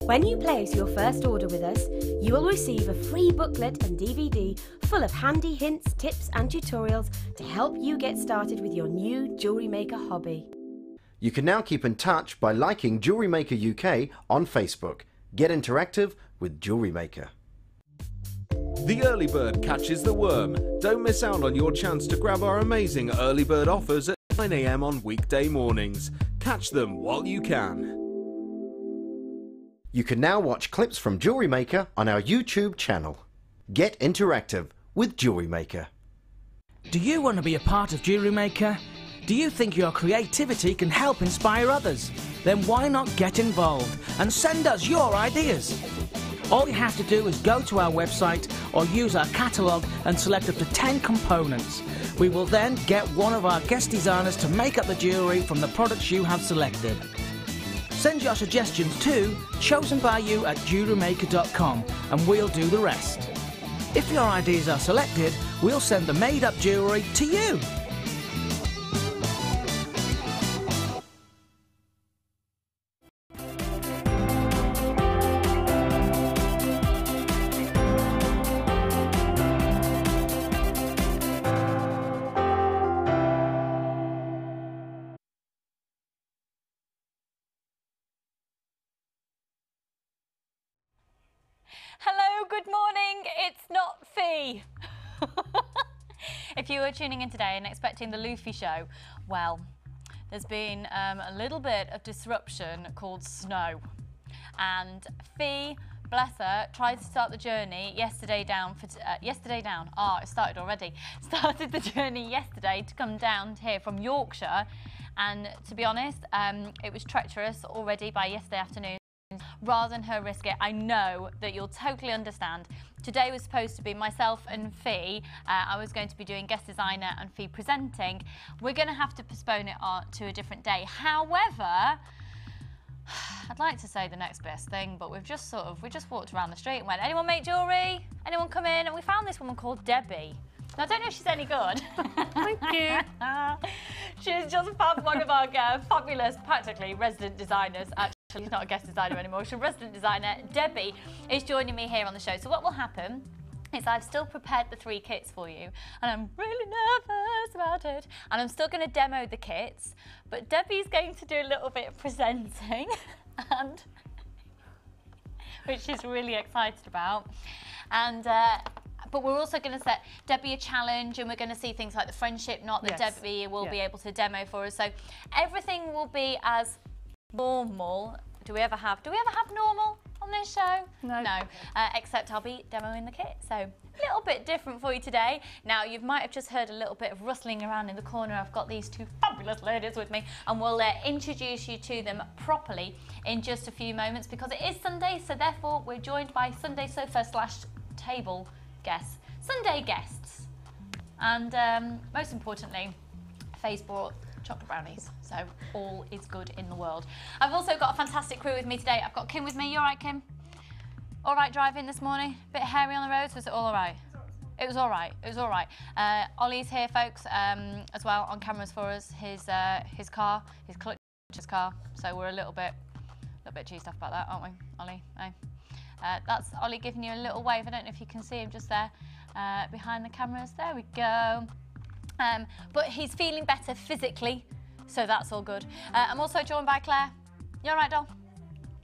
When you place your first order with us, you will receive a free booklet and DVD full of handy hints, tips and tutorials to help you get started with your new Jewellery Maker hobby. You can now keep in touch by liking Jewellery Maker UK on Facebook. Get interactive with Jewellery Maker. The early bird catches the worm. Don't miss out on your chance to grab our amazing early bird offers at 9 AM on weekday mornings. Catch them while you can. You can now watch clips from Jewellery Maker on our YouTube channel. Get interactive with Jewellery Maker. Do you want to be a part of Jewellery Maker? Do you think your creativity can help inspire others? Then why not get involved and send us your ideas? All you have to do is go to our website or use our catalogue and select up to 10 components. We will then get one of our guest designers to make up the jewellery from the products you have selected. Send your suggestions to chosenbyyou@jewellerymaker.com and we'll do the rest. If your ideas are selected, we'll send the made-up jewellery to you. Hello, good morning, it's not Fee. If you were tuning in today and expecting the Luffy show, well, there's been a little bit of disruption called snow. And Fee, bless her, tried to start the journey yesterday down. It started already. Started the journey yesterday to come down here from Yorkshire. And to be honest, it was treacherous already by yesterday afternoon. Rather than her risk it, I know that you'll totally understand. Today was supposed to be myself and Fee. I was going to be doing guest designer and Fee presenting. We're going to have to postpone it to a different day. However, I'd like to say the next best thing, but we just walked around the street and went, anyone make jewellery? Anyone come in? And we found this woman called Debbie. Now, I don't know if she's any good. Thank you. She's just one of our fabulous, practically resident designers. She's not a guest designer anymore, she's a resident designer. Debbie is joining me here on the show. So what will happen is I've still prepared the 3 kits for you and I'm really nervous about it. And I'm still going to demo the kits, but Debbie's going to do a little bit of presenting, and which she's really excited about. And but we're also going to set Debbie a challenge, and we're going to see things like the friendship knot that Debbie will be able to demo for us. So everything will be as normal. Do we ever have normal on this show? No. No, except I'll be demoing the kit. So a little bit different for you today. Now, you might have just heard a little bit of rustling around in the corner. I've got these 2 fabulous ladies with me, and we'll introduce you to them properly in just a few moments, because it is Sunday, so therefore we're joined by Sunday sofa / table guests, Sunday guests. And most importantly, Faye's brought chocolate brownies, so all is good in the world. I've also got a fantastic crew with me today. I've got Kim with me. You all right, Kim? All right driving this morning? Bit hairy on the roads, was it all right? It was all right, it was all right. Ollie's here, folks, as well, on cameras for us. His car, his clutch's car, so we're a little bit cheesed off about that, aren't we, Ollie? Hey. That's Ollie giving you a little wave. I don't know if you can see him just there behind the cameras. There we go. But he's feeling better physically, so that's all good. I'm also joined by Claire. You all right, doll?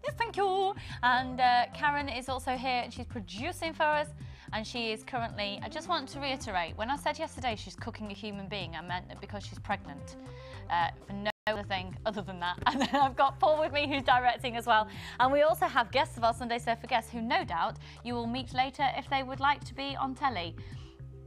Yes, thank you. And Karen is also here, and she's producing for us. And she is currently, I just want to reiterate, when I said yesterday she's cooking a human being, I meant that because she's pregnant. For no other thing other than that. And then I've got Paul with me, who's directing as well. And we also have guests of our Sunday Sofa guests, who no doubt you will meet later if they would like to be on telly.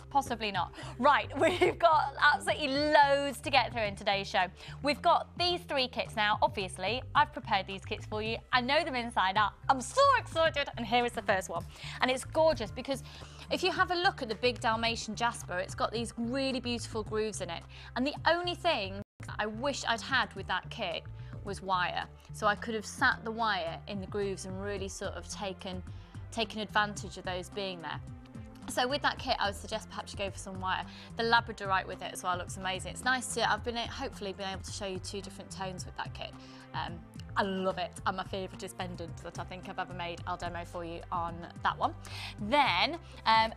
Possibly not. Right, we've got absolutely loads to get through in today's show. We've got these 3 kits now. Obviously, I've prepared these kits for you. I know them inside out. I'm so excited. And here is the first one. And it's gorgeous because if you have a look at the big Dalmatian Jasper, it's got these really beautiful grooves in it. And the only thing I wish I'd had with that kit was wire. So I could have sat the wire in the grooves and really sort of taken advantage of those being there. So with that kit, I would suggest perhaps you go for some wire. The labradorite with it as well looks amazing. It's nice to, hopefully been able to show you 2 different tones with that kit. I love it, and my favourite is pendant that I think I've ever made. I'll demo for you on that one. Then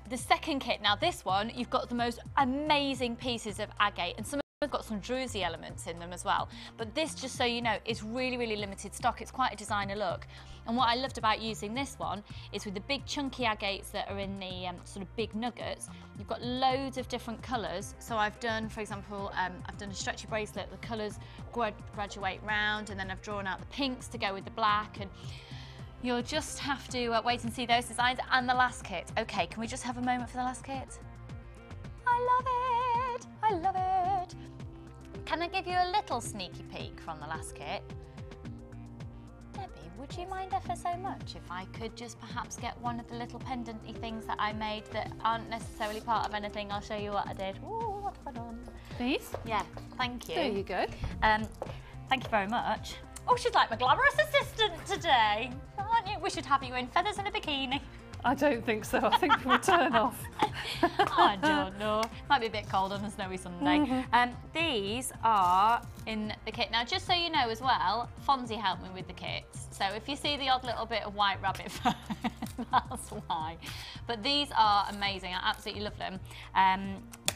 the second kit, now this one, you've got the most amazing pieces of agate, and some I've got some druzy elements in them as well, but this, just so you know, is really, really limited stock. It's quite a designer look, and what I loved about using this one is with the big chunky agates that are in the sort of big nuggets, you've got loads of different colours. So I've done, for example, I've done a stretchy bracelet, the colours graduate round, and then I've drawn out the pinks to go with the black, and you'll just have to wait and see those designs. And the last kit. Okay, can we just have a moment for the last kit? I love it, I love it. Can I give you a little sneaky peek from the last kit? Debbie, would you mind ever so much if I could just perhaps get one of the little pendant-y things that I made that aren't necessarily part of anything? I'll show you what I did. Ooh, what have I done? These? Yeah, thank you. There you go. Thank you very much. Oh, she's like my glamorous assistant today, aren't you? We should have you in feathers and a bikini. I don't think so. I think we'll turn off. I don't know. Might be a bit cold on a snowy Sunday. These are in the kit. Now, just so you know as well, Fonzie helped me with the kits. So if you see the odd little bit of white rabbit fur, that's why. But these are amazing. I absolutely love them.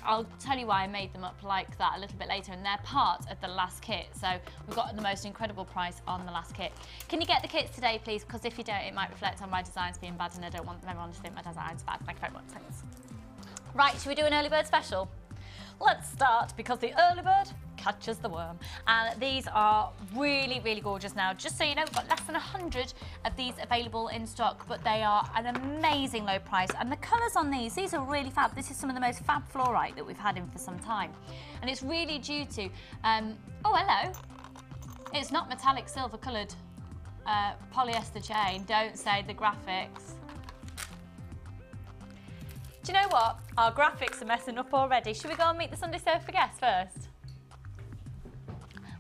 I'll tell you why I made them up like that a little bit later, and they're part of the last kit. So we've got the most incredible price on the last kit. Can you get the kits today, please? Because if you don't, it might reflect on my designs being bad, and I don't want everyone to think my design's bad. Thank you very much. Thanks. Right, should we do an early bird special? Let's start, because the early bird catches the worm. And these are really, really gorgeous now. Just so you know, we've got less than 100 of these available in stock, but they are an amazing low price. And the colours on these are really fab. This is some of the most fab fluorite that we've had in for some time. And it's really due to, oh, hello. It's not metallic silver coloured polyester chain. Don't say the graphics. Do you know what? Our graphics are messing up already. Should we go and meet the Sunday Sofa guest first?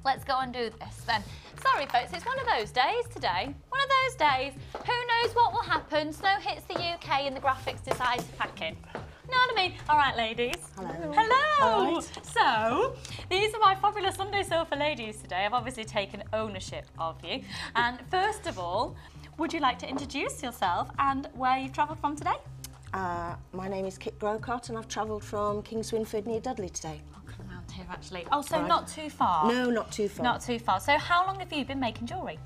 Let's go and do this then. Sorry folks, it's one of those days today. One of those days. Who knows what will happen? Snow hits the UK and the graphics decide to pack in. Know what I mean? All right, ladies. Hello. Hello. Right. So, these are my fabulous Sunday Sofa ladies today. I've obviously taken ownership of you. And first of all, would you like to introduce yourself and where you've travelled from today? My name is Kit Grocott and I've travelled from Kingswinford near Dudley today. I'll come around here actually. Oh, so Right. not too far? No, not too far. Not too far. So how long have you been making jewellery?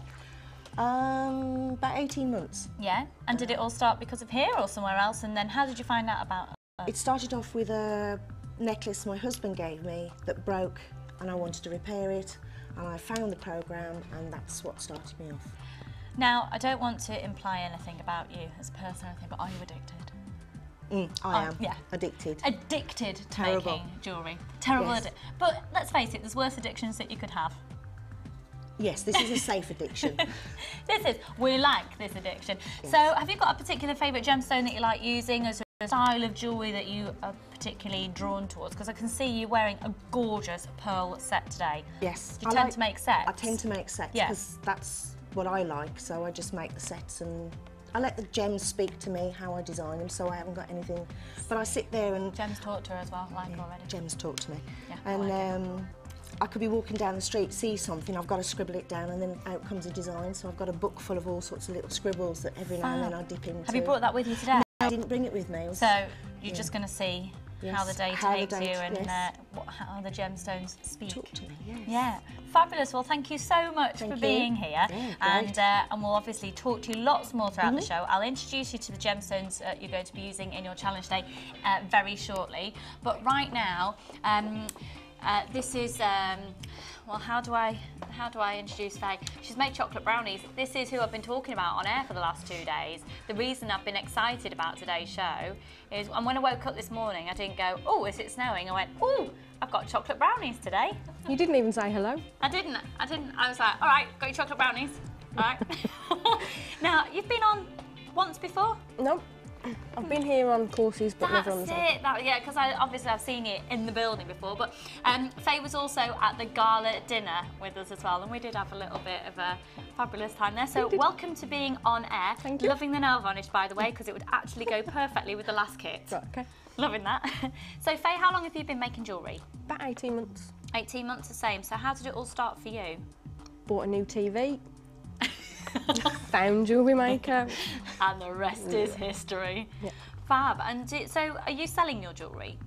About 18 months. Yeah. And did it all start because of here or somewhere else? And then how did you find out about it? It started off with a necklace my husband gave me that broke and I wanted to repair it, and I found the programme and that's what started me off. Now, I don't want to imply anything about you as a person or anything, but are you addicted? I am. Yeah. Addicted. Addicted to Terrible. making jewellery. Terrible. Yes. But let's face it, there's worse addictions that you could have. Yes, this is a safe addiction. We like this addiction. Yes. So have you got a particular favourite gemstone that you like using? Is there a style of jewellery that you are particularly drawn towards? Because I can see you wearing a gorgeous pearl set today. Yes. Do you tend to make sets? I tend to make sets Yeah. because that's what I like, so I just make the sets and I let the gems speak to me, how I design them, so I haven't got anything. But I sit there and... Gems talk to her as well, like already. Gems talk to me. Yeah, and I could be walking down the street, see something, I've got to scribble it down, and then out comes a design. So I've got a book full of all sorts of little scribbles that every now and then I dip into. Have you brought that with you today? No, I didn't bring it with me. So you're just going to see how the day how the takes day- you and yes. how the gemstones speak. Talk to me, yes. Yeah, fabulous. Well, thank you so much Thank for you. being here, Yeah, great. and we'll obviously talk to you lots more throughout the show. I'll introduce you to the gemstones you're going to be using in your challenge day very shortly. But right now, this is well, how do I introduce Faye? She's made chocolate brownies. This is who I've been talking about on air for the last 2 days. The reason I've been excited about today's show is, and when I woke up this morning, I didn't go, oh, is it snowing? I went, oh, I've got chocolate brownies today. You didn't even say hello. I didn't. I was like, all right, got your chocolate brownies. All right. Now, you've been on once before? No. I've been here on courses, but never on the That's side. it. Yeah, because obviously I've seen it in the building before. But Faye was also at the gala dinner with us as well, and we did have a little bit of a fabulous time there. So welcome to being on air. Thank you. Loving the nail varnish, by the way, because it would actually go perfectly with the last kit. Right, okay. Loving that. So Faye, how long have you been making jewellery? About 18 months. 18 months, the same. So how did it all start for you? Bought a new TV, Found Jewellery Maker. And the rest is history. Yeah. Fab. And so are you selling your jewellery?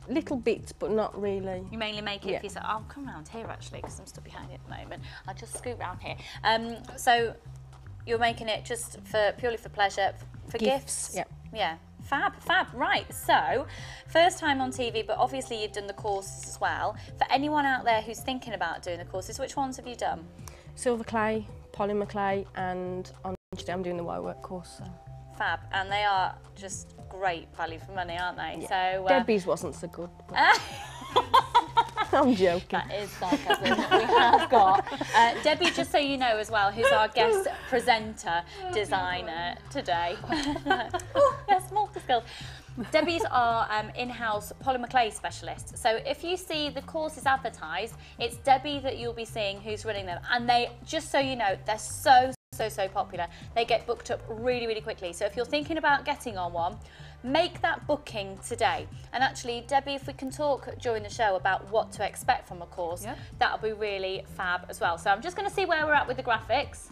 Little bits, but not really. You mainly make it Yeah. for yourself? I'll come round here actually because I'm stood behind it at the moment. I'll just scoot round here. So you're making it just purely for pleasure, for gifts? Yeah. Yeah. Fab, fab. Right, so first time on TV, but obviously you've done the courses as well. For anyone out there who's thinking about doing the courses, which ones have you done? Silver clay, polymer clay, and on Wednesday I'm doing the wire work course. So. Fab, and they are just great value for money, aren't they? Yeah. So Debbie's wasn't so good. I'm joking. That is sarcasm that we have got. Debbie, just so you know as well, who's our guest presenter designer today. Oh, yes, multi-skilled. Debbie's our in-house polymer clay specialist. So if you see the courses advertised, it's Debbie that you'll be seeing who's running them. And they, just so you know, they're so popular. They get booked up really, really quickly. So if you're thinking about getting on one, make that booking today. And actually, Debbie, if we can talk during the show about what to expect from a course, Yep. that'll be really fab as well. So I'm just going to see where we're at with the graphics.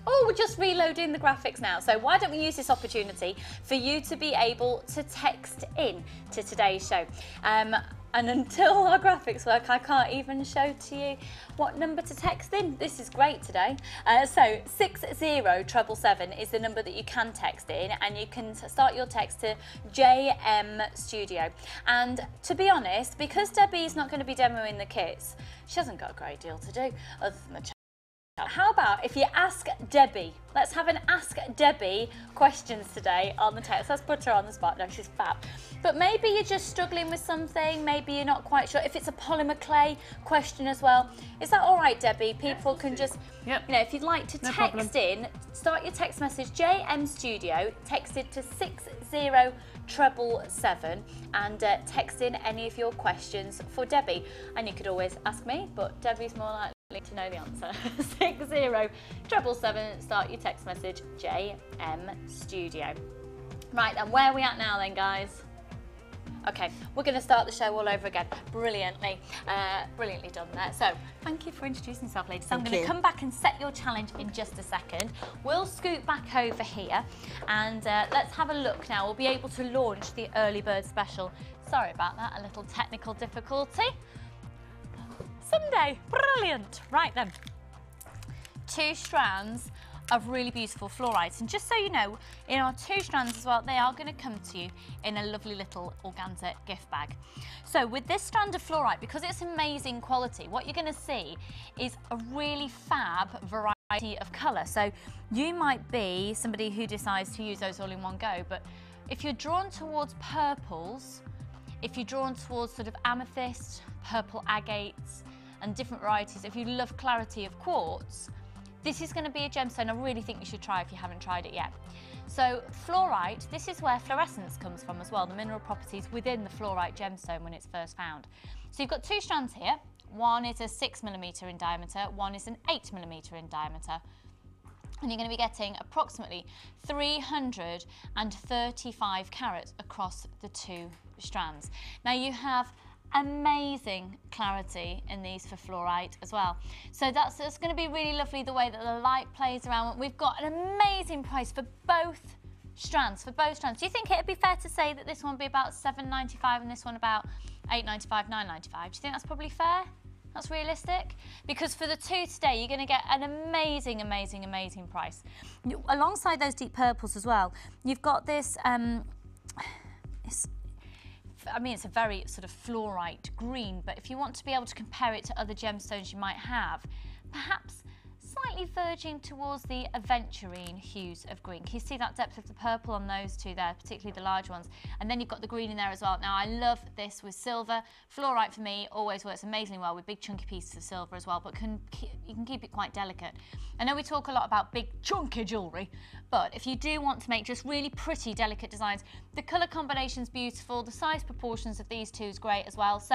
Oh, we're just reloading the graphics now. So why don't we use this opportunity for you to be able to text in to today's show. And until our graphics work, I can't even show to you what number to text in. This is great today. So 60777 is the number that you can text in, and you can start your text to JM Studio. And to be honest, because Debbie's not going to be demoing the kits, she hasn't got a great deal to do other than the How about if you ask Debbie? Let's have an Ask Debbie questions today on the text. Let's put her on the spot. No, she's fab. But maybe you're just struggling with something. Maybe you're not quite sure. If it's a polymer clay question as well. Is that all right, Debbie? People can just, Yep. you know, if you'd like to text in, start your text message JM Studio, text it to 60777 and text in any of your questions for Debbie. And you could always ask me, but Debbie's more likely to know the answer. 60777, start your text message JM Studio. Right, and where are we at now then, guys? Okay, we're going to start the show all over again. Brilliantly done there. So, thank you for introducing yourself, ladies. So I'm going to come back and set your challenge in just a second. We'll scoot back over here and let's have a look now. We'll be able to launch the early bird special. Sorry about that, a little technical difficulty. Someday, brilliant. Right then, 2 strands of really beautiful fluorites, and just so you know, in our 2 strands as well, they are going to come to you in a lovely little organza gift bag. So with this strand of fluorite, because it's amazing quality, what you're going to see is a really fab variety of colour. So you might be somebody who decides to use those all in one go, but if you're drawn towards purples, if you're drawn towards sort of amethyst, purple agates and different varieties, if you love clarity of quartz, this is going to be a gemstone I really think you should try if you haven't tried it yet. So fluorite, this is where fluorescence comes from as well, the mineral properties within the fluorite gemstone when it's first found. So you've got 2 strands here. One is a 6mm in diameter, one is an 8mm in diameter. And you're going to be getting approximately 335 carats across the 2 strands. Now you have amazing clarity in these for fluorite as well. So that's going to be really lovely the way that the light plays around. We've got an amazing price for both strands, Do you think it'd be fair to say that this one would be about £7.95 and this one about £8.95, £9.95? Do you think that's probably fair? That's realistic? Because for the 2 today, you're going to get an amazing, amazing, amazing price. Alongside those deep purples as well, you've got this, it's a very sort of fluorite green, but if you want to be able to compare it to other gemstones you might have, perhaps slightly verging towards the aventurine hues of green. Can you see that depth of the purple on those 2 there, particularly the large ones? And then you've got the green in there as well. Now I love this with silver. Fluorite for me always works amazingly well with big chunky pieces of silver as well, but you can keep it quite delicate. I know we talk a lot about big chunky jewellery, but if you do want to make just really pretty delicate designs, the colour combination's beautiful, the size proportions of these 2 is great as well. So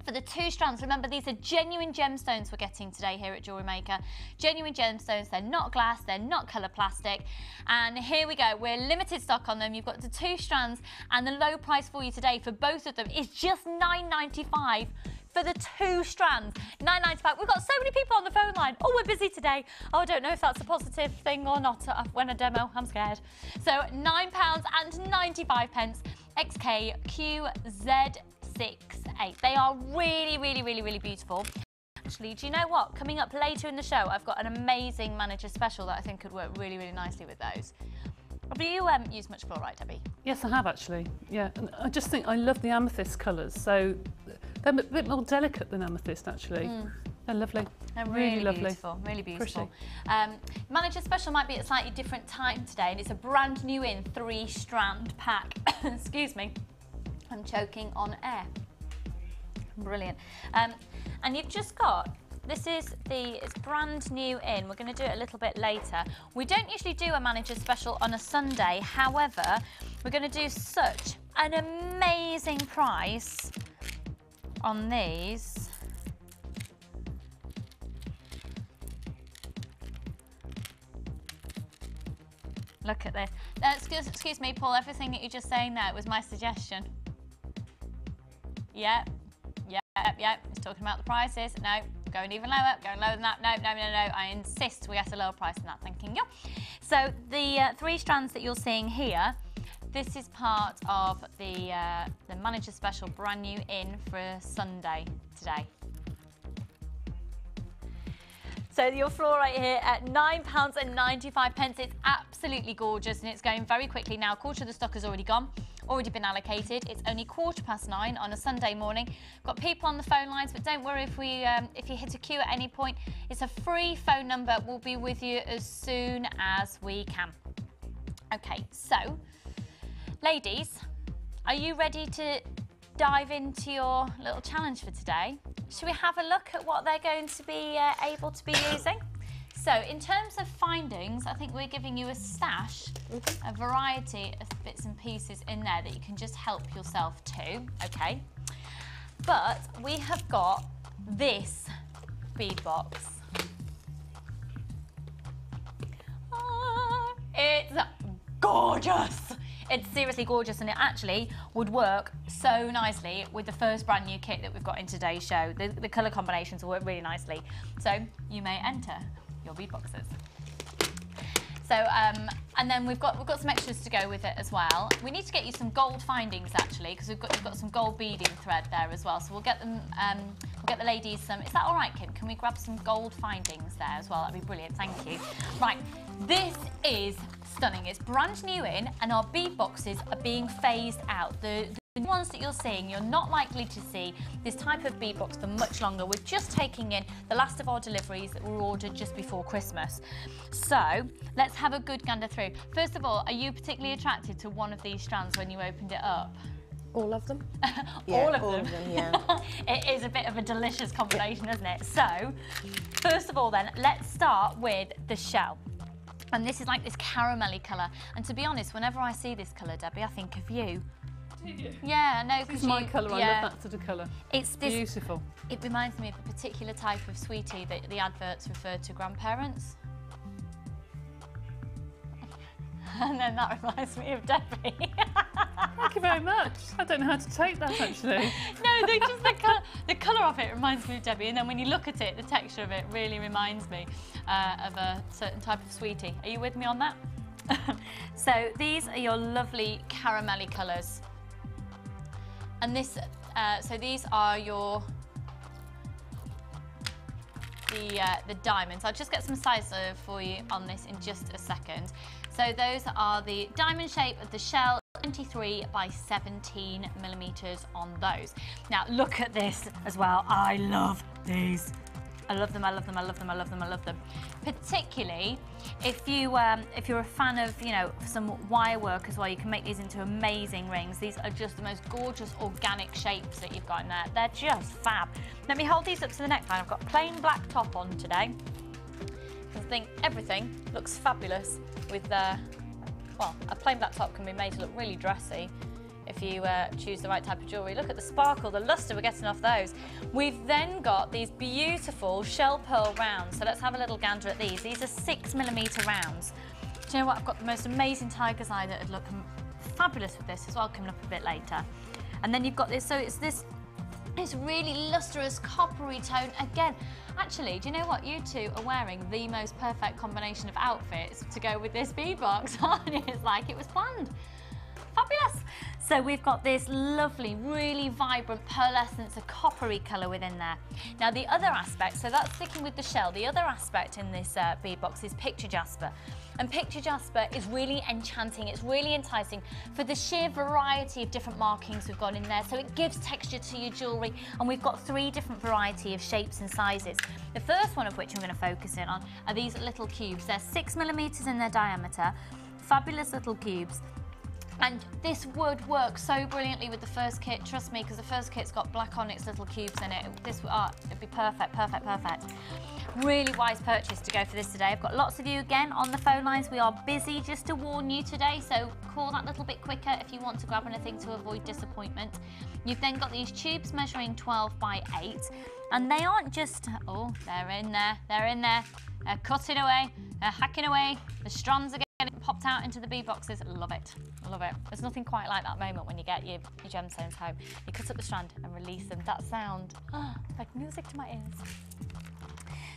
for the 2 strands, remember these are genuine gemstones we're getting today here at Jewellery Maker. Genuine gemstones, they're not glass, they're not colour plastic. And here we go, we're limited stock on them. You've got the 2 strands and the low price for you today for both of them is just £9.95. for the 2 strands, £9.95. We've got so many people on the phone line. Oh, we're busy today. Oh, I don't know if that's a positive thing or not when I demo. I'm scared. So £9.95, XKQZ68. They are really, really, really, really beautiful. Actually, do you know what? Coming up later in the show, I've got an amazing manager special that I think could work really, really nicely with those. Have you used much fluorite, Debbie? Yes, I have actually. Yeah, and I just think I love the amethyst colours. So they're a bit more delicate than amethyst actually. They're lovely. They're really lovely. Beautiful, really beautiful. Pretty. Manager special might be at a slightly different time today, and it's a brand new 3-strand pack. Excuse me, I'm choking on air. Brilliant. And you've just got, it's brand new in. We're going to do it a little bit later. We don't usually do a manager special on a Sunday. However, we're going to do such an amazing price on these. Look at this. Excuse me, Paul, everything that you're just saying there was my suggestion. Yep. It's talking about the prices. No, going even lower, going lower than that. No. I insist we get a lower price than that. Thanking you. So the 3 strands that you're seeing here, this is part of the manager special, brand new in for Sunday today. So your fluorite here at £9.95. It's absolutely gorgeous and it's going very quickly now. A quarter of the stock has already gone, already been allocated. It's only 9:15 on a Sunday morning. Got people on the phone lines, but don't worry if you hit a queue at any point. It's a free phone number. We'll be with you as soon as we can. Okay, so ladies, are you ready to dive into your little challenge for today? Should we have a look at what they're going to be able to be using? So in terms of findings, I think we're giving you a stash, a variety of bits and pieces in there that you can just help yourself to, okay? But we have got this bead box. It's gorgeous. It's seriously gorgeous, and it actually would work so nicely with the first brand new kit that we've got in today's show. The colour combinations will work really nicely. So you may enter your bead boxes. So, and then we've got some extras to go with it as well. We need to get you some gold findings actually, because you've got some gold beading thread there as well. So we'll get them. We'll get the ladies some. Is that all right, Kim? Can we grab some gold findings there as well? That'd be brilliant. Thank you. Right, this is stunning. It's brand new in, and our bead boxes are being phased out. The ones that you're seeing, you're not likely to see this type of bead box for much longer. We're just taking in the last of our deliveries that were ordered just before Christmas. So let's have a good gander through. First of all, are you particularly attracted to one of these strands when you opened it up? All of them? Yeah, all of them, yeah. It is a bit of a delicious combination, isn't it? So, first of all then, let's start with the shell. And this is like this caramelly colour. And to be honest, whenever I see this colour, Debbie, I think of you. Do you? Yeah, no, because This is my colour. Yeah, I love that sort of colour. it's this. Beautiful. It reminds me of a particular type of sweetie that the adverts refer to grandparents. And then that reminds me of Debbie. Thank you very much. I don't know how to take that actually. No, just the colour of it reminds me of Debbie, and then when you look at it, the texture of it really reminds me of a certain type of sweetie. Are you with me on that? So these are your lovely caramelly colours, and this. So these are your the diamonds. I'll just get some size for you on this in just a second. So those are the diamond shape of the shell, 23 by 17 millimeters on those. Now look at this as well. I love these. I love them. I love them. I love them. I love them. I love them. Particularly if you're a fan of some wire work as well. You can make these into amazing rings. These are just the most gorgeous organic shapes that you've got in there. They're just fab. Let me hold these up to the neckline. I've got a plain black top on today. I think everything looks fabulous with well, a plain black top can be made to look really dressy if you choose the right type of jewellery. Look at the sparkle, the lustre we're getting off those. We've then got these beautiful shell pearl rounds. So let's have a little gander at these. These are 6mm rounds. Do you know what? I've got the most amazing tiger's eye that would look fabulous with this as well, coming up a bit later. And then you've got this, so it's this It's really lustrous, coppery tone. Again, actually, do you know what? You two are wearing the most perfect combination of outfits to go with this bead box on. It's like it was planned. Fabulous. So we've got this lovely, really vibrant pearlescence, a coppery colour within there. Now the other aspect, so that's sticking with the shell, the other aspect in this bead box is picture jasper. And picture jasper is really enchanting, it's really enticing for the sheer variety of different markings we've got in there. So it gives texture to your jewellery, and we've got 3 different variety of shapes and sizes. The first one of which I'm going to focus in on are these little cubes. They're 6mm in their diameter, fabulous little cubes. And this would work so brilliantly with the first kit, trust me, because the first kit's got black onyx little cubes in it. It'd be perfect, perfect, perfect. Really wise purchase to go for this today. I've got lots of you again on the phone lines. We are busy, just to warn you today, so call that little bit quicker if you want to grab anything to avoid disappointment. You've then got these tubes measuring 12 by 8, and they aren't just, oh, they're in there, they're cutting away, they're hacking away, the strands are getting popped out into the bead boxes. Love it, love it. There's nothing quite like that moment when you get your gemstones home. You cut up the strand and release them. That sound, like music to my ears.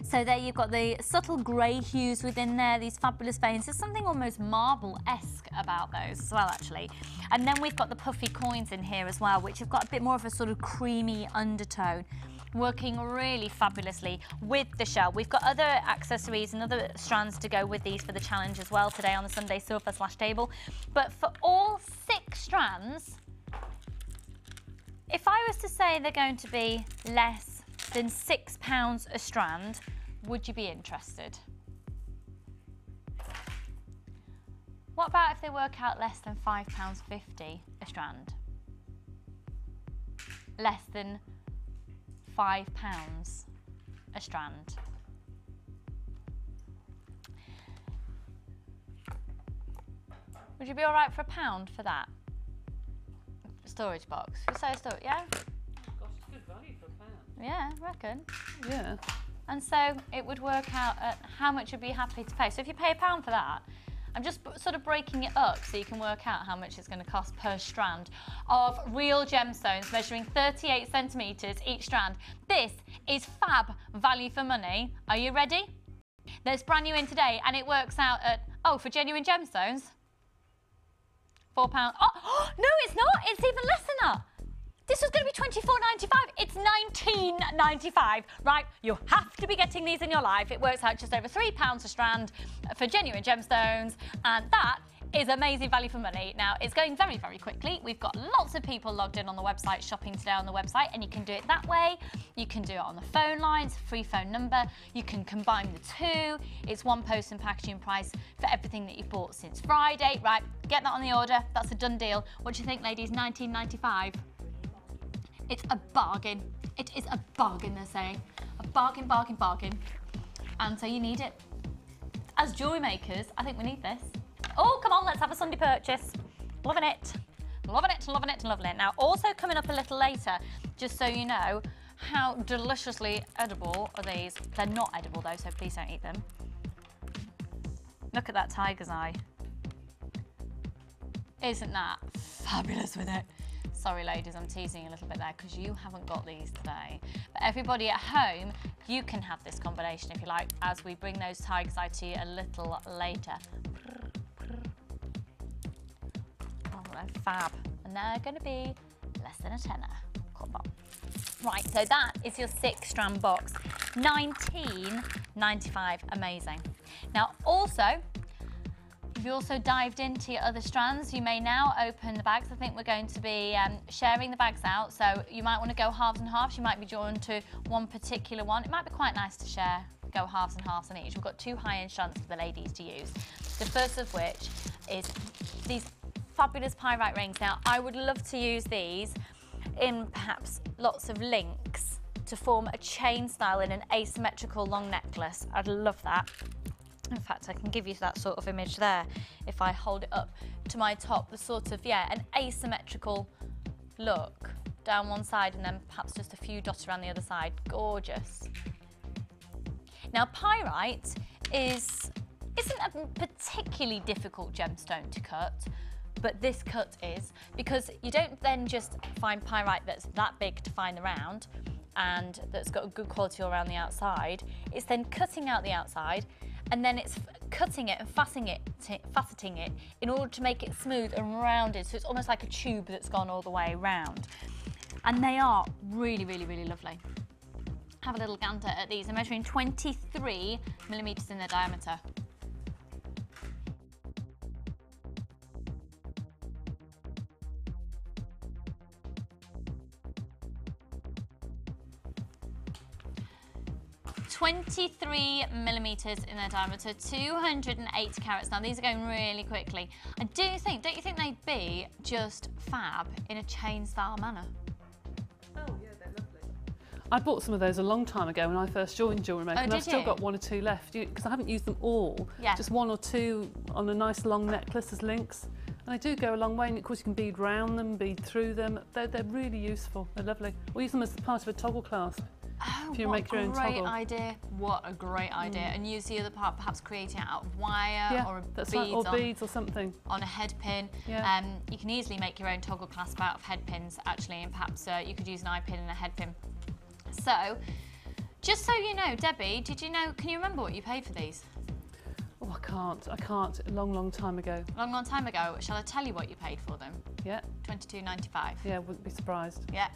So there you've got the subtle grey hues within there, these fabulous veins. There's something almost marble-esque about those as well, actually. And then we've got the puffy coins in here as well, which have got a bit more of a sort of creamy undertone, working really fabulously with the shell. We've got other accessories and other strands to go with these for the challenge as well today on the Sunday sofa/table. But for all 6 strands, if I was to say they're going to be less than £6 a strand, would you be interested? What about if they work out less than £5.50 a strand? Less than £5 a strand. Would you be all right for £1 for that? Storage box. You say storage, yeah? Gosh, it's good value for £1. Yeah, I reckon. Yeah. And so it would work out at how much you'd be happy to pay. So if you pay £1 for that, I'm just sort of breaking it up so you can work out how much it's going to cost per strand of real gemstones measuring 38 centimetres each strand. This is fab value for money. Are you ready? That's brand new in today, and it works out at, oh, for genuine gemstones, £4. Oh, no, it's not. It's even less than that. This was going to be £24.95. It's £19.95. Right, you have to be getting these in your life. It works out just over £3 a strand for genuine gemstones, and that is amazing value for money. Now, it's going very, very quickly. We've got lots of people logged in on the website, shopping today on the website, and you can do it that way. You can do it on the phone lines, free phone number. You can combine the two. It's one post and packaging price for everything that you've bought since Friday. Right, get that on the order. That's a done deal. What do you think, ladies? £19.95. It's a bargain. It is a bargain, they're saying. A bargain, bargain, bargain. And so you need it. As jewellery makers, I think we need this. Oh, come on, let's have a Sunday purchase. Loving it. Loving it, loving it, loving it. Now, also coming up a little later, just so you know, how deliciously edible are these. They're not edible though, so please don't eat them. Look at that tiger's eye. Isn't that fabulous with it? Sorry ladies, I'm teasing you a little bit there because you haven't got these today. But everybody at home, you can have this combination if you like, as we bring those tiger's eye to you a little later. Oh, they're fab. And they're going to be less than a tenner. Come on. Right, so that is your 6-strand box. £19.95, amazing. Now also, if you also dived into your other strands, you may now open the bags. I think we're going to be sharing the bags out, so you might want to go halves and halves. You might be drawn to one particular one. It might be quite nice to share, go halves and halves on each. We've got 2 high-end strands for the ladies to use. The first of which is these fabulous pyrite rings. Now, I would love to use these in perhaps lots of links to form a chain style in an asymmetrical long necklace. I'd love that. In fact, I can give you that sort of image there if I hold it up to my top, the sort of, yeah, an asymmetrical look down one side and then perhaps just a few dots around the other side. Gorgeous. Now, pyrite isn't a particularly difficult gemstone to cut, but this cut is, because you don't then just find pyrite that's that big to find the round and that's got a good quality all around the outside. It's then cutting out the outside, and then it's cutting it and faceting it in order to make it smooth and rounded, so it's almost like a tube that's gone all the way around. And they are really, really, really lovely. Have a little gander at these. They're measuring 23 millimeters in their diameter. .23 millimeters in their diameter, 208 carats. Now these are going really quickly. Don't you think they'd be just fab in a chain style manner? Oh yeah, they're lovely. I bought some of those a long time ago when I first joined Jewellery Maker, and I've still got 1 or 2 left because I haven't used them all. Yeah. Just 1 or 2 on a nice long necklace as links. And they do go a long way, and of course you can bead round them, bead through them. They're really useful. They're lovely. Or use them as part of a toggle clasp. Oh, if you make your own toggle. What a great idea. What a great idea. And use the other part, perhaps creating it out of wire or beads or something. On a head pin. Yeah. You can easily make your own toggle clasp out of head pins, actually, and perhaps you could use an eye pin and a head pin. So, just so you know, Debbie, can you remember what you paid for these? Oh, I can't. A long time ago. Long time ago. Shall I tell you what you paid for them? Yeah. $22.95. Yeah, wouldn't be surprised. Yeah,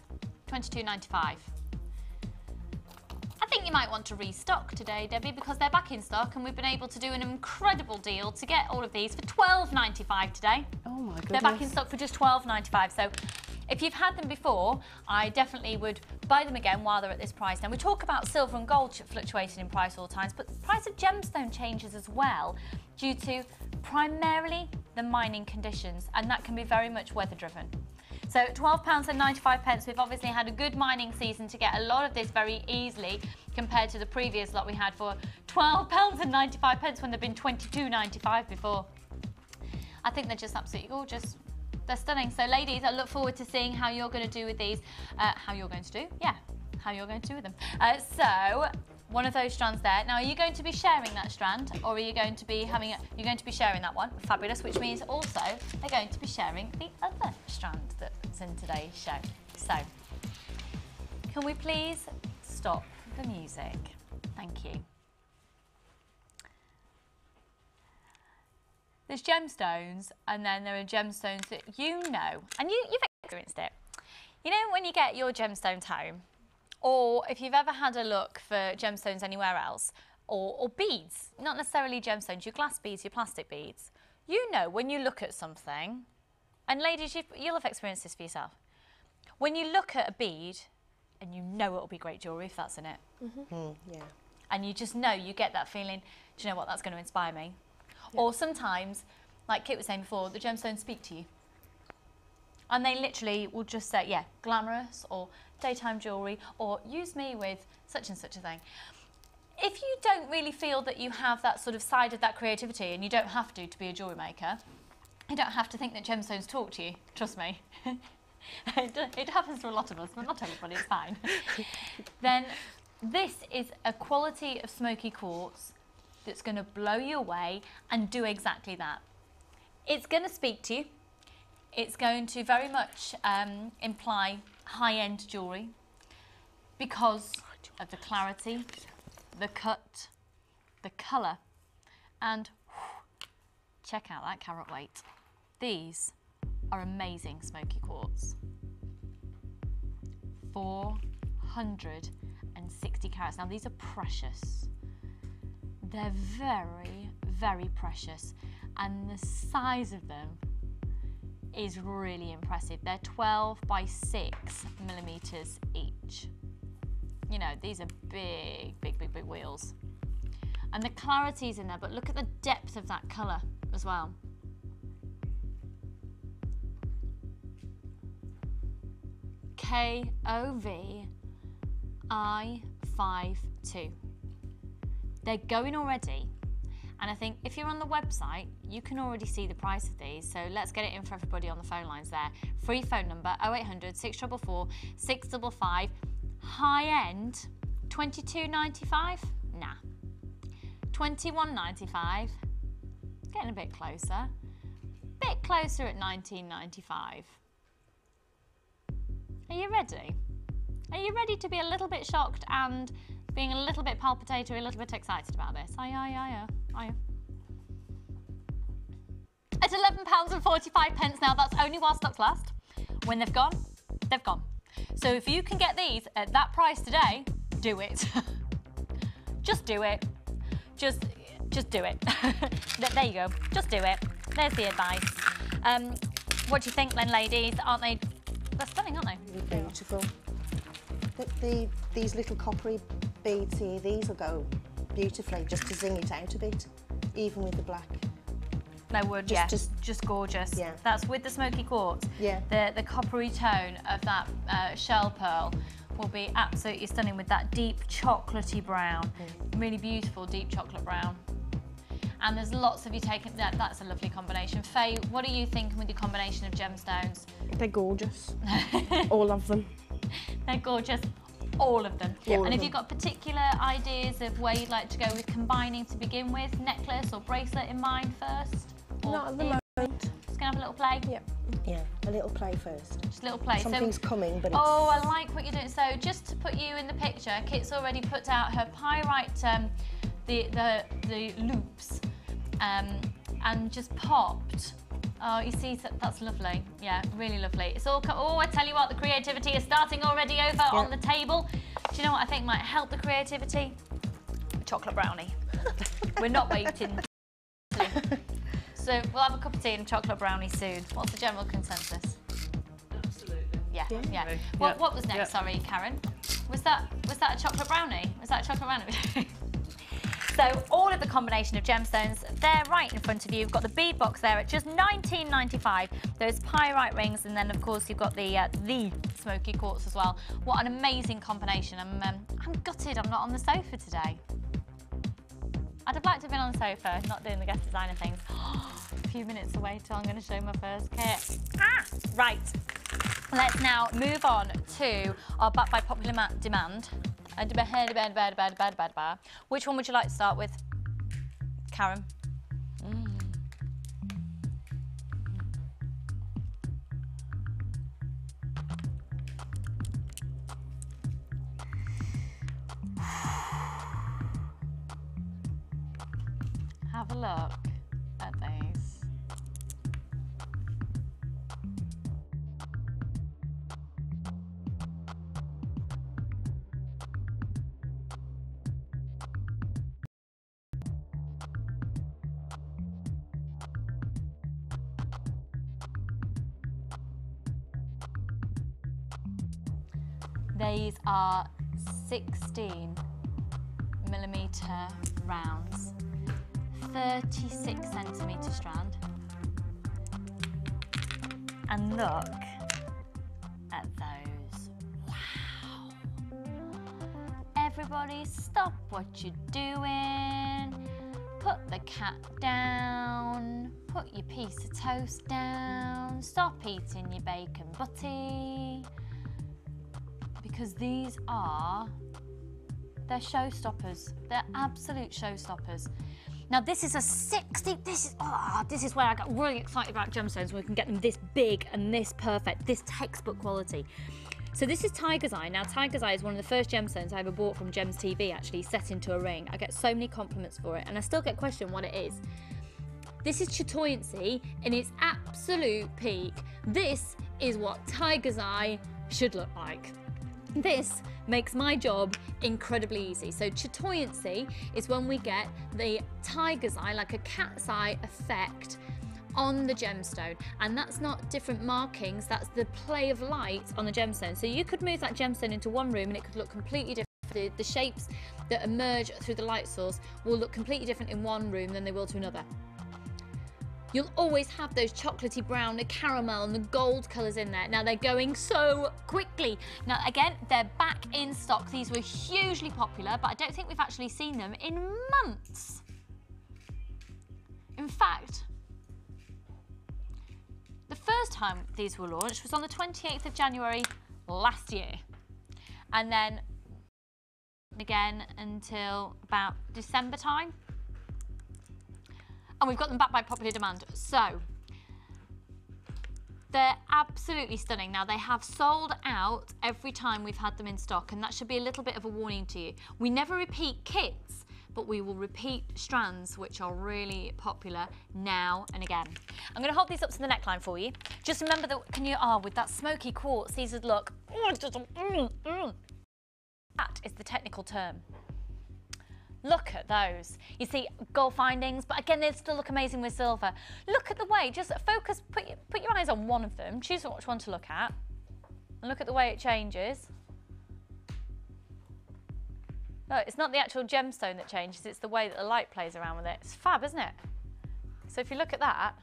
$22.95. I think you might want to restock today, Debbie, because they're back in stock and we've been able to do an incredible deal to get all of these for $12.95 today. Oh my goodness. They're back in stock for just $12.95. So if you've had them before, I definitely would buy them again while they're at this price. Now we talk about silver and gold fluctuating in price all the time, but the price of gemstone changes as well due to primarily the mining conditions, and that can be very much weather driven. So £12.95, we've obviously had a good mining season to get a lot of this very easily compared to the previous lot we had for £12.95 when they've been £22.95 before. I think they're just absolutely gorgeous. They're stunning. So ladies, I look forward to seeing how you're going to do with these. How you're going to do with them. So one of those strands there. Now, are you going to be sharing that strand, or are you going to be you're going to be sharing that one? Fabulous, which means also they're going to be sharing the other strand that's in today's show. So, can we please stop the music? Thank you. There's gemstones, and then there are gemstones that you know, and you've experienced it. You know when you get your gemstones home, or if you've ever had a look for gemstones anywhere else, or beads, not necessarily gemstones, your glass beads, your plastic beads. You know when you look at something, and ladies, you'll have experienced this for yourself. When you look at a bead, and you know it'll be great jewellery if that's in it. Yeah. And you just know, you get that feeling, do you know what, that's going to inspire me. Yeah. Or sometimes, like Kit was saying before, the gemstones speak to you. And they literally will just say, yeah, glamorous, or daytime jewellery, or use me with such and such a thing. If you don't really feel that you have that sort of side of that creativity, and you don't have to be a jewellery maker, you don't have to think that gemstones talk to you, trust me. It happens to a lot of us, but not everybody, it's fine. Then this is a quality of smoky quartz that's going to blow you away and do exactly that. It's going to speak to you. It's going to very much imply high-end jewellery because of the clarity, the cut, the colour, and check out that carat weight. These are amazing smoky quartz. 460 carats. Now these are precious. They're very, very precious, and the size of them is really impressive. They're 12 by 6 millimeters each. You know, these are big, big, big, big wheels. And the clarity's in there, but look at the depth of that colour as well. KOVI52. They're going already, and I think if you're on the website, you can already see the price of these, so let's get it in for everybody on the phone lines there. Free phone number 0800 644 655. High end, $22.95? Nah. $21.95? Getting a bit closer. bit closer at £19.95. Are you ready? Are you ready to be a little bit shocked and being a little bit palpitatory, a little bit excited about this? Are you? At £11.45 now, that's only while stocks last. When they've gone, they've gone. So if you can get these at that price today, do it. Just do it. Just do it. There you go. Just do it. There's the advice. What do you think then, ladies? Aren't they? They're stunning, aren't they? Beautiful. These little coppery beads here, these will go beautifully just to zing it out a bit, even with the black. They would, just gorgeous. Yeah. That's with the smoky quartz. Yeah. The coppery tone of that shell pearl will be absolutely stunning with that deep chocolatey brown. Really beautiful deep chocolate brown. And there's lots of you taking that. That's a lovely combination. Faye, what are you thinking with your combination of gemstones? They're gorgeous. All of them. They're gorgeous. All of them. Yeah. And have you got particular ideas of where you'd like to go with combining to begin with? Necklace or bracelet in mind first? Or Not at the moment. Just gonna have a little play? Yeah. Yeah, a little play first. Just a little play. Something's coming, but it's... Oh, I like what you're doing. So just to put you in the picture, Kit's already put out her pyrite, the loops, and just popped. Oh, you see, that's lovely. Yeah, really lovely. It's all, oh, I tell you what, the creativity is starting already over on the table. Do you know what I think might help the creativity? A chocolate brownie. We're not waiting. So we'll have a cup of tea and a chocolate brownie soon. What's the general consensus? Absolutely. Yeah. What was next? Sorry, Karen. Was that a chocolate brownie? Was that a chocolate brownie? So all of the combination of gemstones, they're right in front of you. You've got the bead box there at just £19.95. Those pyrite rings, and then of course you've got the smoky quartz as well. What an amazing combination! I'm gutted I'm not on the sofa today. I'd have liked to have been on the sofa, not doing the guest designer things. A few minutes away till I'm going to show my first kit. Right. Let's now move on to our back by popular demand. Which one would you like to start with, Karen? Have a look at these. These are 16mm rounds, 36cm strand. And look at those. Wow. Everybody stop what you're doing. Put the cat down. Put your piece of toast down. Stop eating your bacon butty. Because these are, they're showstoppers. They're absolute showstoppers. Now this is a 60, this is where I got really excited about gemstones, when we can get them this big and this perfect, this textbook quality. So this is Tiger's Eye. Now Tiger's Eye is one of the first gemstones I ever bought from Gems TV, actually, set into a ring. I get so many compliments for it, and I still get questioned what it is. This is chatoyancy in its absolute peak. This is what Tiger's Eye should look like. This makes my job incredibly easy. So chatoyancy is when we get the tiger's eye, like a cat's eye effect on the gemstone. And that's not different markings, that's the play of light on the gemstone. So you could move that gemstone into one room and it could look completely different. The shapes that emerge through the light source will look completely different in one room than they will to another. You'll always have those chocolatey brown, the caramel and the gold colours in there. Now they're going so quickly. Now again, they're back in stock. These were hugely popular, but I don't think we've actually seen them in months. In fact, the first time these were launched was on the 28th of January last year. And then again until about December time. And we've got them back by popular demand. So They're absolutely stunning. Now, they have sold out every time we've had them in stock, and that should be a little bit of a warning to you. We never repeat kits, but we will repeat strands, which are really popular now and again. I'm going to hold these up to the neckline for you. Just remember that, with that smoky quartz, these would look, That is the technical term. Look at those. You see gold findings, but again, they still look amazing with silver. Look at the way, just focus, put your eyes on one of them, choose which one to look at, and look at the way it changes. No, it's not the actual gemstone that changes, it's the way that the light plays around with it. It's fab, isn't it? So if you look at that,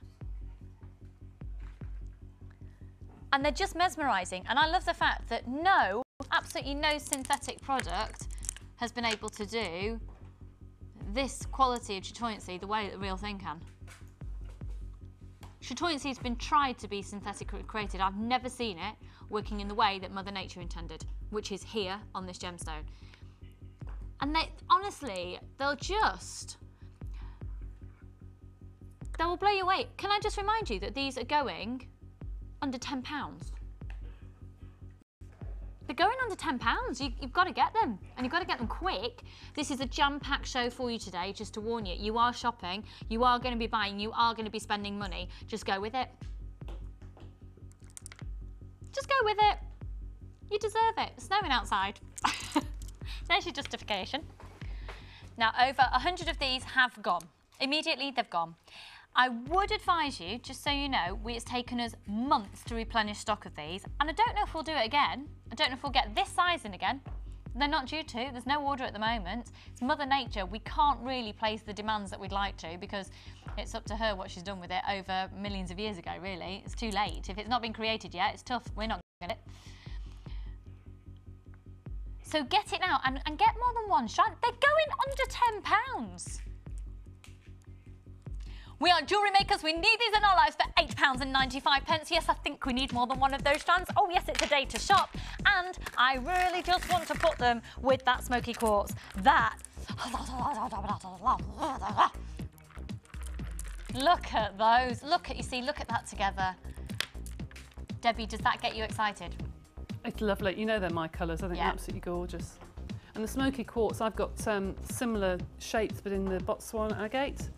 and they're just mesmerising, and I love the fact that absolutely no synthetic product has been able to do this quality of chatoyancy the way that the real thing can. Chatoyancy has been tried to be synthetically created. I've never seen it working in the way that Mother Nature intended, which is here on this gemstone. And they, honestly, they will blow you away. Can I just remind you that these are going under £10? They're going under £10. You've got to get them, and you've got to get them quick. This is a jam-packed show for you today, just to warn you. You are shopping, you are going to be buying, you are going to be spending money. Just go with it. Just go with it. You deserve it. It's snowing outside. There's your justification. Now, over 100 of these have gone. Immediately, they've gone. I would advise you, just so you know, it's taken us months to replenish stock of these, and I don't know if we'll do it again. I don't know if we'll get this size in again. They're not due to, there's no order at the moment. It's Mother Nature, we can't really place the demands that we'd like to, because it's up to her what she's done with it over millions of years ago, really. It's too late. If it's not been created yet, it's tough, we're not going to get it. So get it now, and get more than one strand. They're going under £10. We are jewellery makers, we need these in our lives for £8.95. Yes, I think we need more than one of those strands. Oh yes, it's a day to shop. And I really just want to put them with that smoky quartz. Look at those, look at that together. Debbie, does that get you excited? It's lovely, you know they're my colours, I think they're absolutely gorgeous. And the smoky quartz, I've got similar shapes but in the Botswana agate.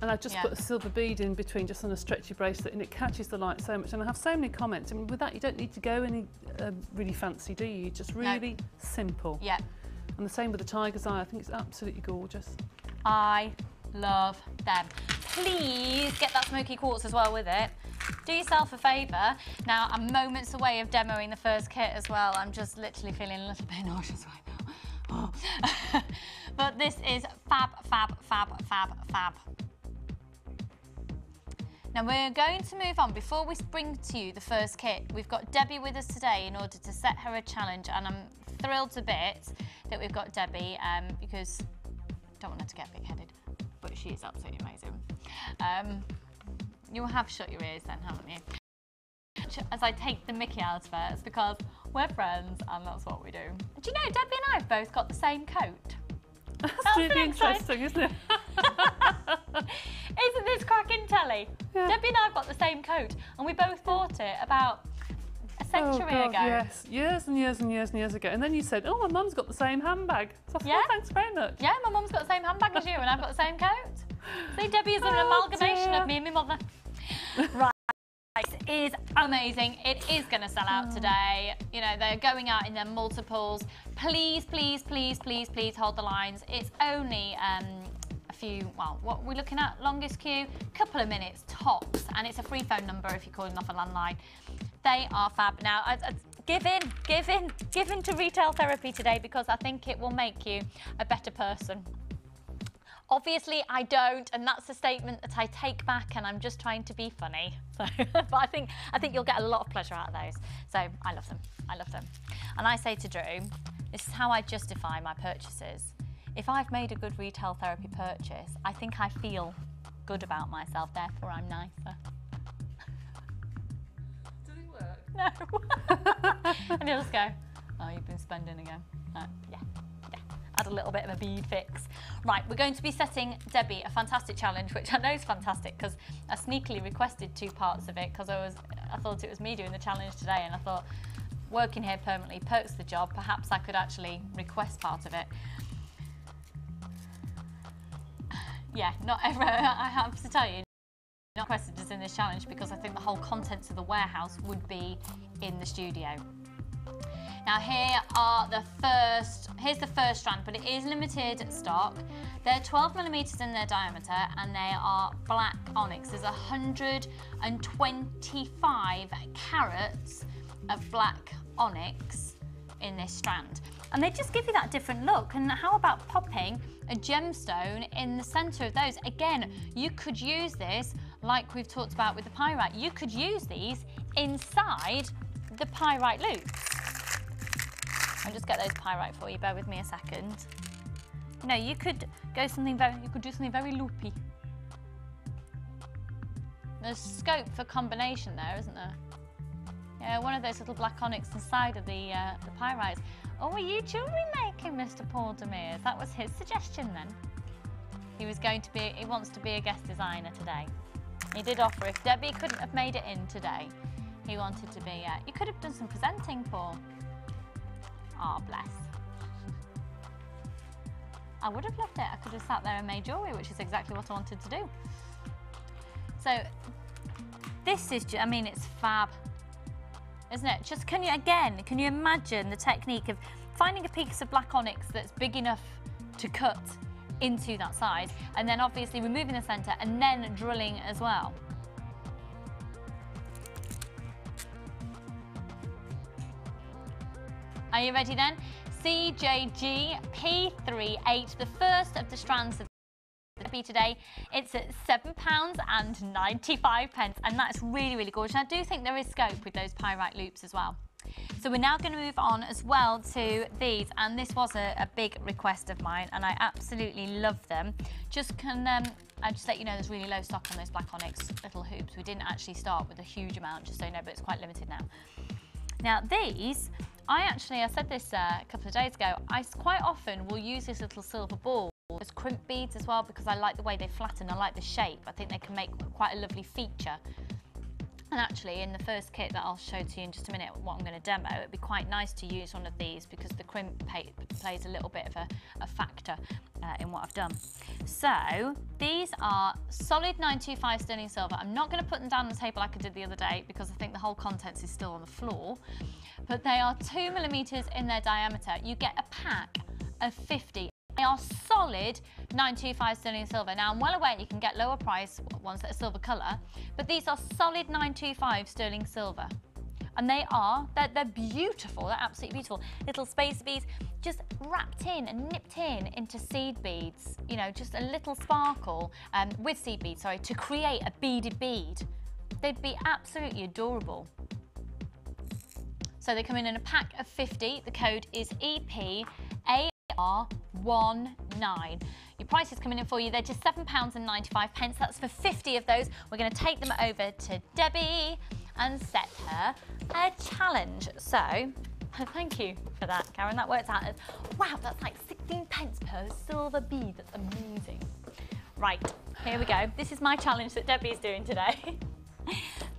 And I've just put a silver bead in between, just on a stretchy bracelet, and it catches the light so much. And I have so many comments. I mean, with that, you don't need to go any really fancy, do you? Just really simple. Yeah. And the same with the tiger's eye. I think it's absolutely gorgeous. I love them. Please get that smoky quartz as well with it. Do yourself a favour. Now, I'm moments away of demoing the first kit as well. I'm just literally feeling a little bit nauseous right now. Oh. But this is fab, fab, fab, fab, fab. Now we're going to move on. Before we bring to you the first kit, we've got Debbie with us today in order to set her a challenge, and I'm thrilled to bits that we've got Debbie because I don't want her to get big-headed, but she is absolutely amazing. You have shut your ears then, haven't you? As I take the mickey out of it, it's because we're friends and that's what we do. Do you know, Debbie and I have both got the same coat. That's really interesting, isn't it? Isn't this cracking telly? Yeah. Debbie and I have got the same coat, and we both bought it about a century ago. Yes, years and years and years and years ago. And then you said, oh, my mum's got the same handbag. So I thought, oh, thanks very much. Yeah, my mum's got the same handbag as you, and I've got the same coat. See, Debbie is an amalgamation of me and my mother. Right. It is amazing. It is going to sell out today. You know, they're going out in their multiples. Please, please, please, please, please hold the lines. It's only a few, well, what are we looking at? Longest queue? Couple of minutes tops. And it's a free phone number if you're calling off a landline. They are fab. Now, give in to retail therapy today, because I think it will make you a better person. Obviously, I don't, and that's a statement that I take back, and I'm just trying to be funny. So, but I think you'll get a lot of pleasure out of those. So I love them. I love them. And I say to Drew, this is how I justify my purchases. If I've made a good retail therapy purchase, I think I feel good about myself. Therefore, I'm nicer. Did it work? No. And he'll just go, oh, you've been spending again. Yeah. add a little bit of a bead fix. Right, we're going to be setting Debbie a fantastic challenge, which I know is fantastic because I sneakily requested 2 parts of it because I thought it was me doing the challenge today, and I thought working here permanently perks the job. Perhaps I could actually request part of it. Yeah, not ever, I have to tell you, not requested us in this challenge because I think the whole contents of the warehouse would be in the studio. Now here's the first strand, but it is limited stock. They're 12mm in their diameter and they are black onyx. There's 125 carats of black onyx in this strand. And they just give you that different look. And how about popping a gemstone in the center of those? Again, you could use this like we've talked about with the pyrite. You could use these inside the pyrite loops. I'll just get those pyrite for you, bear with me a second. You know, you could do something very loopy. There's scope for combination there, isn't there? Yeah, one of those little black onyx inside of the pyrites. Oh, are you jewellery making, Mr. Paul Demers? That was his suggestion then. He wants to be a guest designer today. He did offer, if Debbie couldn't have made it in today, he wanted to be, you could have done some presenting, Paul. Oh, bless. I would have loved it. I could have sat there and made jewellery, which is exactly what I wanted to do. So, this is, I mean, it's fab, isn't it? Just, can you imagine the technique of finding a piece of black onyx that's big enough to cut into that size, and then obviously removing the centre and then drilling as well. Are you ready then? CJG P38, the first of the strands of the P today. It's at £7.95, and that's really, really gorgeous. And I do think there is scope with those pyrite loops as well. So we're now going to move on as well to these, and this was a big request of mine, and I absolutely love them. I just let you know there's really low stock on those black onyx little hoops. We didn't actually start with a huge amount, just so you know, but it's quite limited now. Now these, I said this a couple of days ago, I quite often will use this little silver ball as crimp beads as well, because I like the way they flatten, I like the shape. I think they can make quite a lovely feature. And actually, in the first kit that I'll show to you in just a minute, what I'm going to demo, it'd be quite nice to use one of these because the crimp plays a little bit of a factor in what I've done. So these are solid 925 sterling silver. I'm not going to put them down on the table like I did the other day because I think the whole contents is still on the floor. But they are 2mm in their diameter. You get a pack of 50. They are solid 925 sterling silver. Now I'm well aware you can get lower price ones that are silver colour, but these are solid 925 sterling silver. And they're beautiful, they're absolutely beautiful. Little spacer beads just wrapped in and nipped into seed beads, you know, just a little sparkle with seed beads, sorry, to create a beaded bead. They'd be absolutely adorable. So they come in a pack of 50. The code is EPA. R19. Your price is coming in for you. They're just £7.95. That's for 50 of those. We're going to take them over to Debbie and set her a challenge. So, thank you for that, Karen. That works out as, wow, that's like 16 pence per silver bead. That's amazing. Right, here we go. This is my challenge that Debbie's doing today.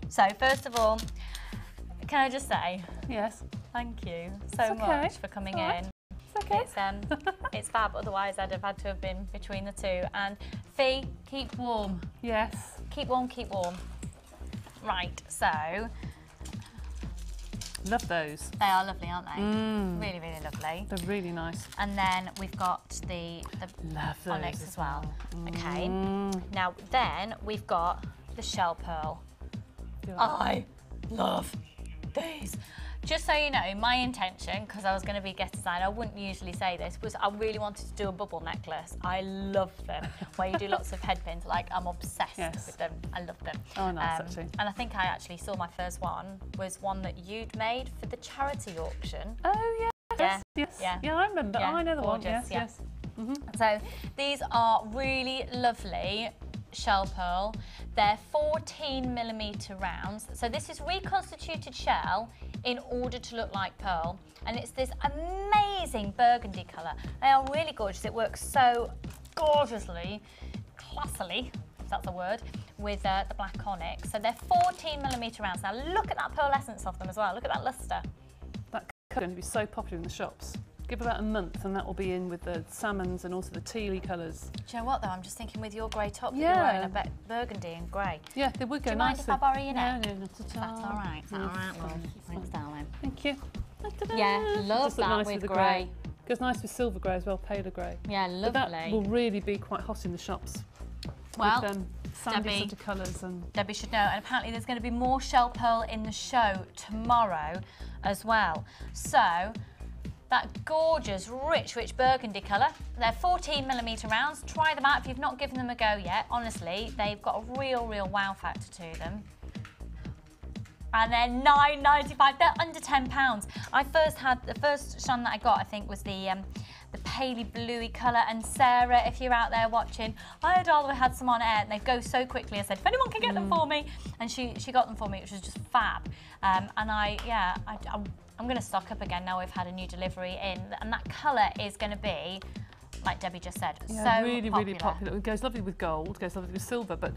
So, first of all, can I just say, yes, thank you so much for coming in. Okay. It's fab, otherwise I'd have had to have been between the two. And Fee, keep warm. Yes. Keep warm, keep warm. Right, so. Love those. They are lovely, aren't they? Really, really lovely. They're really nice. And then we've got the onyx as well. Okay. Now then we've got the shell pearl. I love these. Just so you know, my intention, because I was going to be a guest designer, I wouldn't usually say this, was I really wanted to do a bubble necklace. I love them, where you do lots of head pins. Like, I'm obsessed with them. I love them. Oh, nice, actually. And I think I actually saw my first one was one that you'd made for the charity auction. Oh, yes. Yeah, I remember. Yeah, I know the gorgeous, one. Yes. So these are really lovely shell pearl. They're 14mm rounds. So this is reconstituted shell in order to look like pearl. And it's this amazing burgundy colour. They are really gorgeous. It works so gorgeously, classily, if that's a word, with the black onyx. So they're 14mm rounds. Now look at that pearlescence of them as well. Look at that lustre. That colour is going to be so popular in the shops. Give about a month and that will be in with the salmons and also the tealy colours. Do you know what though? I'm just thinking with your grey top that Yeah. you're wearing, I bet burgundy and grey. Yeah, they would go Do you mind nicely. if I borrow your neck? No, not at all. That's all right. Is that all right, love? Thanks, darling. Thank you. Yeah, love Just look that nice with the grey. Goes nice with silver grey as well, paler grey. Yeah, But that lovely. will really be quite hot in the shops. Well, with, sandy Debbie- sort of colours and Debbie should know, and apparently there's going to be more shell pearl in the show tomorrow as well. So, that gorgeous, rich burgundy colour. They're 14mm rounds. Try them out if you've not given them a go yet. Honestly, they've got a real wow factor to them. And they're £9.95. They're under £10. The first strand that I got, I think, was the paley bluey colour. And Sarah, if you're out there watching, I had all had some on air and they go so quickly. I said, if anyone can get them for me, and she got them for me, which was just fab. And I'm going to stock up again now we've had a new delivery in, and that colour is going to be, like Debbie just said, yeah, so really popular. It goes lovely with gold, goes lovely with silver, but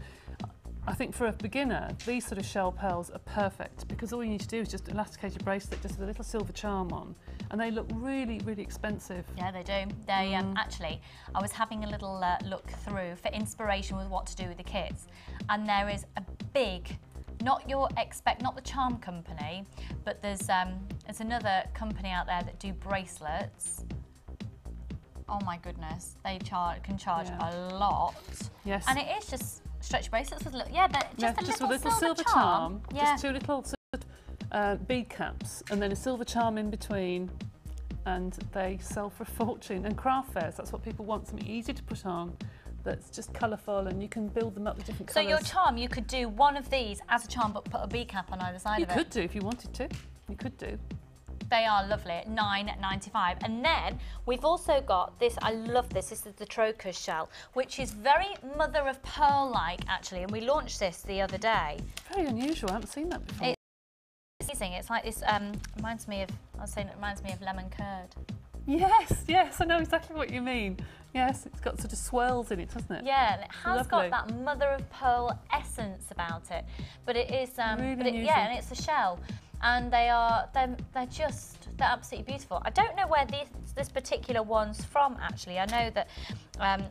I think for a beginner, these sort of shell pearls are perfect because all you need to do is just elasticate your bracelet just with a little silver charm on, and they look really expensive. Yeah, they do. They actually, I was having a little look through for inspiration with what to do with the kids, and there is a big, not the charm company, but there's another company out there that do bracelets. Oh my goodness, they can charge a lot. Yes. And it is just stretch bracelets with just a little silver charm. Yeah. Just two little bead caps and then a silver charm in between, and they sell for a fortune. And craft fairs, that's what people want, something easy to put on that's just colourful, and you can build them up with different colours. So your charm, you could do one of these as a charm but put a bead cap on either side of it. You could do if you wanted to. You could do. They are lovely at £9.95. And then we've also got this, I love this, this is the Trocus shell, which is very mother of pearl-like actually, and we launched this the other day. Very unusual, I haven't seen that before. It's amazing, it's like this, reminds me of lemon curd. Yes, I know exactly what you mean. Yes, it's got sort of swirls in it, hasn't it? Yeah, and it has Lovely. got that mother of pearl essence about it, but it is, really and it's a shell. And they're absolutely beautiful. I don't know where this particular one's from actually. I know that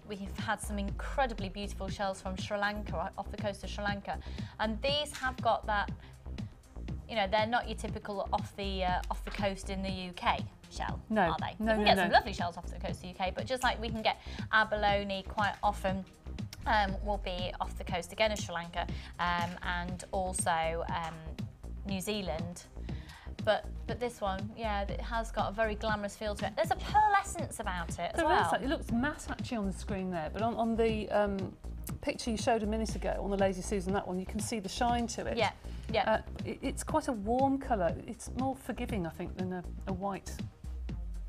we've had some incredibly beautiful shells from Sri Lanka, off the coast of Sri Lanka, and these have got that. You know, they're not your typical off the coast in the UK shell, are they? No, you can get some lovely shells off the coast of the UK, but just like we can get abalone quite often. Will be off the coast again of Sri Lanka, and also New Zealand, but this one, yeah, it has got a very glamorous feel to it. There's a pearlescence about it as well. It looks matte actually on the screen there, but on the picture you showed a minute ago on the Lazy Susan, that one, you can see the shine to it. Yeah. It's quite a warm colour. It's more forgiving, I think, than a white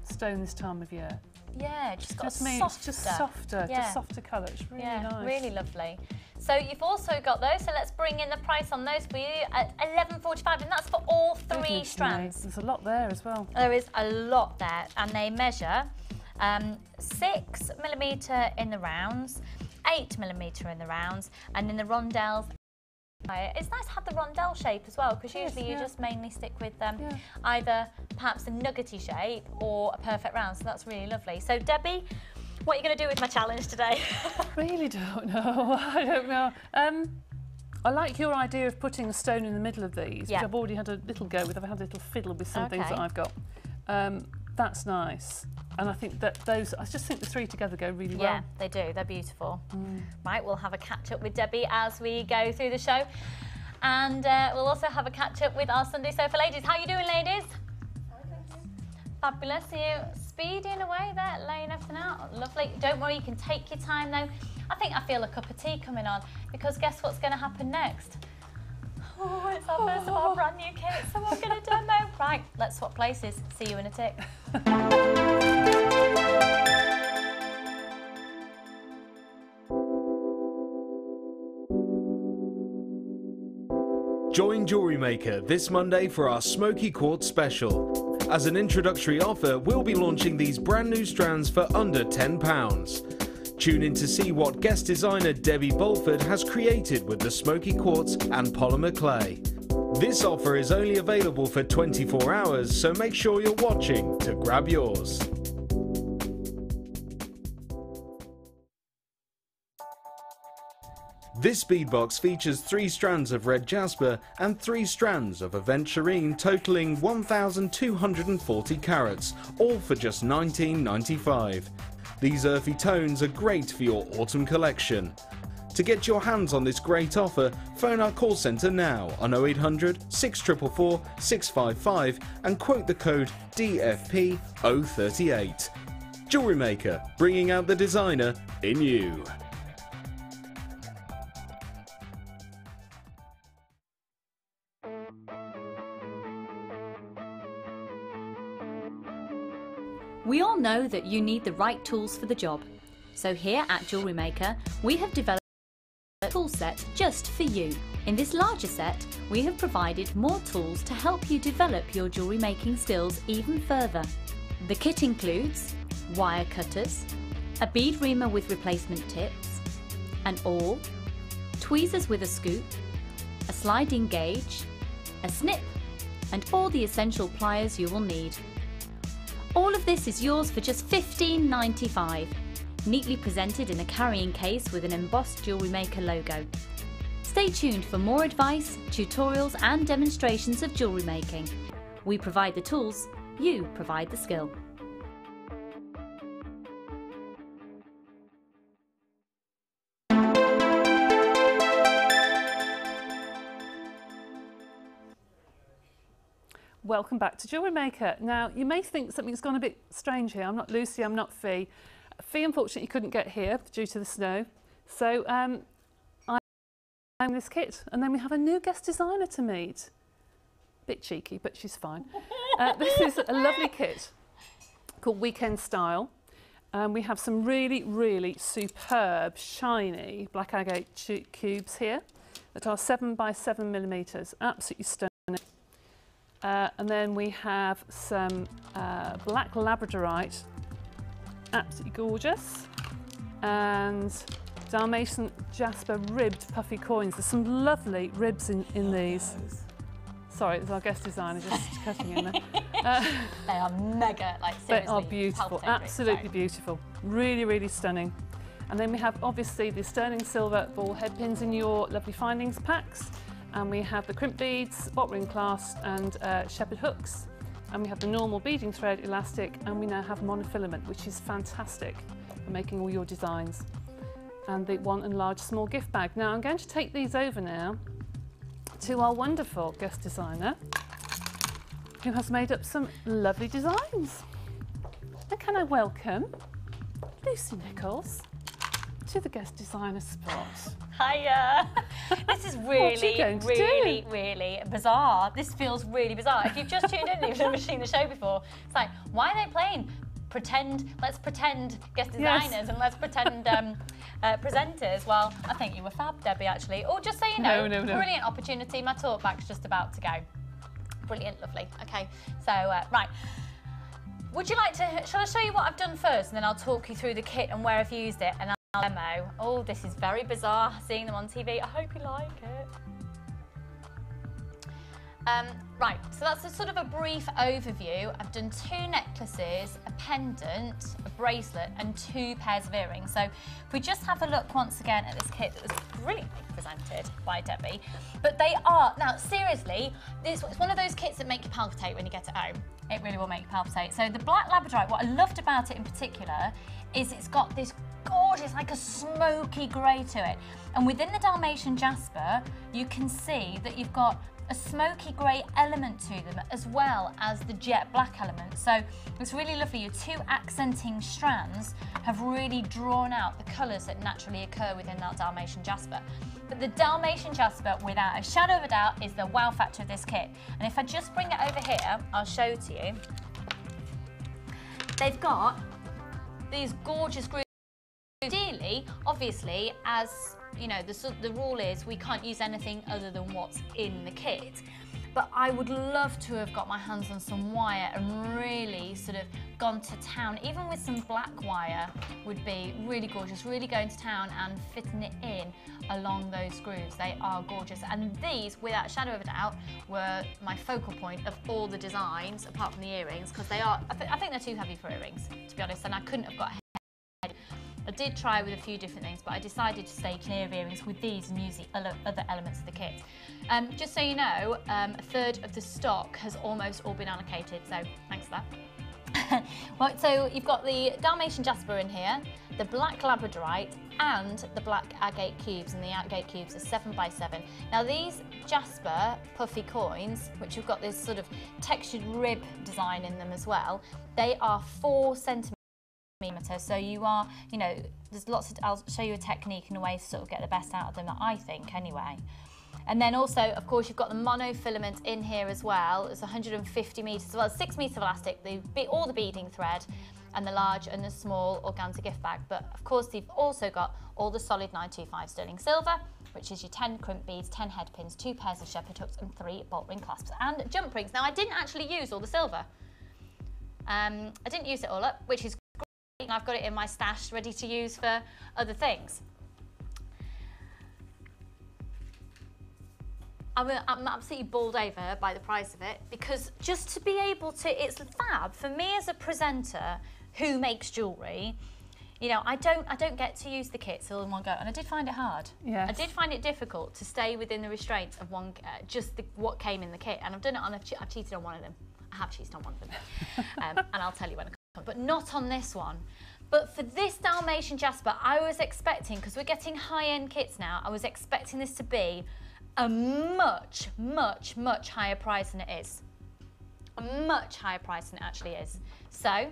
stone this time of year. Yeah, just got Just a means softer. just softer, just softer colour. It's really nice. Really lovely. So you've also got those, so let's bring in the price on those for you at £11.45, and that's for all three strands. There's a lot there as well. There is a lot there, and they measure 6mm in the rounds, 8mm in the rounds, and in the rondelles. It's nice to have the rondelle shape as well, because usually you just mainly stick with either perhaps a nuggety shape or a perfect round, so that's really lovely. So Debbie, what are you going to do with my challenge today? I really don't know. I don't know. I like your idea of putting a stone in the middle of these, which I've already had a little go with. I've had a little fiddle with some things that I've got. That's nice. And I think that I just think the three together go really well. Yeah, they do. They're beautiful. Right, we'll have a catch up with Debbie as we go through the show. And we'll also have a catch up with our Sunday Sofa ladies. How are you doing, ladies? Fabulous. Are you speeding away there, laying everything out? Lovely. Don't worry, you can take your time though. I think I feel a cup of tea coming on, because guess what's going to happen next? Oh, it's our first of our brand new kit, so we're going to demo. Right, let's swap places. See you in a tick. Join Jewellery Maker this Monday for our Smoky Quartz special. As an introductory offer, we'll be launching these brand new strands for under £10. Tune in to see what guest designer Debbie Bolford has created with the Smoky Quartz and polymer clay. This offer is only available for 24 hours, so make sure you're watching to grab yours. This beadbox features 3 strands of red jasper and 3 strands of aventurine totaling 1,240 carats, all for just £19.95. These earthy tones are great for your autumn collection. To get your hands on this great offer, phone our call centre now on 0800 644 655 and quote the code DFP038. Jewellery Maker, bringing out the designer in you. We all know that you need the right tools for the job. So here at Jewellery Maker, we have developed a tool set just for you. In this larger set, we have provided more tools to help you develop your jewellery making skills even further. The kit includes wire cutters, a bead reamer with replacement tips, an awl, tweezers with a scoop, a sliding gauge, a snip, and all the essential pliers you will need. All of this is yours for just $15.95, neatly presented in a carrying case with an embossed Jewellery Maker logo. Stay tuned for more advice, tutorials and demonstrations of jewellery making. We provide the tools, you provide the skill. Welcome back to Jewellery Maker. Now, you may think something's gone a bit strange here. I'm not Lucy, I'm not Fee. Fee, unfortunately, couldn't get here due to the snow. So I'm this kit. And then we have a new guest designer to meet. Bit cheeky, but she's fine. This is a lovely kit called Weekend Style. We have some really, really superb, shiny black agate cubes here that are 7 by 7 millimetres. Absolutely stunning. And then we have some black labradorite, absolutely gorgeous, and Dalmatian jasper ribbed puffy coins. There's some lovely ribs in these. Sorry, it's our guest designer just cutting in there. They are mega, like seriously. They are beautiful, absolutely beautiful. Really, really stunning. And then we have obviously the sterling silver ball head pins in your lovely findings packs. And we have the crimp beads, bot ring clasp and shepherd hooks. And we have the normal beading thread elastic, and we now have monofilament, which is fantastic for making all your designs. And the 1 and large small gift bag. Now I'm going to take these over now to our wonderful guest designer, who has made up some lovely designs. And can I welcome Lucy Nichols to the guest designer spot. Hiya! This is really bizarre. This feels really bizarre. If you've just tuned in and you've never seen the show before, it's like, why are they playing let's pretend guest designers and let's pretend presenters? Well, I think you were fab, Debbie, actually. Or just so you know, no. Brilliant opportunity. My talk back's just about to go. Brilliant, lovely. Okay, so, right. Would you like to, shall I show you what I've done first, and then I'll talk you through the kit and where I've used it, and I'll demo. Oh, this is very bizarre, seeing them on TV. I hope you like it. Right, so that's a sort of a brief overview. I've done 2 necklaces, a pendant, a bracelet, and 2 pairs of earrings. So if we just have a look once again at this kit that was brilliantly presented by Debbie. But they are, now seriously, it's one of those kits that make you palpitate when you get it home. It really will make you palpitate. So the black labradorite, what I loved about it in particular is it's got this gorgeous, like a smoky grey to it. And within the Dalmatian jasper, you can see that you've got a smoky grey element to them as well as the jet black element. So it's really lovely. Your 2 accenting strands have really drawn out the colours that naturally occur within that Dalmatian jasper. But the Dalmatian jasper, without a shadow of a doubt, is the wow factor of this kit. And if I just bring it over here, I'll show it to you. They've got these gorgeous grooves. Ideally, quality, obviously, as you know, the rule is we can't use anything other than what's in the kit. But I would love to have got my hands on some wire and really sort of gone to town. Even with some black wire would be really gorgeous, really going to town and fitting it in along those grooves. They are gorgeous. And these, without a shadow of a doubt, were my focal point of all the designs, apart from the earrings, because they are, I think they're too heavy for earrings, to be honest, and I couldn't have got a head. I did try with a few different things, but I decided to stay clear of earrings with these and use the other elements of the kit. Just so you know, a third of the stock has almost all been allocated, so thanks for that. Right, so you've got the Dalmatian Jasper in here, the black Labradorite and the black agate cubes, and the agate cubes are 7 by 7. Now these Jasper puffy coins, which have got this sort of textured rib design in them as well, they are 4 centimetres. So you are, you know, there's lots of, I'll show you a technique and a way to sort of get the best out of them, I think, anyway. And then also, of course, you've got the monofilament in here as well. It's 150 metres, well, 6 metres of elastic, all the beading thread, and the large and the small organza gift bag. But of course, you've also got all the solid 925 sterling silver, which is your 10 crimp beads, 10 head pins, 2 pairs of shepherd hooks, and 3 bolt ring clasps and jump rings. Now, I didn't actually use all the silver. I didn't use it all up, which is great. I've got it in my stash ready to use for other things. I'm absolutely bowled over by the price of it, because just to be able to, it's fab for me as a presenter who makes jewellery. You know, I don't get to use the kits all in one go, and I did find it hard. Yes. I did find it difficult to stay within the restraints of one, what came in the kit, and I've done it on. I've cheated on one of them. I have cheated on one of them, and I'll tell you when I come. But not on this one. But for this Dalmatian Jasper, I was expecting, because we're getting high-end kits now, I was expecting this to be a much, much, much higher price than it is. A much higher price than it actually is. So,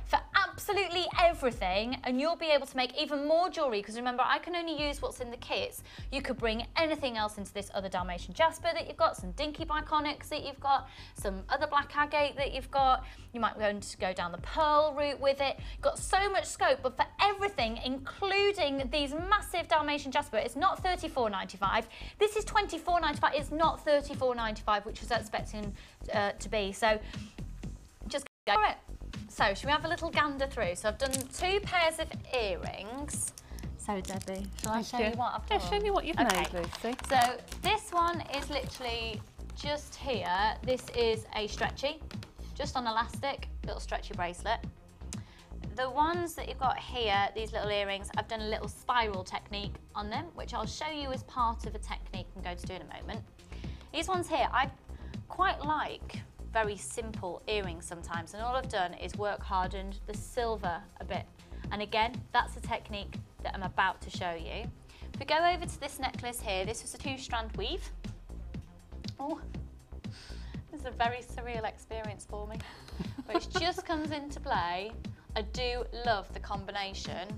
for absolutely everything, and you'll be able to make even more jewellery, because remember, I can only use what's in the kits. You could bring anything else into this other Dalmatian Jasper that you've got, some dinky biconics that you've got, some other black agate that you've got. You might want to go down the pearl route with it. You've got so much scope, but for everything, including these massive Dalmatian Jasper, it's not $34.95. This is $24.95. It's not $34.95, which was expecting to be. So, just go for it. So, should we have a little gander through? So, I've done 2 pairs of earrings. So, Debbie, shall I show you what I've done? Yeah, show me what you've made, Lucy. So, this one is literally just here. This is a stretchy, just on elastic, little stretchy bracelet. The ones that you've got here, these little earrings, I've done a little spiral technique on them, which I'll show you as part of a technique I'm going to do in a moment. These ones here, I quite like very simple earrings sometimes, and all I've done is work hardened the silver a bit. And again, that's a technique that I'm about to show you. If we go over to this necklace here, this was a 2-strand weave. Oh, this is a very surreal experience for me, which just comes into play. I do love the combination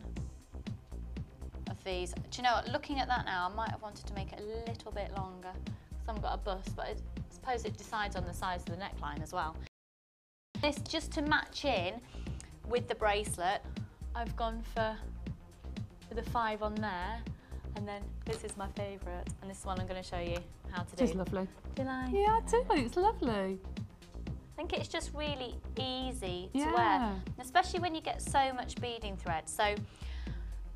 of these. Do you know what, looking at that now, I might have wanted to make it a little bit longer, because I've got a bust, but I suppose it decides on the size of the neckline as well. This, just to match in with the bracelet, I've gone for the 5 on there, and then this is my favourite, and this is one I'm going to show you how to do. It's lovely. Do you like it? Yeah, I do. It's lovely. I think it's just really easy to wear, especially when you get so much beading thread. So,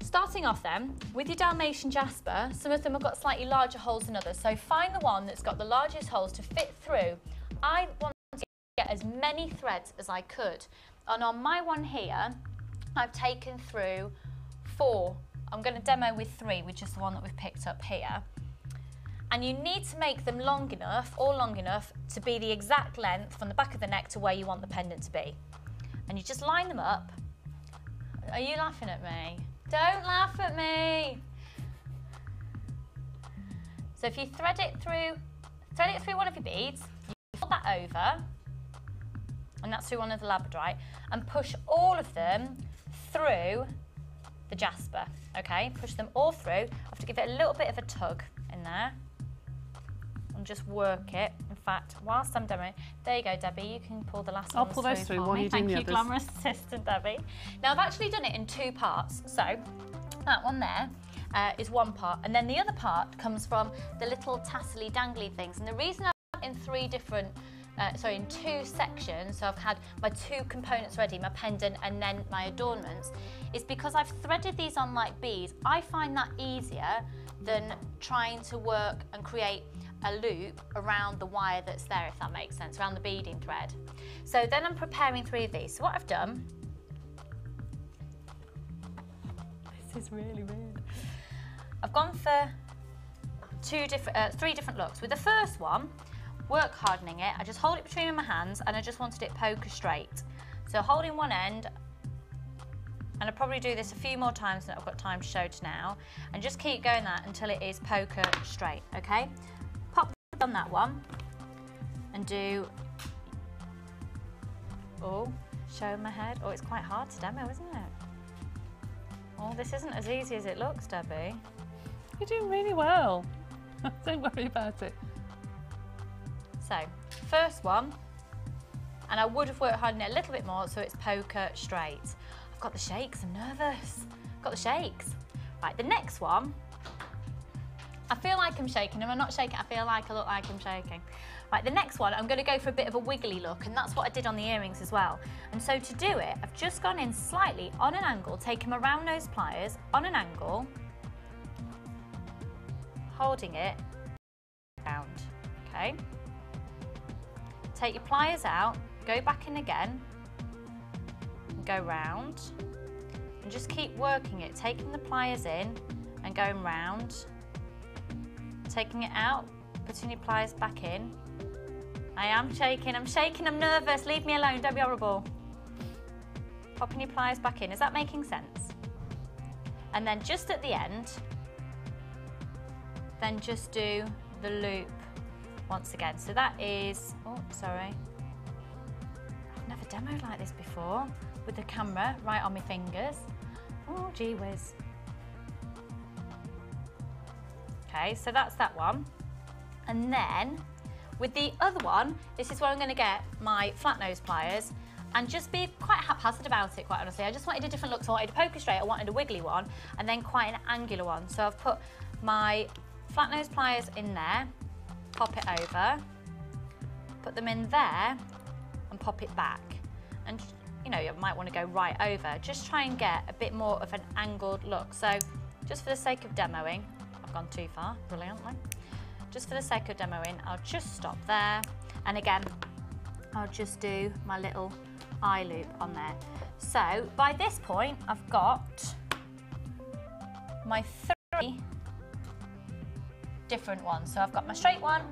starting off then, with your Dalmatian Jasper, some of them have got slightly larger holes than others, so find the one that's got the largest holes to fit through. I want to get as many threads as I could, and on my one here, I've taken through 4. I'm going to demo with 3, which is the one that we've picked up here. And you need to make them long enough to be the exact length from the back of the neck to where you want the pendant to be. And you just line them up. Are you laughing at me? Don't laugh at me. So if you thread it through one of your beads, you fold that over, and that's through one of the labradorite, and push all of them through the Jasper, okay? Push them all through. I have to give it a little bit of a tug in there and just work it. In fact, whilst I'm demoing, there you go, Debbie, you can pull the last one through. I'll pull those through while you're doing the others. Thank you, glamorous assistant, Debbie. Now, I've actually done it in 2 parts, so that one there is one part, and then the other part comes from the little tassely dangly things. And the reason I've in in two sections, so I've had my two components ready, my pendant and then my adornments, is because I've threaded these on like beads. I find that easier than trying to work and create a loop around the wire that's there, if that makes sense, around the beading thread. So then I'm preparing 3 of these. So what I've done, this is really weird. I've gone for 3 different looks. With the first one, work hardening it, I just hold it between my hands and I just wanted it poker straight. So holding one end, and I'll probably do this a few more times than I've got time to show to now, and just keep going that until it is poker straight, okay? Pop on that one and do, oh, show my head. Oh, it's quite hard to demo, isn't it? Oh, this isn't as easy as it looks, Debbie. You're doing really well. Don't worry about it. So, first one, and I would have worked hardened it a little bit more so it's poker straight. I've got the shakes, I'm nervous. I've got the shakes. Right, the next one, I feel like I'm shaking. If I'm not shaking, I feel like I look like I'm shaking. Right, the next one, I'm going to go for a bit of a wiggly look, and that's what I did on the earrings as well. And so to do it, I've just gone in slightly on an angle, taken my round nose pliers on an angle, holding it round, okay? Take your pliers out, go back in again, go round, and just keep working it, taking the pliers in and going round, taking it out, putting your pliers back in. I am shaking, I'm nervous, leave me alone, don't be horrible. Popping your pliers back in, is that making sense? And then just at the end, then just do the loop once again. So that is, oh, sorry. I've never demoed like this before, with the camera right on my fingers. Oh, gee whiz. Okay, so that's that one. And then, with the other one, this is where I'm gonna get my flat nose pliers and just be quite haphazard about it, quite honestly. I just wanted a different look, so I wanted a poker straight, I wanted a wiggly one, and then quite an angular one. So I've put my flat nose pliers in there, pop it over, put them in there and pop it back. And you know, you might want to go right over. Just try and get a bit more of an angled look. So just for the sake of demoing, I've gone too far, brilliantly. Just for the sake of demoing, I'll just stop there. And again, I'll just do my little eye loop on there. So by this point, I've got my 3 different ones. So I've got my straight one,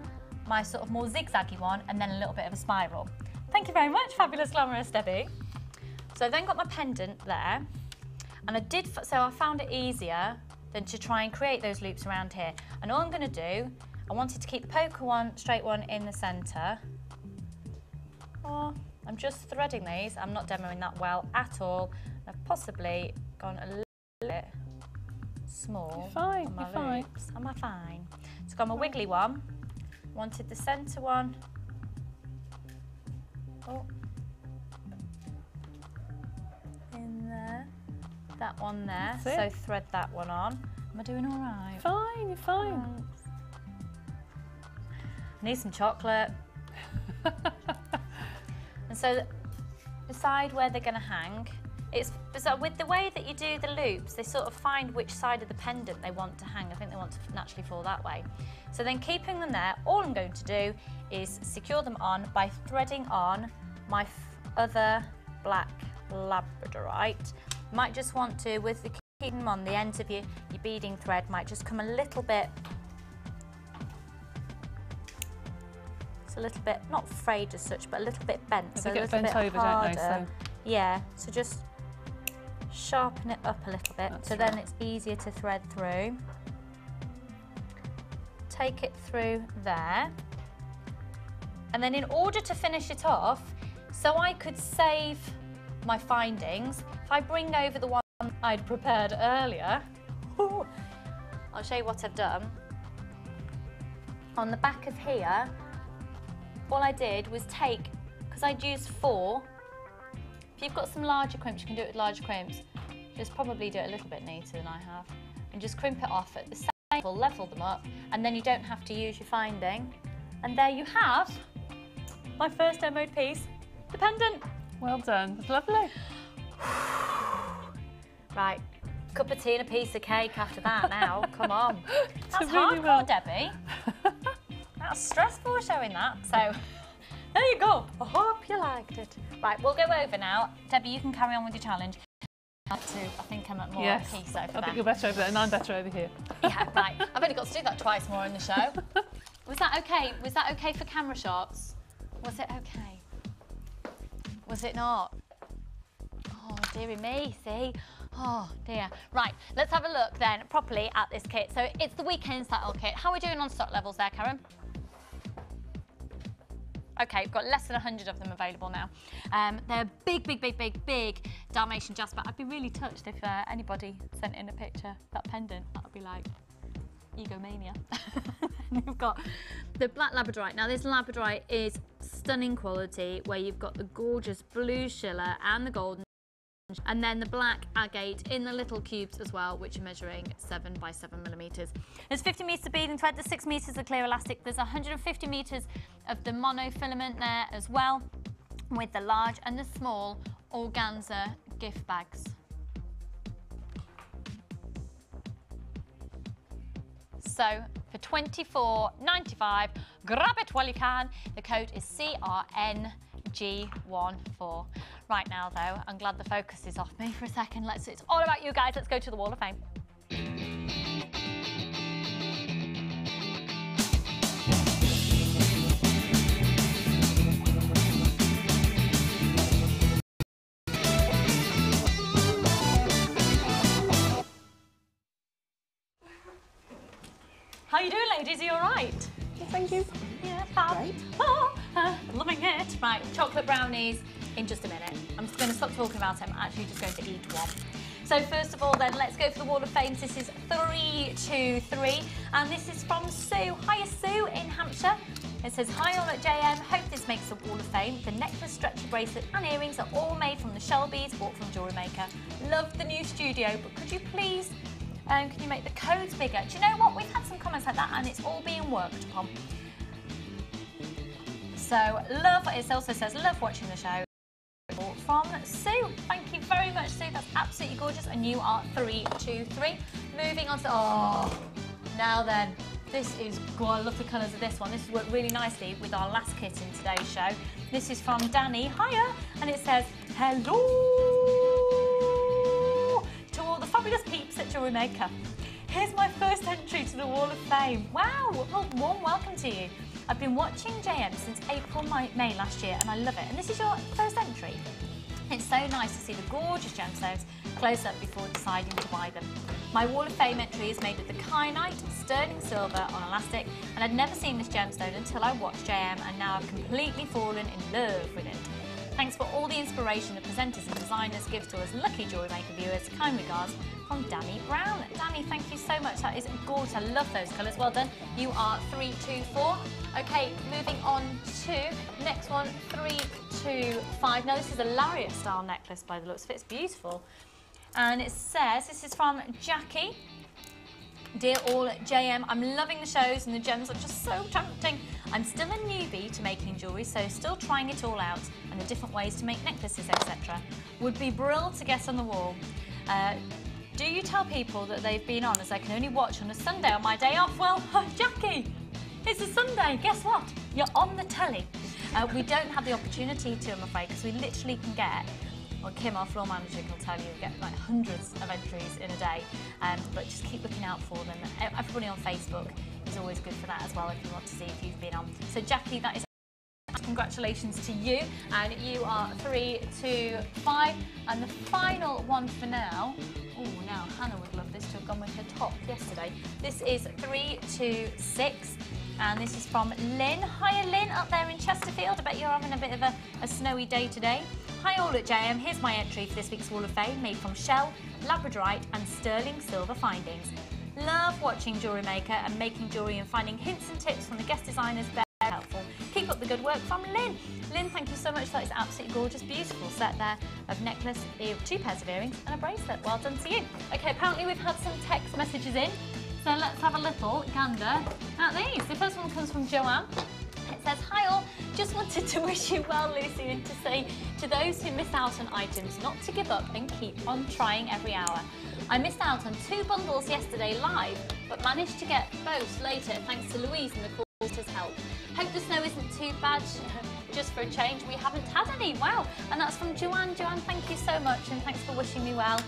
my sort of more zigzaggy one, and then a little bit of a spiral. Thank you very much, fabulous, glamorous Debbie. So I then got my pendant there, and I found it easier than to try and create those loops around here. And all I'm gonna do, I wanted to keep the poker one, straight one in the center. Oh, I'm just threading these. I'm not demoing that well at all. I've possibly gone a little bit small. You're fine, on my you're fine. loops. Am I fine? So I've got my wiggly one, wanted the center one. Oh. In there. That one there. So thread that one on. Am I doing all right? Fine, you're fine. Thanks. I need some chocolate. And so decide where they're going to hang. It's bizarre, with the way that you do the loops, they sort of find which side of the pendant they want to hang. I think they want to naturally fall that way. So then keeping them there, all I'm going to do is secure them on by threading on my other black labradorite. You might just want to, with the keeping them on, the ends of your beading thread might just come a little bit, it's a little bit, not frayed as such, but a little bit bent. They get bent over, don't they? So. Yeah, so just sharpen it up a little bit. That's so right. Then it's easier to thread through. Take it through there. And then in order to finish it off, so I could save my findings, if I bring over the one I'd prepared earlier, I'll show you what I've done. On the back of here, all I did was take, because I'd used 4, if you've got some larger crimps, you can do it with larger crimps, just probably do it a little bit neater than I have, and just crimp it off at the same level, level them up, and then you don't have to use your finding. And there you have my first demoed piece, the pendant. Well done, that's lovely. Right, cup of tea and a piece of cake after that now, come on. That's really hardcore, well. Debbie. That's stressful showing that, so there you go. I hope you liked it. Right, we'll go over now. Debbie, you can carry on with your challenge. I think I'm at more Yes, piece over I there. think you're better over there and I'm better over here. Yeah, right. I've only got to do that twice more in the show. Was that okay? Was that okay for camera shots? Was it okay? Was it not? Oh, dearie me, see? Oh, dear. Right, let's have a look then properly at this kit. So it's the weekend style kit. How are we doing on stock levels there, Karen? Okay, we've got less than 100 of them available now. They're big Dalmatian Jasper. I'd be really touched if anybody sent in a picture, that pendant. That would be like egomania. And we've got the black labradorite. Now this labradorite is stunning quality, where you've got the gorgeous blue schiller and the golden, and then the black agate in the little cubes as well, which are measuring 7 by 7 millimeters. There's 50 meters of beading thread, there's 6 meters of clear elastic, there's 150 meters of the monofilament there as well, with the large and the small organza gift bags. So for $24.95, grab it while you can. The code is CRNG14. Right now though, I'm glad the focus is off me for a second. It's all about you guys. Let's go to the Wall of Fame. How you doing, ladies? Are you all right? Yeah, thank you. Yeah, fab. Loving it. Right, chocolate brownies in just a minute. I'm just going to stop talking about it. I'm actually just going to eat one. So first of all then, let's go for the Wall of Fame. This is 323, and this is from Sue. Hiya, Sue in Hampshire. It says, hi all at JM, hope this makes the Wall of Fame. The necklace, stretchy bracelet and earrings are all made from the shell beads bought from Jewellery Maker. Love the new studio, but could you please can you make the codes bigger? Do you know what? We've had some comments like that and it's all being worked upon. So, it also says, love watching the show. From Sue. Thank you very much, Sue. That's absolutely gorgeous. And you are 323. Moving on to, now then, this is, I love the colours of this one. This has worked really nicely with our last kit in today's show. This is from Danny. Hiya. And it says, hello to all the fabulous peeps at Jewellery Maker. Here's my first entry to the Wall of Fame. Wow, well, warm welcome to you. I've been watching JM since April, May last year, and I love it. And this is your first entry. It's so nice to see the gorgeous gemstones close up before deciding to buy them. My Wall of Fame entry is made with the kyanite, sterling silver on elastic, and I'd never seen this gemstone until I watched JM, and now I've completely fallen in love with it. Thanks for all the inspiration the presenters and designers give to us lucky Jewellery Maker viewers. Kind regards from Danny Brown. Danny, thank you so much. That is gorgeous. I love those colours. Well done. You are 324. Okay, moving on to next one, 325. Now this is a lariat style necklace by the looks of it. It's beautiful. And it says, this is from Jackie. Dear all at JM, I'm loving the shows and the gems are just so tempting. I'm still a newbie to making jewellery, so still trying it all out and the different ways to make necklaces, etc. Would be brilliant to get on the wall. Do you tell people that they've been on, as they can only watch on a Sunday on my day off? Well, Jackie, it's a Sunday. Guess what? You're on the telly. We don't have the opportunity to, I'm afraid, because we literally can get, well, Kim, our floor manager, will tell you, we get like hundreds of entries in a day. But just keep looking out for them. Everybody on Facebook is always good for that as well, if you want to see if you've been on. So Jackie, that is congratulations to you, and you are 325. And the final one for now, now Hannah would love this to have gone with her top yesterday. This is 326, and this is from Lynn. Hiya Lynn, up there in Chesterfield. I bet you're having a bit of a snowy day today. Hi all at JM, here's my entry for this week's Wall of Fame, made from shell, labradorite and sterling silver findings. Love watching Jewellery Maker and making jewellery and finding hints and tips from the guest designers there help. helpful. Keep up the good work from Lynn. Lynn, thank you so much. That is absolutely gorgeous, beautiful set there of necklace, 2 pairs of earrings and a bracelet. Well done to you. Okay, apparently we've had some text messages in, so let's have a little gander at these. The first one comes from Joanne. It says, hi all, just wanted to wish you well, Lucy, and to say to those who miss out on items not to give up and keep on trying every hour. I missed out on 2 bundles yesterday live, but managed to get both later thanks to Louise and the call's help. Hope the snow isn't too bad, just for a change. We haven't had any. Wow. And that's from Joanne. Joanne, thank you so much, and thanks for wishing me well.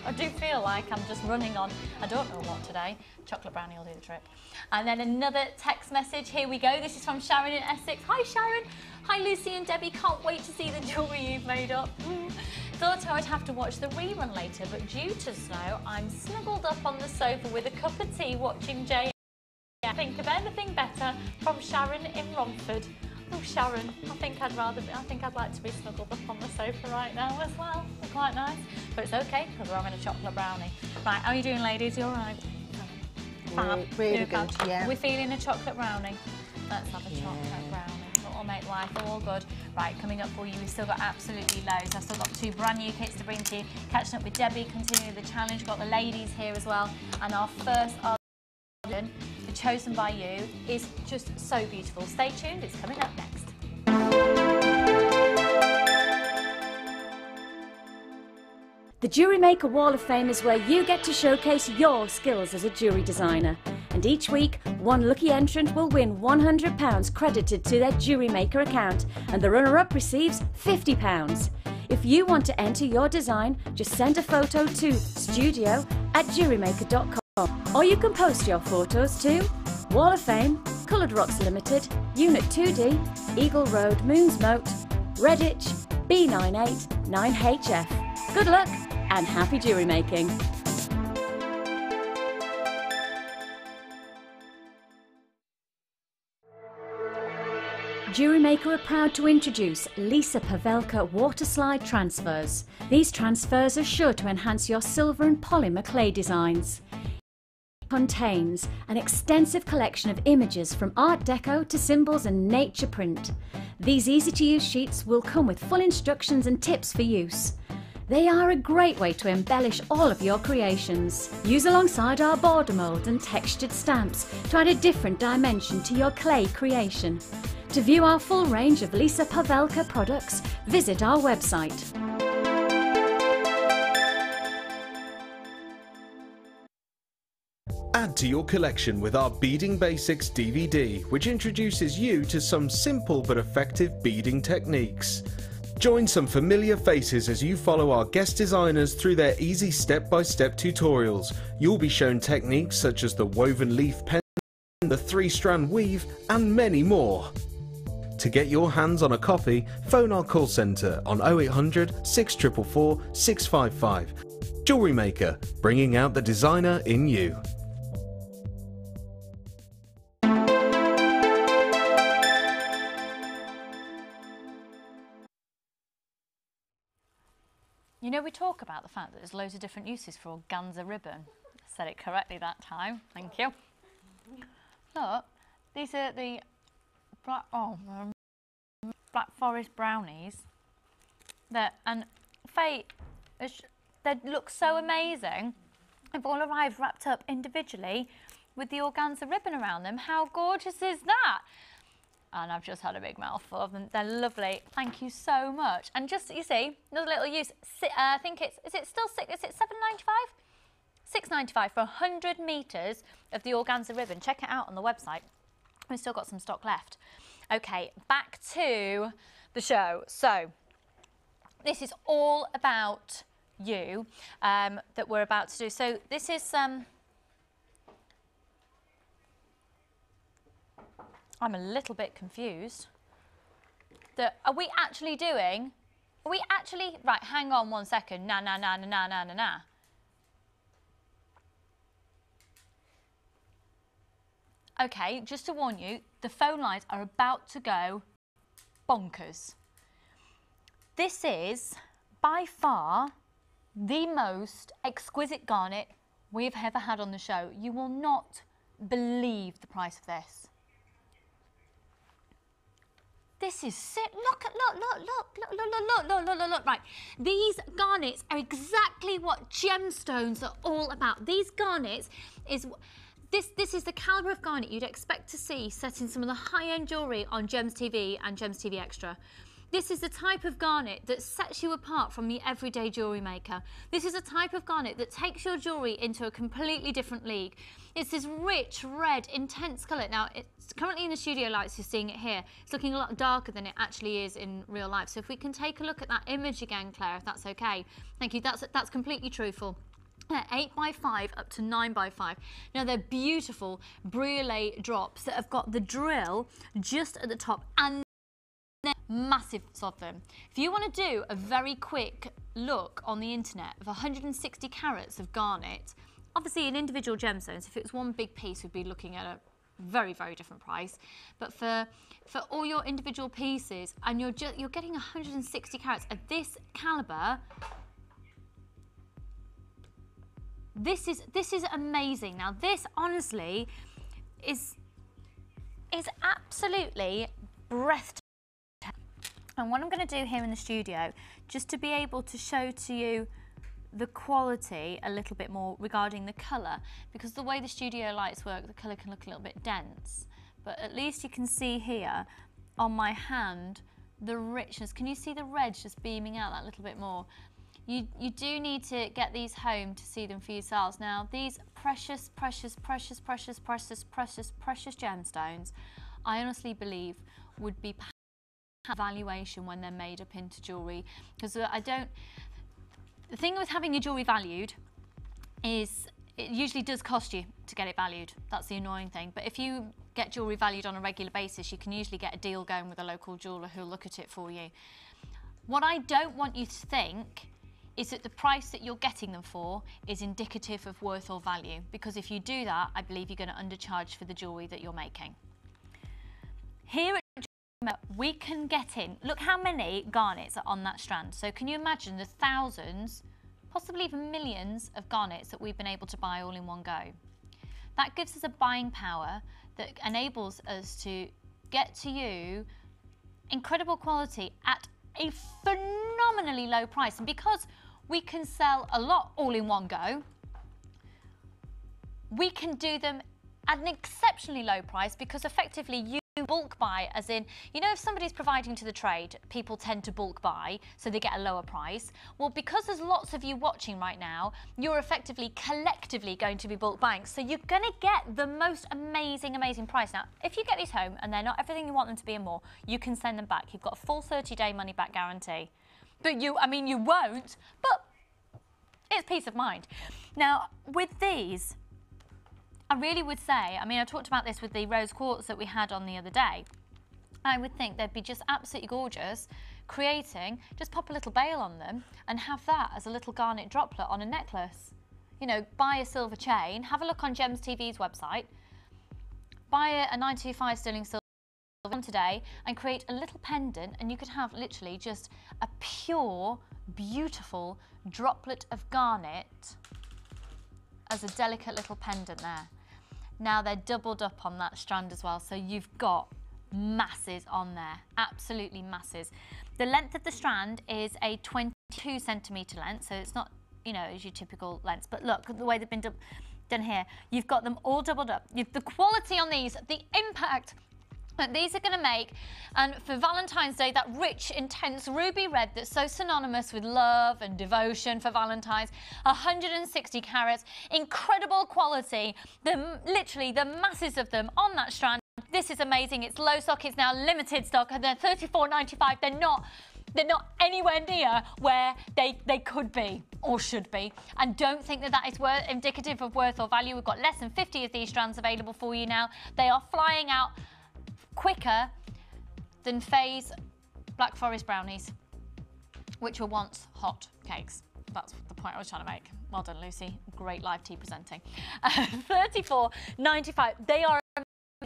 I do feel like I'm just running on, I don't know what today. Chocolate brownie will do the trick. And then another text message, here we go. This is from Sharon in Essex. Hi Sharon. Hi Lucy and Debbie, can't wait to see the jewellery you've made up. Thought I would have to watch the rerun later, but due to snow, I'm snuggled up on the sofa with a cup of tea watching Jay. Think of anything better, from Sharon in Romford. Oh Sharon, I think I'd like to be snuggled up on the sofa right now as well. They're quite nice, but it's okay because we're having a chocolate brownie. Right, how are you doing, ladies? You all right? Fab. Really good, yeah. Are we feeling a chocolate brownie? Let's have a chocolate brownie. That'll make life all good. Right, coming up for you, we've still got absolutely loads. I've still got 2 brand new kits to bring to you. Catching up with Debbie, continuing the challenge. Got the ladies here as well, and our first the chosen by you is just so beautiful. Stay tuned, it's coming up next. The Jewellery Maker Wall of Fame is where you get to showcase your skills as a jewellery designer. And each week, one lucky entrant will win £100 credited to their Jewellery Maker account, and the runner-up receives £50. If you want to enter your design, just send a photo to studio@jewellerymaker.com. Or you can post your photos to Wall of Fame, Coloured Rocks Limited, Unit 2D, Eagle Road, Moonsmote, Redditch, B98 9HF. Good luck and happy jewellery making! Jewellery Maker are proud to introduce Lisa Pavelka Water Slide Transfers. These transfers are sure to enhance your silver and polymer clay designs. Contains an extensive collection of images from Art Deco to symbols and nature print. These easy-to-use sheets will come with full instructions and tips for use. They are a great way to embellish all of your creations. Use alongside our border mould and textured stamps to add a different dimension to your clay creation. To view our full range of Lisa Pavelka products, visit our website. Add to your collection with our Beading Basics DVD, which introduces you to some simple but effective beading techniques. Join some familiar faces as you follow our guest designers through their easy step-by-step tutorials. You'll be shown techniques such as the woven leaf pen, the 3-strand weave, and many more. To get your hands on a copy, phone our call centre on 0800 644 655. Jewellery Maker, bringing out the designer in you. You know, we talk about the fact that there's loads of different uses for organza ribbon. I said it correctly that time. Thank you. Look, these are the Black Forest brownies. And Faye, they look so amazing. They've all arrived wrapped up individually with the organza ribbon around them. How gorgeous is that? And I've just had a big mouthful of them. They're lovely. Thank you so much. And just, you see, another little use. I think is it still £7.95? £6.95 for 100 metres of the organza ribbon. Check it out on the website. We've still got some stock left. Okay, back to the show. So, this is all about you that we're about to do. So, this is... I'm a little bit confused. Are we actually doing... Are we actually... Right, hang on 1 second. Nah. Okay, just to warn you, the phone lines are about to go bonkers. This is, by far, the most exquisite garnet we've ever had on the show. You will not believe the price of this. This is sick. Look. Right, these garnets are exactly what gemstones are all about. These garnets is... This is the calibre of garnet you'd expect to see set in some of the high-end jewellery on Gems TV and Gems TV Extra. This is the type of garnet that sets you apart from the everyday jewellery maker. This is a type of garnet that takes your jewellery into a completely different league. It's this rich, red, intense colour. Now, it's currently in the studio lights, you're seeing it here. It's looking a lot darker than it actually is in real life. So if we can take a look at that image again, Claire, if that's okay. Thank you, that's completely truthful. 8x5 up to 9x5. Now they're beautiful briolet drops that have got the drill just at the top and massive of them. If you want to do a very quick look on the internet of 160 carats of garnet, obviously in individual gemstones, if it was one big piece, we'd be looking at a very, very different price. But for all your individual pieces, and you're getting 160 carats of this calibre. This is amazing. Now this honestly is absolutely breathtaking. And what I'm going to do here in the studio, just to be able to show to you the quality a little bit more regarding the colour, because the way the studio lights work, the colour can look a little bit dense. But at least you can see here on my hand the richness. Can you see the red just beaming out that little bit more? You do need to get these home to see them for yourselves. Now, these precious, precious, precious, precious, precious, precious, precious gemstones, I honestly believe would be valuation when they're made up into jewellery. Because the thing with having your jewellery valued is it usually does cost you to get it valued. That's the annoying thing. But if you get jewellery valued on a regular basis, you can usually get a deal going with a local jeweller who'll look at it for you. What I don't want you to think is that the price that you're getting them for is indicative of worth or value, because if you do that, I believe you're going to undercharge for the jewellery that you're making. Here at Jewellery Maker, we can get in, look how many garnets are on that strand. So can you imagine the thousands, possibly even millions of garnets that we've been able to buy all in one go? That gives us a buying power that enables us to get to you incredible quality at a phenomenally low price. And because we can sell a lot all in one go, we can do them at an exceptionally low price, because effectively you bulk buy, as in, you know, if somebody's providing to the trade, people tend to bulk buy so they get a lower price. Well, because there's lots of you watching right now, you're effectively collectively going to be bulk buying, so you're going to get the most amazing price. Now, if you get these home and they're not everything you want them to be and more, you can send them back. You've got a full 30-day money back guarantee. But you won't, but it's peace of mind. Now, with these, I really would say, I talked about this with the rose quartz that we had on the other day. I would think they'd be just absolutely gorgeous just pop a little bail on them and have that as a little garnet droplet on a necklace. You know, buy a silver chain, have a look on Gems TV's website, buy a 925 sterling silver today and create a little pendant, and you could have literally just a pure, beautiful droplet of garnet as a delicate little pendant there. Now they're doubled up on that strand as well, so you've got masses on there, absolutely masses. The length of the strand is a 22 centimetre length, so it's not, you know, as your typical length, but look at the way they've been done here. You've got them all doubled up. The quality on these, the impact that these are going to make, and for Valentine's Day, that rich, intense ruby red that's so synonymous with love and devotion for Valentine's, 160 carats, incredible quality, literally the masses of them on that strand. This is amazing. It's low stock, it's now limited stock, and they're $34.95. They're not anywhere near where they could be or should be. And don't think that that is indicative of worth or value. We've got less than 50 of these strands available for you now. They are flying out quicker than Faye's Black Forest brownies, which were once hot cakes. That's the point I was trying to make. Well done, Lucy. Great live tea presenting. $34.95. They are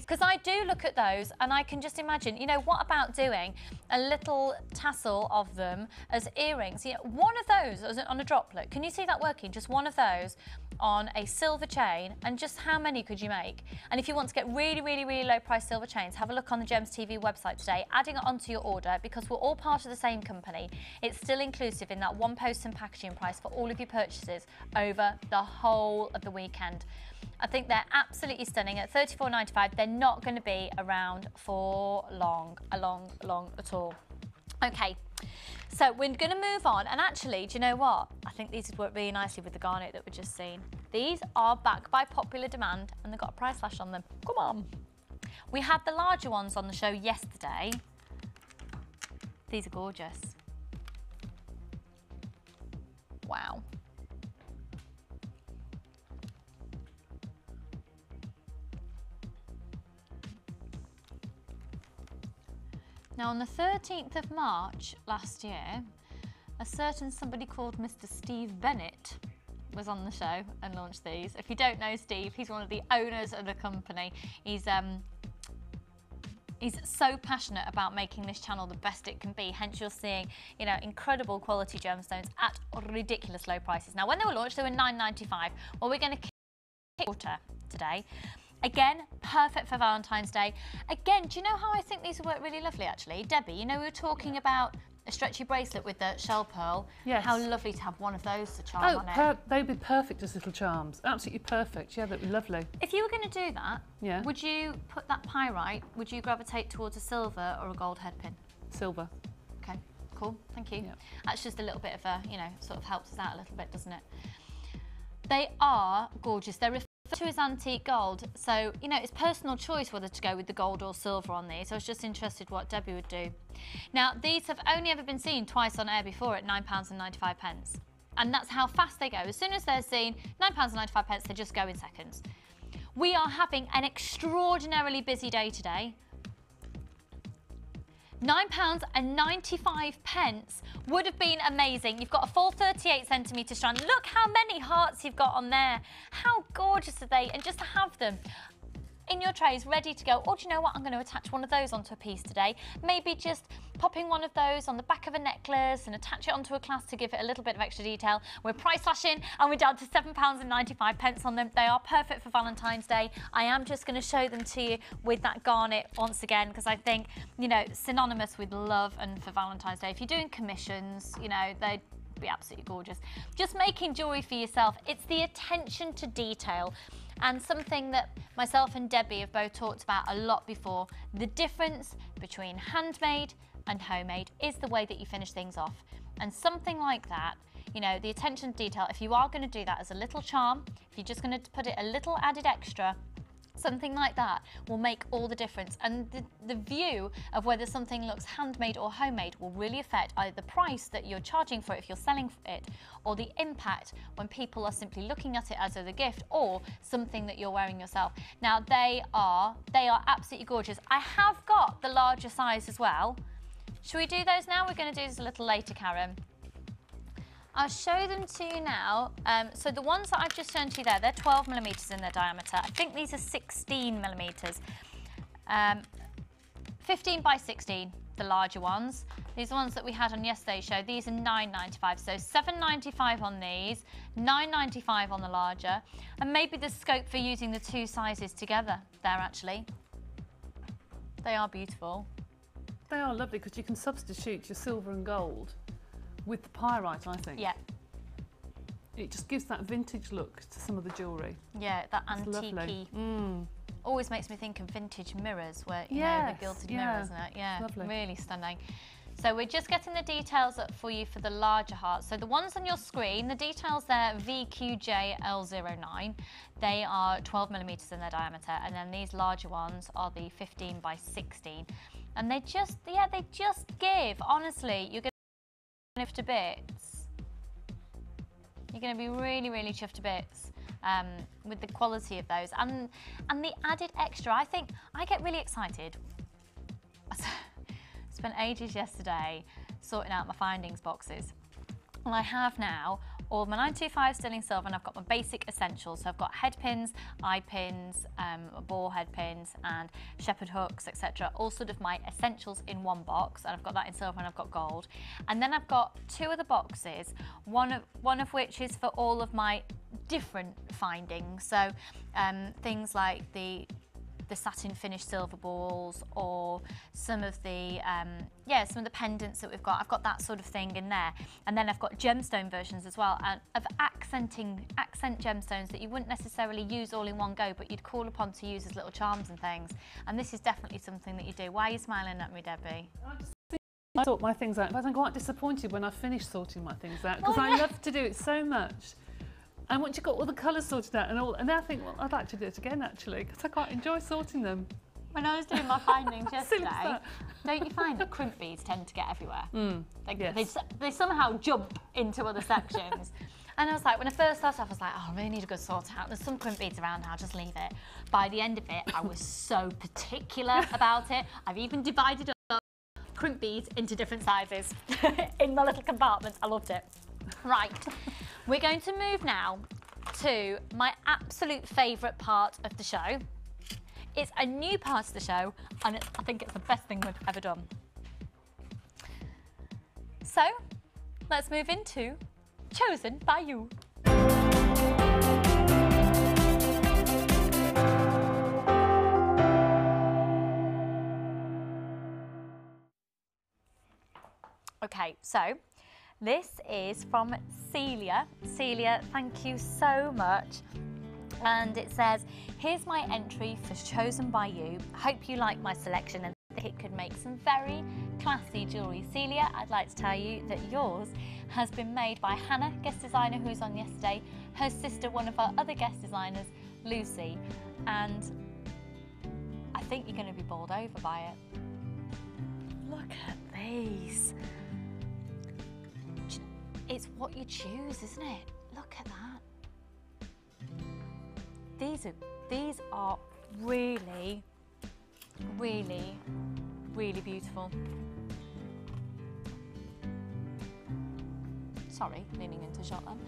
because I do look at those and I can just imagine, you know, what about doing a little tassel of them as earrings? You know, one of those on a droplet. Can you see that working? Just one of those on a silver chain, and just how many could you make? And if you want to get really, really, really low price silver chains, have a look on the Gems TV website today, adding it onto your order, because we're all part of the same company. It's still inclusive in that one post and packaging price for all of your purchases over the whole of the weekend. I think they're absolutely stunning at $34.95. They're not going to be around for long at all. Okay. So we're going to move on, and actually, do you know what? I think these would work really nicely with the garnet that we've just seen. These are back by popular demand, and they've got a price slash on them. Come on. We had the larger ones on the show yesterday. These are gorgeous. Wow. Now, on the 13th of March last year, a certain somebody called Mr. Steve Bennett was on the show and launched these. If you don't know Steve, he's one of the owners of the company. He's so passionate about making this channel the best it can be. Hence, you're seeing, you know, incredible quality gemstones at ridiculous low prices. Now, when they were launched, they were $9.95. Well, we're going to kick water today. Again, perfect for Valentine's Day. Again, do you know how I think these would work really lovely, actually? Debbie, you know, we were talking about a stretchy bracelet with the shell pearl. Yes. How lovely to have one of those to charm on it. They'd be perfect as little charms. Absolutely perfect. Yeah, that'd be lovely. If you were going to do that, would you put that pyrite, would you gravitate towards a silver or a gold head pin? Silver. Okay, cool. Thank you. Yep. That's just a little bit of a, you know, sort of helps us out a little bit, doesn't it? They are gorgeous. They're referred to as antique gold, so you know it's personal choice whether to go with the gold or silver on these. I was just interested what Debbie would do. Now, these have only ever been seen twice on air before at £9.95, and that's how fast they go. As soon as they're seen, £9.95, they just go in seconds. We are having an extraordinarily busy day today. £9.95 would have been amazing. You've got a full 38cm strand. Look how many hearts you've got on there. How gorgeous are they? And just to have them in your trays ready to go. Or do you know what? I'm going to attach one of those onto a piece today. Maybe just popping one of those on the back of a necklace and attach it onto a clasp to give it a little bit of extra detail. We're price slashing and we're down to £7.95 on them. They are perfect for Valentine's Day. I am just going to show them to you with that garnet once again, because I think, you know, synonymous with love and for Valentine's Day. If you're doing commissions, you know, they'd be absolutely gorgeous. Just making jewellery for yourself. It's the attention to detail. And something that myself and Debbie have both talked about a lot before, the difference between handmade and homemade is the way that you finish things off. And something like that, you know, the attention to detail, if you are going to do that as a little charm, if you're just going to put it a little added extra, something like that will make all the difference. And the view of whether something looks handmade or homemade will really affect either the price that you're charging for it if you're selling it, or the impact when people are simply looking at it as a gift or something that you're wearing yourself. Now, they are absolutely gorgeous. I have got the larger size as well. Should we do those now? We're going to do this a little later, Karen. I'll show them to you now. So the ones that I've just shown to you there, they're 12mm in their diameter. I think these are 16mm. 15 by 16, the larger ones. These are ones that we had on yesterday's show. These are £9.95. So £7.95 on these, £9.95 on the larger. And maybe there's scope for using the two sizes together there, actually. They are beautiful. They are lovely because you can substitute your silver and gold with the pyrite, I think. Yeah. It just gives that vintage look to some of the jewellery. Yeah, that antique-y. Always makes me think of vintage mirrors where, you know, the gilded mirror, isn't it? Yeah, lovely. Really stunning. So we're just getting the details up for you for the larger hearts. So the ones on your screen, the details there, VQJL09, they are 12mm in their diameter, and then these larger ones are the 15 by 16. And they just, they just give, honestly, you're going to chuffed to bits. You're going to be really, really chuffed to bits with the quality of those and the added extra. I think I get really excited. I spent ages yesterday sorting out my findings boxes, and I have now all my 925 sterling silver, and I've got my basic essentials. So I've got head pins, eye pins, ball head pins, and shepherd hooks, etc. All sort of my essentials in one box, and I've got that in silver and I've got gold. And then I've got two other boxes, one of which is for all of my different findings. So things like the satin finished silver balls, or some of the pendants that we've got. I've got that sort of thing in there. And then I've got gemstone versions as well, and of accent gemstones that you wouldn't necessarily use all in one go, but you'd call upon to use as little charms and things. And this is definitely something that you do. Why are you smiling at me, Debbie? I sort my things out, but I'm quite disappointed when I finish sorting my things out, because I love to do it so much. And once you've got all the colours sorted out and I think, well, I'd like to do it again actually, because I quite enjoy sorting them. When I was doing my findings yesterday, don't you find that crimp beads tend to get everywhere? They somehow jump into other sections. And I was like, when I first started off, I was like, oh, I really need a good sort out. There's some crimp beads around now, just leave it. By the end of it, I was so particular about it. I've even divided up crimp beads into different sizes in my little compartment. I loved it. Right, we're going to move now to my absolute favourite part of the show. It's a new part of the show, and I think it's the best thing we've ever done. So, let's move into Chosen by You. Okay, so this is from Celia. Celia, thank you so much. And it says, here's my entry for Chosen by You. Hope you like my selection and think it could make some very classy jewellery. Celia, I'd like to tell you that yours has been made by Hannah, guest designer who was on yesterday, her sister, one of our other guest designers, Lucy. And I think you're going to be bowled over by it. Look at these. It's what you choose, isn't it? Look at that. These are really, really, really beautiful. Sorry, leaning into shot then.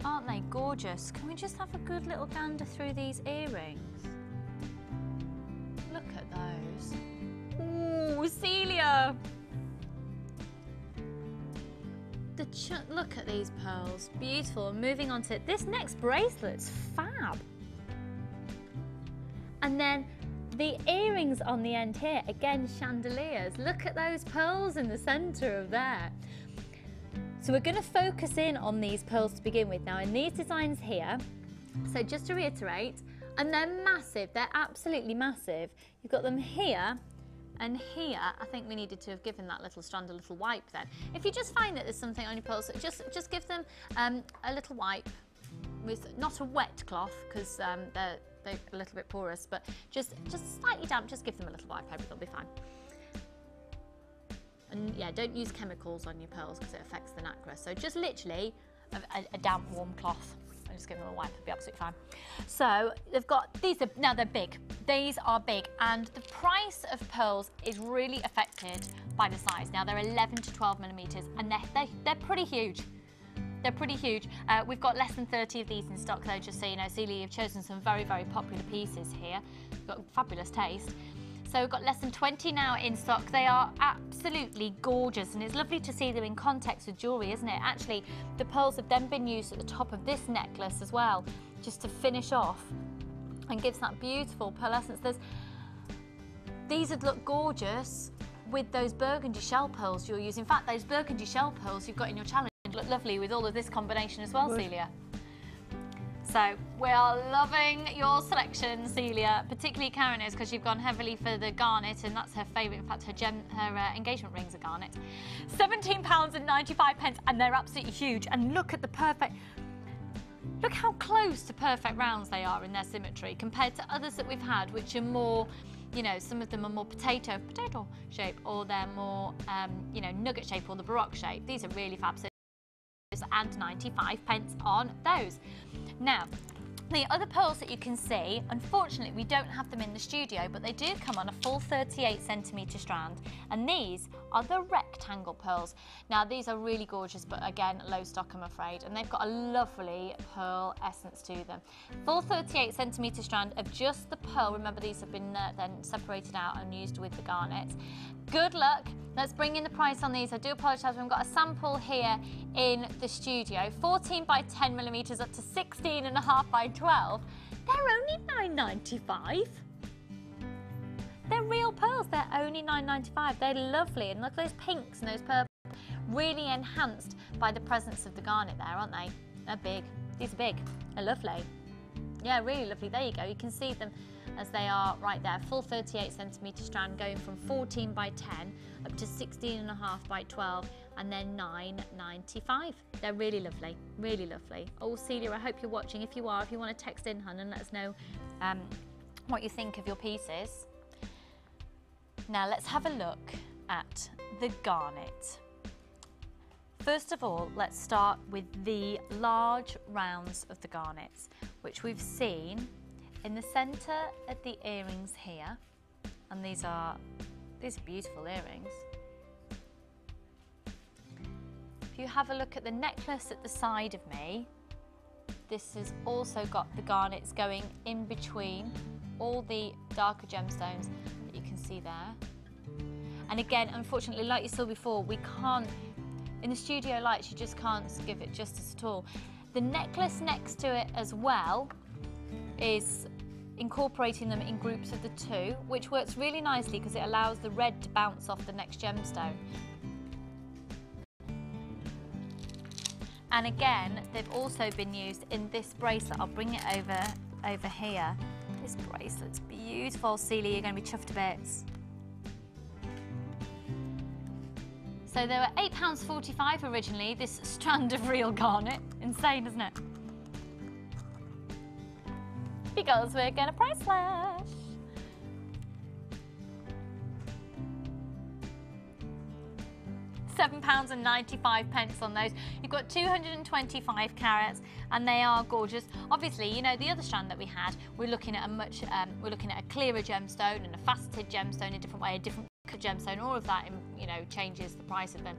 Aren't they gorgeous? Can we just have a good little gander through these earrings? Look at those. Ooh, Celia! Look at these pearls, beautiful. Moving on to this next bracelet's fab. And then the earrings on the end here, again chandeliers. Look at those pearls in the centre of there. So we're going to focus in on these pearls to begin with now in these designs here. So just to reiterate, and they're massive, they're absolutely massive. You've got them here and here. I think we needed to have given that little strand a little wipe then. If you just find that there's something on your pearls, just give them a little wipe with not a wet cloth, because they're a little bit porous, but just slightly damp, just give them a little wipe over, they'll be fine. And yeah, don't use chemicals on your pearls because it affects the nacre. So just literally a damp, warm cloth. I'll just give them a wipe, it'll be absolutely fine. So they've got, now they're big. These are big, and the price of pearls is really affected by the size. Now they're 11 to 12 millimetres, and they're pretty huge. They're pretty huge. We've got less than 30 of these in stock though, just so you know. Celia, you've chosen some very, very popular pieces here. You've got fabulous taste. So we've got less than 20 now in stock. They are absolutely gorgeous, and it's lovely to see them in context with jewellery, isn't it? Actually, the pearls have then been used at the top of this necklace as well, just to finish off and gives that beautiful pearlescence. These would look gorgeous with those burgundy shell pearls you're using. In fact, those burgundy shell pearls you've got in your challenge look lovely with all of this combination as well, Celia. So we are loving your selection, Celia, particularly Karen is, because you've gone heavily for the garnet, and that's her favourite. In fact, her engagement rings are garnet. £17.95, and they're absolutely huge. And look at the perfect, look how close to perfect rounds they are in their symmetry compared to others that we've had, which are more, you know, some of them are more potato shape, or they're more, you know, nugget shape or the baroque shape. These are really fab. And 95 pence on those. Now, The other pearls that you can see, unfortunately we don't have them in the studio, but they do come on a full 38cm strand, and these are the rectangle pearls. Now these are really gorgeous, but again low stock I'm afraid, and they've got a lovely pearl essence to them. Full 38cm strand of just the pearl. Remember, these have been then separated out and used with the garnets. Good luck. Let's bring in the price on these. I do apologise, we've got a sample here in the studio. 14 by 10mm up to 16.5 by 12. They're only £9.95. They're real pearls, they're only £9.95. They're lovely, and look at those pinks and those purples. Really enhanced by the presence of the garnet there, aren't they? They're big. These are big. They're lovely. Yeah, really lovely. There you go. You can see them as they are right there. Full 38cm strand going from 14 by 10 up to 16.5 by 12, and then £9.95. They're really lovely, really lovely. Oh, Celia, I hope you're watching. If you are, if you want to text in, hun, and let us know what you think of your pieces. Now let's have a look at the garnet. First of all, let's start with the large rounds of the garnets, which we've seen in the centre of the earrings here, and these are beautiful earrings. If you have a look at the necklace at the side of me, this has also got the garnets going in between all the darker gemstones that you can see there. And again, unfortunately, like you saw before, we can't, in the studio lights, you just can't give it justice at all. The necklace next to it as well is incorporating them in groups of the two, which works really nicely because it allows the red to bounce off the next gemstone. And again, they've also been used in this bracelet. I'll bring it over here. This bracelet's beautiful. Celia, you're going to be chuffed to bits. So they were £8.45 originally, this strand of real garnet. Insane, isn't it? Because we're going to price slash. £7.95 on those. You've got 225 carats, and they are gorgeous. Obviously, you know, the other strand that we had, we're looking at a clearer gemstone and a faceted gemstone in a different way, a different gemstone. All of that, you know, changes the price of them.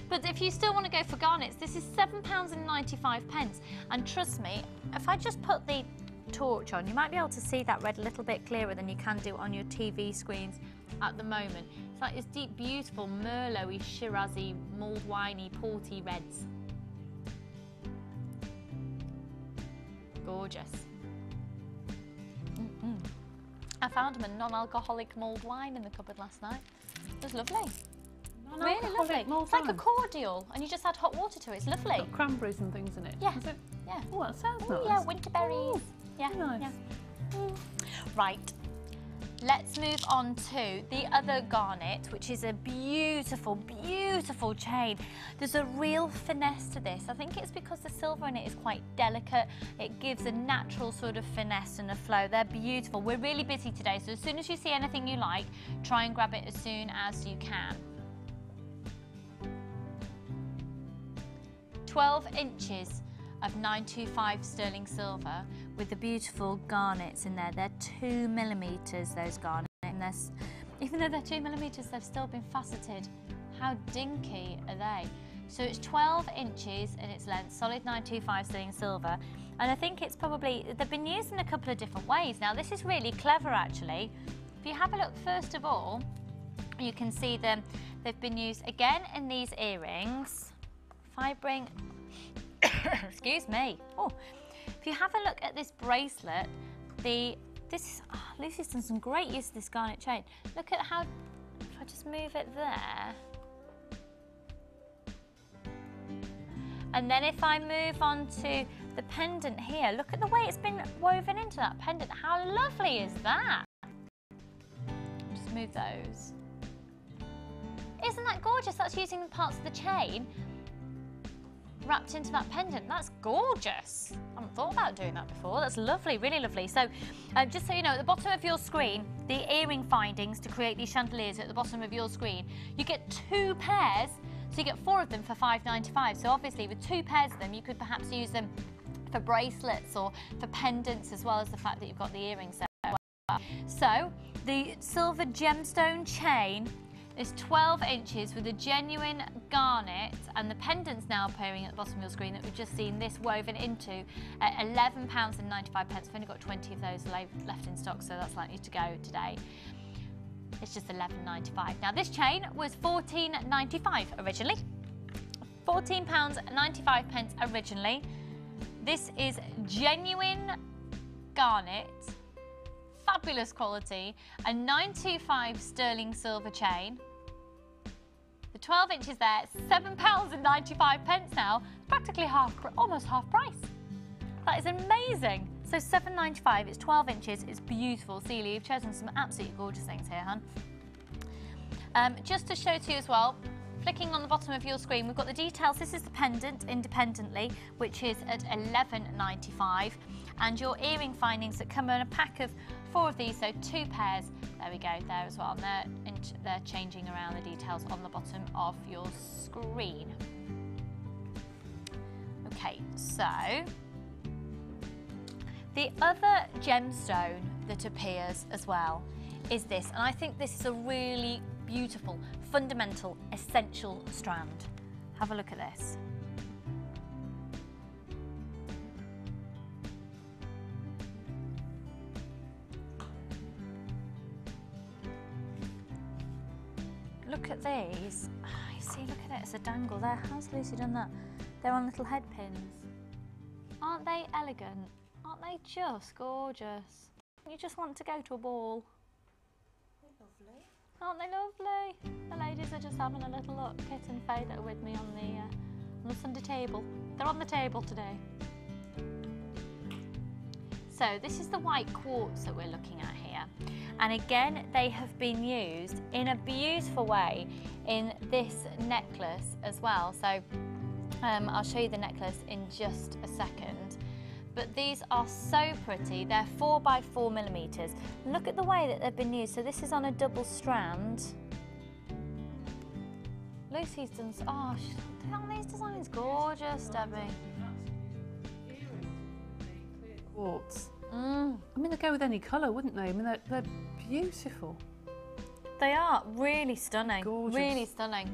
But if you still want to go for garnets, this is £7.95, and trust me, if I just put the torch on, you might be able to see that red a little bit clearer than you can do on your TV screens at the moment. It's like this deep, beautiful Merlot-y, Shirazi, mulled winey, porty reds. Gorgeous. I found them a non-alcoholic mulled wine in the cupboard last night. It was lovely. Really lovely. It's like a cordial, and you just add hot water to it. It's lovely. It's got cranberries and things in it. Yeah. Is it? Yeah. Oh, that sounds nice. Yeah, winter berries. Ooh, yeah. nice. Yeah. Right. Let's move on to the other garnet, which is a beautiful, beautiful chain. There's a real finesse to this. I think it's because the silver in it is quite delicate. It gives a natural sort of finesse and a flow. They're beautiful. We're really busy today, so as soon as you see anything you like, try and grab it as soon as you can. 12 inches of 925 sterling silver with the beautiful garnets in there. They're 2mm, those garnets. And even though they're 2mm, they've still been faceted. How dinky are they? So it's 12 inches in its length, solid 925 sterling silver. And I think it's probably, they've been used in a couple of different ways. Now this is really clever actually. If you have a look, first of all, you can see them. They've been used again in these earrings. If I bring, excuse me. Oh, if you have a look at this bracelet, Lucy's done some great use of this garnet chain. Look at how, if I just move it there. And then if I move on to the pendant here, look at the way it's been woven into that pendant. How lovely is that? Just move those. Isn't that gorgeous? That's using parts of the chain wrapped into that pendant. That's gorgeous. I haven't thought about doing that before. That's lovely, really lovely. So just so you know, at the bottom of your screen, the earring findings to create these chandeliers are at the bottom of your screen. You get 2 pairs, so you get 4 of them for £5.95. So obviously with 2 pairs of them, you could perhaps use them for bracelets or for pendants, as well as the fact that you've got the earrings there. So the silver gemstone chain is 12 inches with a genuine garnet, and the pendants now appearing at the bottom of your screen that we've just seen this woven into at £11.95. We've only got 20 of those left in stock, so that's likely to go today. It's just £11.95. Now this chain was £14.95 originally. £14.95 originally. This is genuine garnet, fabulous quality, a 925 sterling silver chain. The 12 inches there, £7.95 now, practically almost half price. That is amazing. So £7.95, it's 12 inches, it's beautiful. Celia, you've chosen some absolutely gorgeous things here, hon. Just to show to you as well, flicking on the bottom of your screen, we've got the details. This is the pendant independently, which is at £11.95. And your earring findings that come in a pack of 4 of these, so 2 pairs. There we go, there as well. And they're changing around the details on the bottom of your screen. Okay, so the other gemstone that appears as well is this, and I think this is a really beautiful, fundamental, essential strand. Have a look at this. Look at these. Oh, you see, look at it, it's a dangle there. How's Lucy done that? They're on little head pins. Aren't they elegant? Aren't they just gorgeous? You just want to go to a ball. They're lovely. Aren't they lovely? The ladies are just having a little look. Kit and Faye that are with me on the Sunday table. They're on the table today. So this is the white quartz that we're looking at here. And again, they have been used in a beautiful way in this necklace as well. So I'll show you the necklace in just a second. But these are so pretty. They're 4 by 4 millimeters. Look at the way that they've been used. So this is on a double strand. Lucy's done, oh, aren't these designs gorgeous, Debbie? Quartz. I mean, they'd go with any colour, wouldn't they? I mean, they're beautiful. They are really stunning. Gorgeous. Really stunning.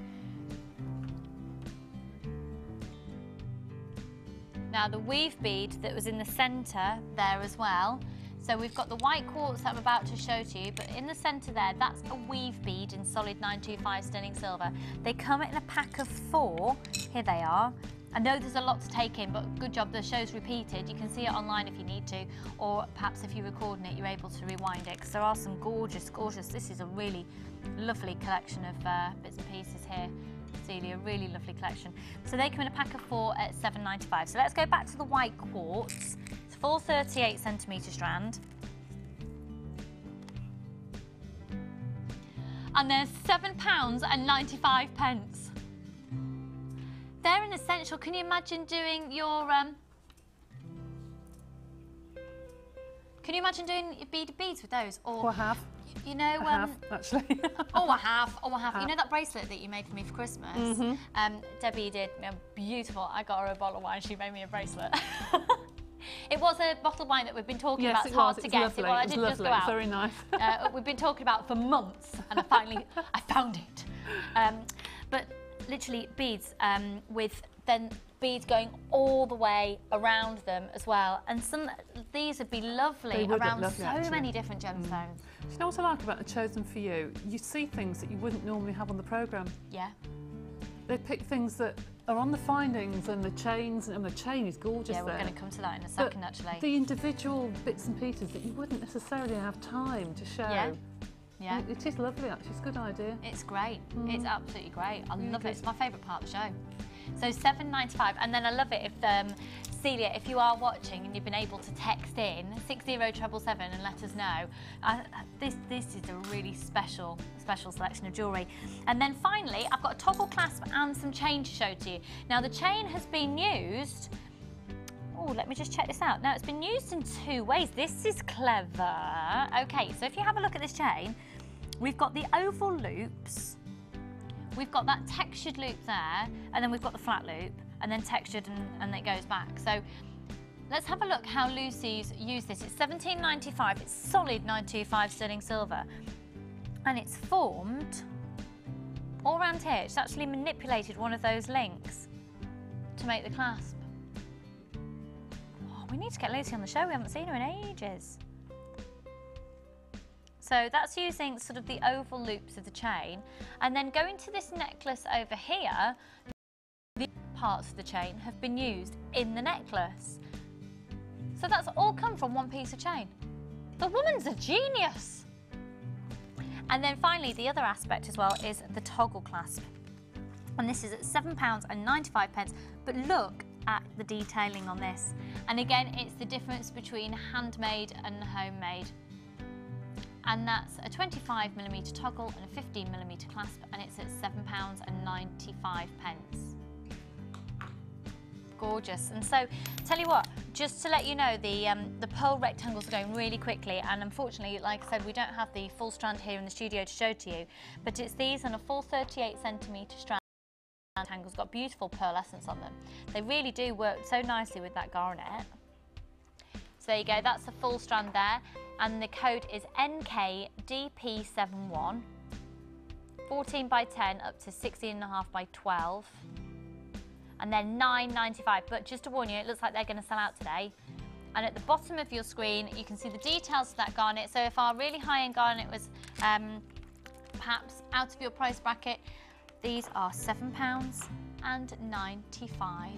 Now the weave bead that was in the centre there as well. So we've got the white quartz that I'm about to show to you, but in the centre there, that's a weave bead in solid 925 sterling silver. They come in a pack of 4. Here they are. I know there's a lot to take in, but good job, the show's repeated. You can see it online if you need to, or perhaps if you're recording it, you're able to rewind it, because there are some gorgeous, gorgeous, this is a really lovely collection of bits and pieces here. Celia, really lovely collection. So they come in a pack of 4 at £7.95. So let's go back to the white quartz. It's 438 centimetre strand. And they're £7.95. They're an essential. Can you imagine doing your can you imagine doing your beaded beads with those? Or I have. You know, I have, actually. I have. You know that bracelet that you made for me for Christmas? Debbie did beautiful. I got her a bottle of wine. She made me a bracelet. It was a bottle of wine that we've been talking about. It's hard to get. Lovely. Well, I didn't just go out. Very nice. We've been talking about it for months, and I found it. But literally beads with then beads going all the way around them as well. And these would be lovely around lovely, so many different gemstones. You know what I like about the Chosen for You? You see things that you wouldn't normally have on the programme. Yeah. They pick things that are on the findings and the chains, and the chain is gorgeous. Yeah, we're going to come to that in a second, actually. The individual bits and pieces that you wouldn't necessarily have time to show. Yeah. Yeah. It is lovely, actually. It's a good idea. It's great. It's absolutely great. I love it. It's my favourite part of the show. So £7.95, and then I love it if Celia, if you are watching and you've been able to text in 60777 and let us know. This is a really special selection of jewellery. And then finally, I've got a toggle clasp and some chain to show to you. Now the chain has been used. Oh, let me just check this out. Now it's been used in 2 ways. This is clever. Okay, so if you have a look at this chain, we've got the oval loops. We've got that textured loop there, and then we've got the flat loop, and then textured, and it goes back. So let's have a look how Lucy's used this. It's £17.95, it's solid 925 sterling silver. And it's formed all around here. It's actually manipulated one of those links to make the clasp. Oh, we need to get Lucy on the show, we haven't seen her in ages. So that's using sort of the oval loops of the chain, and then going to this necklace over here, the parts of the chain have been used in the necklace. So that's all come from one piece of chain. The woman's a genius. And then finally, the other aspect as well is the toggle clasp. And this is at £7.95, but look at the detailing on this. And again, it's the difference between handmade and homemade. And that's a 25mm toggle and a 15mm clasp, and it's at £7.95. Gorgeous. And so, tell you what, just to let you know, the pearl rectangles are going really quickly, and unfortunately, like I said, we don't have the full strand here in the studio to show to you, but it's these and a full 38cm strand. Rectangles got beautiful pearlescence on them. They really do work so nicely with that garnet. So there you go, that's the full strand there, and the code is NKDP71, 14 by 10 up to 16.5 by 12, and then £9.95. But just to warn you, it looks like they're going to sell out today. And at the bottom of your screen, you can see the details of that garnet. So if our really high-end garnet was perhaps out of your price bracket, these are £7.95.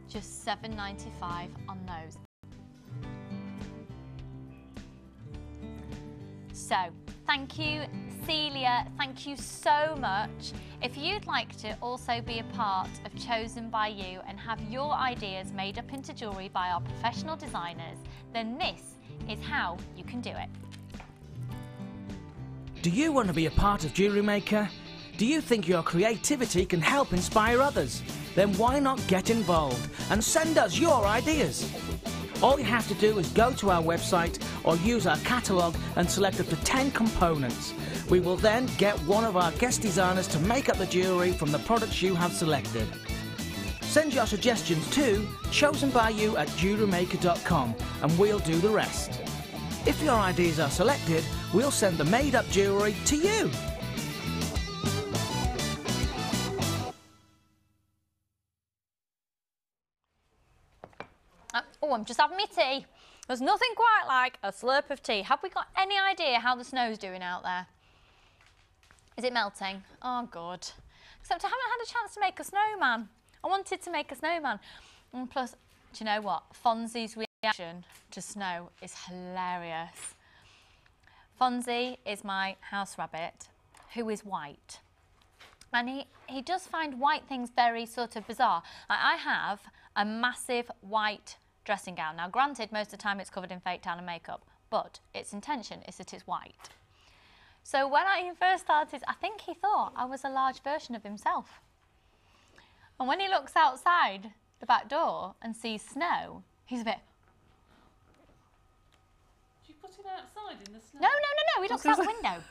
Just £7.95 on those. So, thank you, Celia. Thank you so much. If you'd like to also be a part of Chosen by You and have your ideas made up into jewellery by our professional designers, then this is how you can do it. Do you want to be a part of Jewellery Maker? Do you think your creativity can help inspire others? Then why not get involved and send us your ideas? All you have to do is go to our website or use our catalogue and select up to 10 components. We will then get one of our guest designers to make up the jewellery from the products you have selected. Send your suggestions to chosenbyyou@jewellerymaker.com and we'll do the rest. If your ideas are selected, we'll send the made-up jewellery to you. Oh, I'm just having my tea. There's nothing quite like a slurp of tea. Have we got any idea how the snow's doing out there? Is it melting? Oh, good. Except I haven't had a chance to make a snowman. I wanted to make a snowman. And plus, do you know what? Fonzie's reaction to snow is hilarious. Fonzie is my house rabbit, who is white. And he does find white things very sort of bizarre. Like, I have a massive white dressing gown. Now, granted, most of the time it's covered in fake tan and makeup, but its intention is that it's white. So when I first started, I think he thought I was a large version of himself. And when he looks outside the back door and sees snow, he's a bit... Did you put it outside in the snow? No, he looks out the window.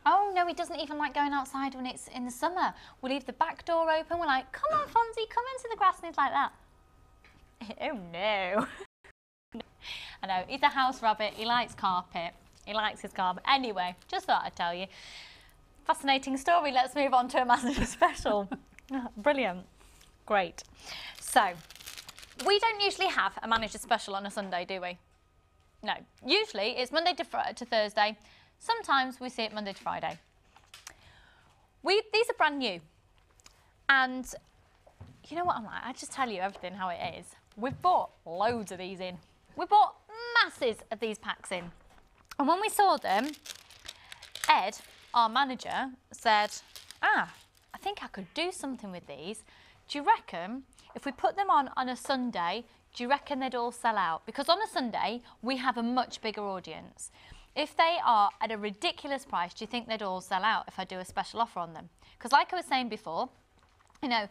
Oh, no, he doesn't even like going outside when it's in the summer. We leave the back door open. We're like, come on, Fonzie, come into the grass. And he's like that. Oh, no. I know, he's a house rabbit. He likes carpet. He likes his carpet. Anyway, just thought I'd tell you. Fascinating story. Let's move on to a manager special. Brilliant. Great. So, we don't usually have a manager special on a Sunday, do we? No. Usually, it's Monday to Thursday. Sometimes we see it Monday to Friday. These are brand new. And you know what I'm like? I just tell you everything how it is. We've bought loads of these in. We bought masses of these packs in. And when we saw them, Ed, our manager, said, I think I could do something with these. Do you reckon if we put them on a Sunday, do you reckon they'd all sell out? Because on a Sunday, we have a much bigger audience. If they are at a ridiculous price, do you think they'd all sell out if I do a special offer on them? Because like I was saying before, you know,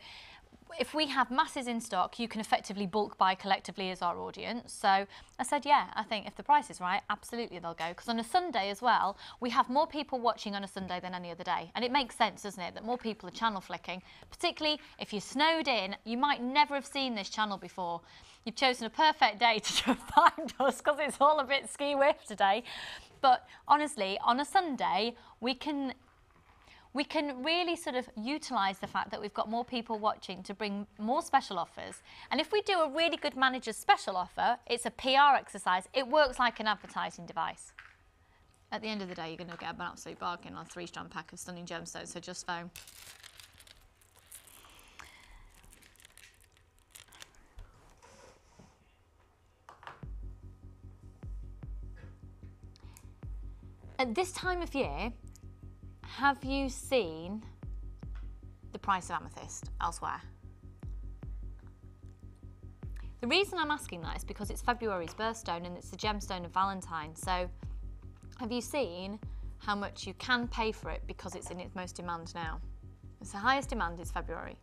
if we have masses in stock, you can effectively bulk buy collectively as our audience. So I said, yeah, I think if the price is right, absolutely they'll go. Because on a Sunday as well, we have more people watching on a Sunday than any other day. And it makes sense, doesn't it, that more people are channel flicking, particularly if you're snowed in. You might never have seen this channel before. You've chosen a perfect day to find us because it's all a bit ski-whiff today. But honestly, on a Sunday, we can really sort of utilise the fact that we've got more people watching to bring more special offers. And if we do a really good manager's special offer, it's a PR exercise. It works like an advertising device. At the end of the day, you're going to get an absolute bargain on a 3-strand pack of stunning gemstones, so just phone. At this time of year, have you seen the price of amethyst elsewhere? The reason I'm asking that is because it's February's birthstone and it's the gemstone of Valentine. So have you seen how much you can pay for it because it's in its most demand now? It's the highest demand is February.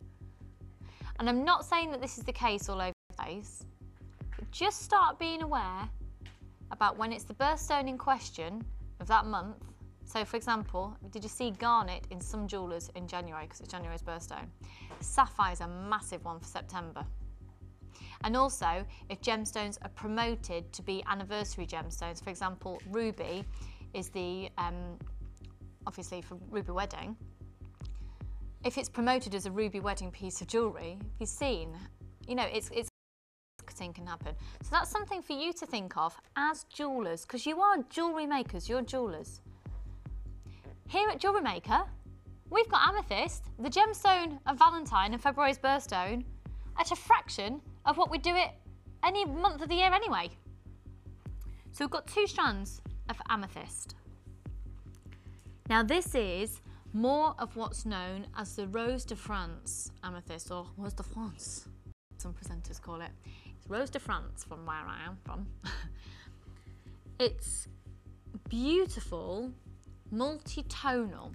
And I'm not saying that this is the case all over the place, but just start being aware about when it's the birthstone in question of that month. So for example, did you see garnet in some jewellers in January because it's January's birthstone? Sapphire's a massive one for September. And also, if gemstones are promoted to be anniversary gemstones, for example, ruby is the, obviously for ruby wedding. If it's promoted as a ruby wedding piece of jewellery, you've seen, you know, it's marketing can happen. So that's something for you to think of as jewellers, because you are jewellery makers, you're jewellers. Here at Jewellery Maker, we've got amethyst, the gemstone of Valentine and February's birthstone, at a fraction of what we do it any month of the year anyway. So we've got 2 strands of amethyst. Now this is more of what's known as the Rose de France amethyst, or Rose de France, some presenters call it. It's Rose de France from where I am from. It's beautiful, multi-tonal.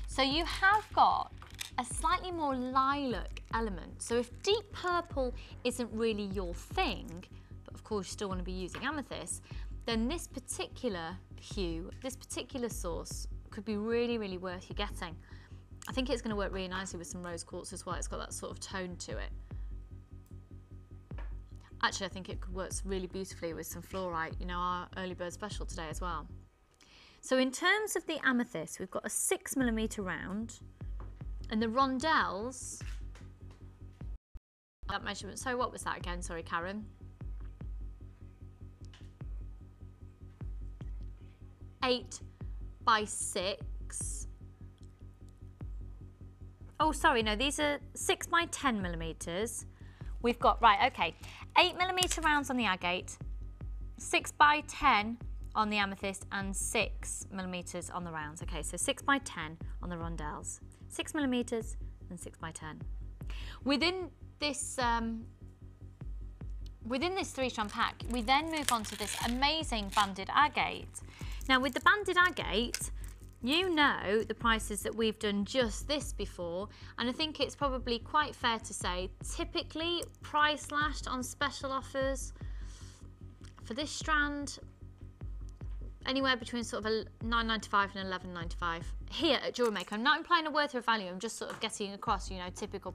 So you have got a slightly more lilac element. So if deep purple isn't really your thing, but of course you still want to be using amethyst, then this particular hue, this particular source could be really, really worth you getting. I think it's going to work really nicely with some rose quartz as well. It's got that sort of tone to it. Actually, I think it works really beautifully with some fluorite, you know, our early bird special today as well. So in terms of the amethyst, we've got a 6mm round, and the rondelles, that measurement, so what was that again? Sorry, Karen. 8 by 6. Oh, sorry, no, these are 6 by 10mm. We've got, right, okay, 8mm rounds on the agate, 6 by 10 on the amethyst, and 6mm on the rounds. Okay, so 6 by 10 on the rondelles, 6mm and 6 by 10. Within this 3-strand pack, we then move on to this amazing banded agate. Now with the banded agate, you know the prices that we've done just this before, and I think it's probably quite fair to say typically price slashed on special offers for this strand anywhere between sort of £9.95 and £11.95 here at Jewellery Maker. I'm not implying a word or value, I'm just sort of getting across, you know, typical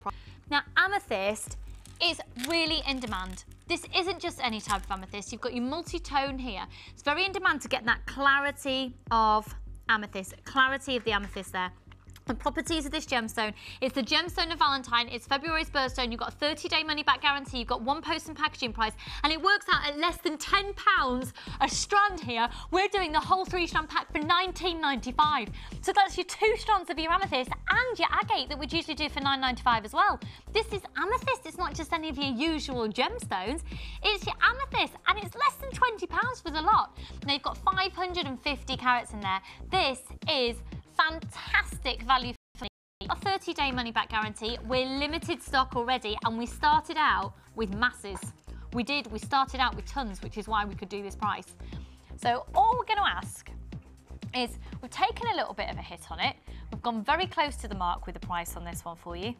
price. Now amethyst is really in demand. This isn't just any type of amethyst. You've got your multi-tone here. It's very in demand to get that clarity of amethyst, clarity of the amethyst there. The properties of this gemstone, it's the gemstone of Valentine, it's February's birthstone, you've got a 30-day money-back guarantee, you've got 1 post and packaging price, and it works out at less than £10 a strand here. We're doing the whole 3-strand pack for £19.95. So that's your 2 strands of your amethyst and your agate that we'd usually do for £9.95 as well. This is amethyst, it's not just any of your usual gemstones, it's your amethyst, and it's less than £20 for the lot. Now you've got 550 carats in there. This is fantastic value for a 30-day money-back guarantee. We're limited stock already, and we started out with masses. We started out with tons, which is why we could do this price. So all we're going to ask is, we've taken a little bit of a hit on it. We've gone very close to the mark with the price on this one for you.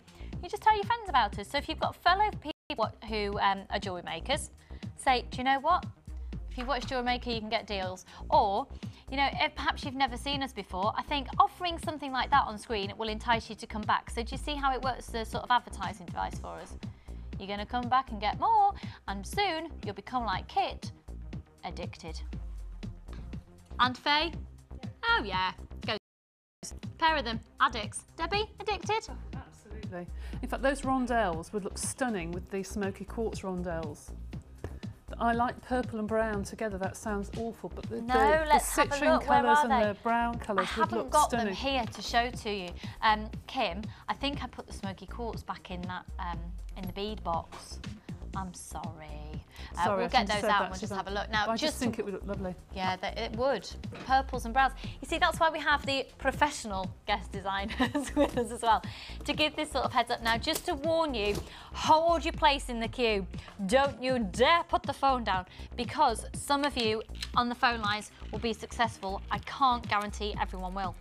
You just tell your friends about us. So if you've got fellow people who are jewellery makers, say, do you know what? If you watch Jewellery Maker, you can get deals. Or, you know, if perhaps you've never seen us before, I think offering something like that on screen will entice you to come back. So do you see how it works as a sort of advertising device for us? You're going to come back and get more, and soon you'll become like Kit, addicted. And Faye? Oh yeah, go. Pair of them, addicts. Debbie, addicted? Absolutely. In fact, those rondelles would look stunning with these smoky quartz rondelles. I like purple and brown together. That sounds awful, but the citrine colours and the brown colours would look stunning. I haven't got them here to show to you. Kim, I think I put the smoky quartz back in that in the bead box. I'm sorry. We'll get those out and we'll just have a look. Now, I just think it would look lovely. Yeah, it would. Purples and browns. You see, that's why we have the professional guest designers with us as well, to give this sort of heads up. Now, just to warn you, hold your place in the queue. Don't you dare put the phone down, because some of you on the phone lines will be successful. I can't guarantee everyone will.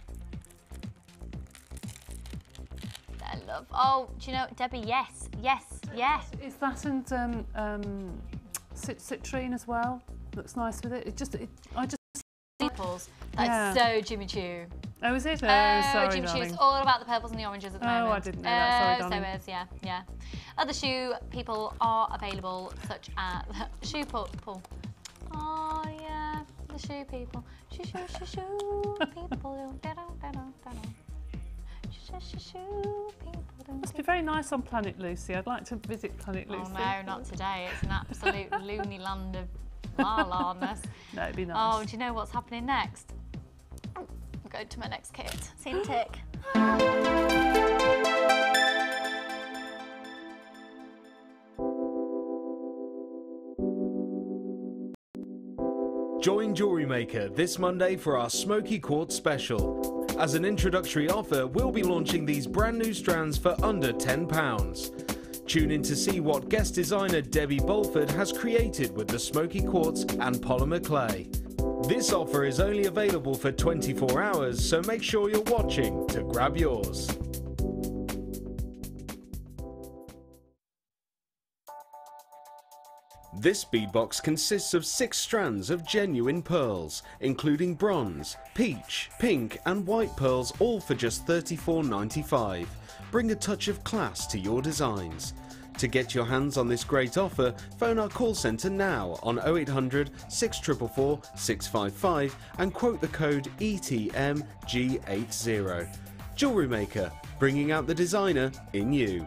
I love. Oh, do you know, Debbie? Yes, yes, yes. Is that and citrine as well? Looks nice with it. I just. Purples. That's so Jimmy Choo. Oh, is it? Oh, sorry, Jimmy darling. Choo. It's all about the purples and the oranges at the moment. Oh, I didn't know that. Sorry, darling. So is, yeah. Other shoe people are available, such as shoe people. Oh yeah, the shoe people. Shoe people. Must be very nice on Planet Lucy. I'd like to visit Planet Lucy. Oh no, not today. It's an absolute loony land of la-la-ness. No, it'd be nice. Oh, do you know what's happening next? I'll go to my next kit. See you in a tick. Join Jewellery Maker this Monday for our Smoky Quartz special. As an introductory offer, we'll be launching these brand new strands for under £10. Tune in to see what guest designer Debbie Bolford has created with the smoky quartz and polymer clay. This offer is only available for 24 hours, so make sure you're watching to grab yours. This beadbox consists of 6 strands of genuine pearls, including bronze, peach, pink and white pearls, all for just $34.95. Bring a touch of class to your designs. To get your hands on this great offer, phone our call centre now on 0800 644 655 and quote the code ETMG80. Jewellery Maker, bringing out the designer in you.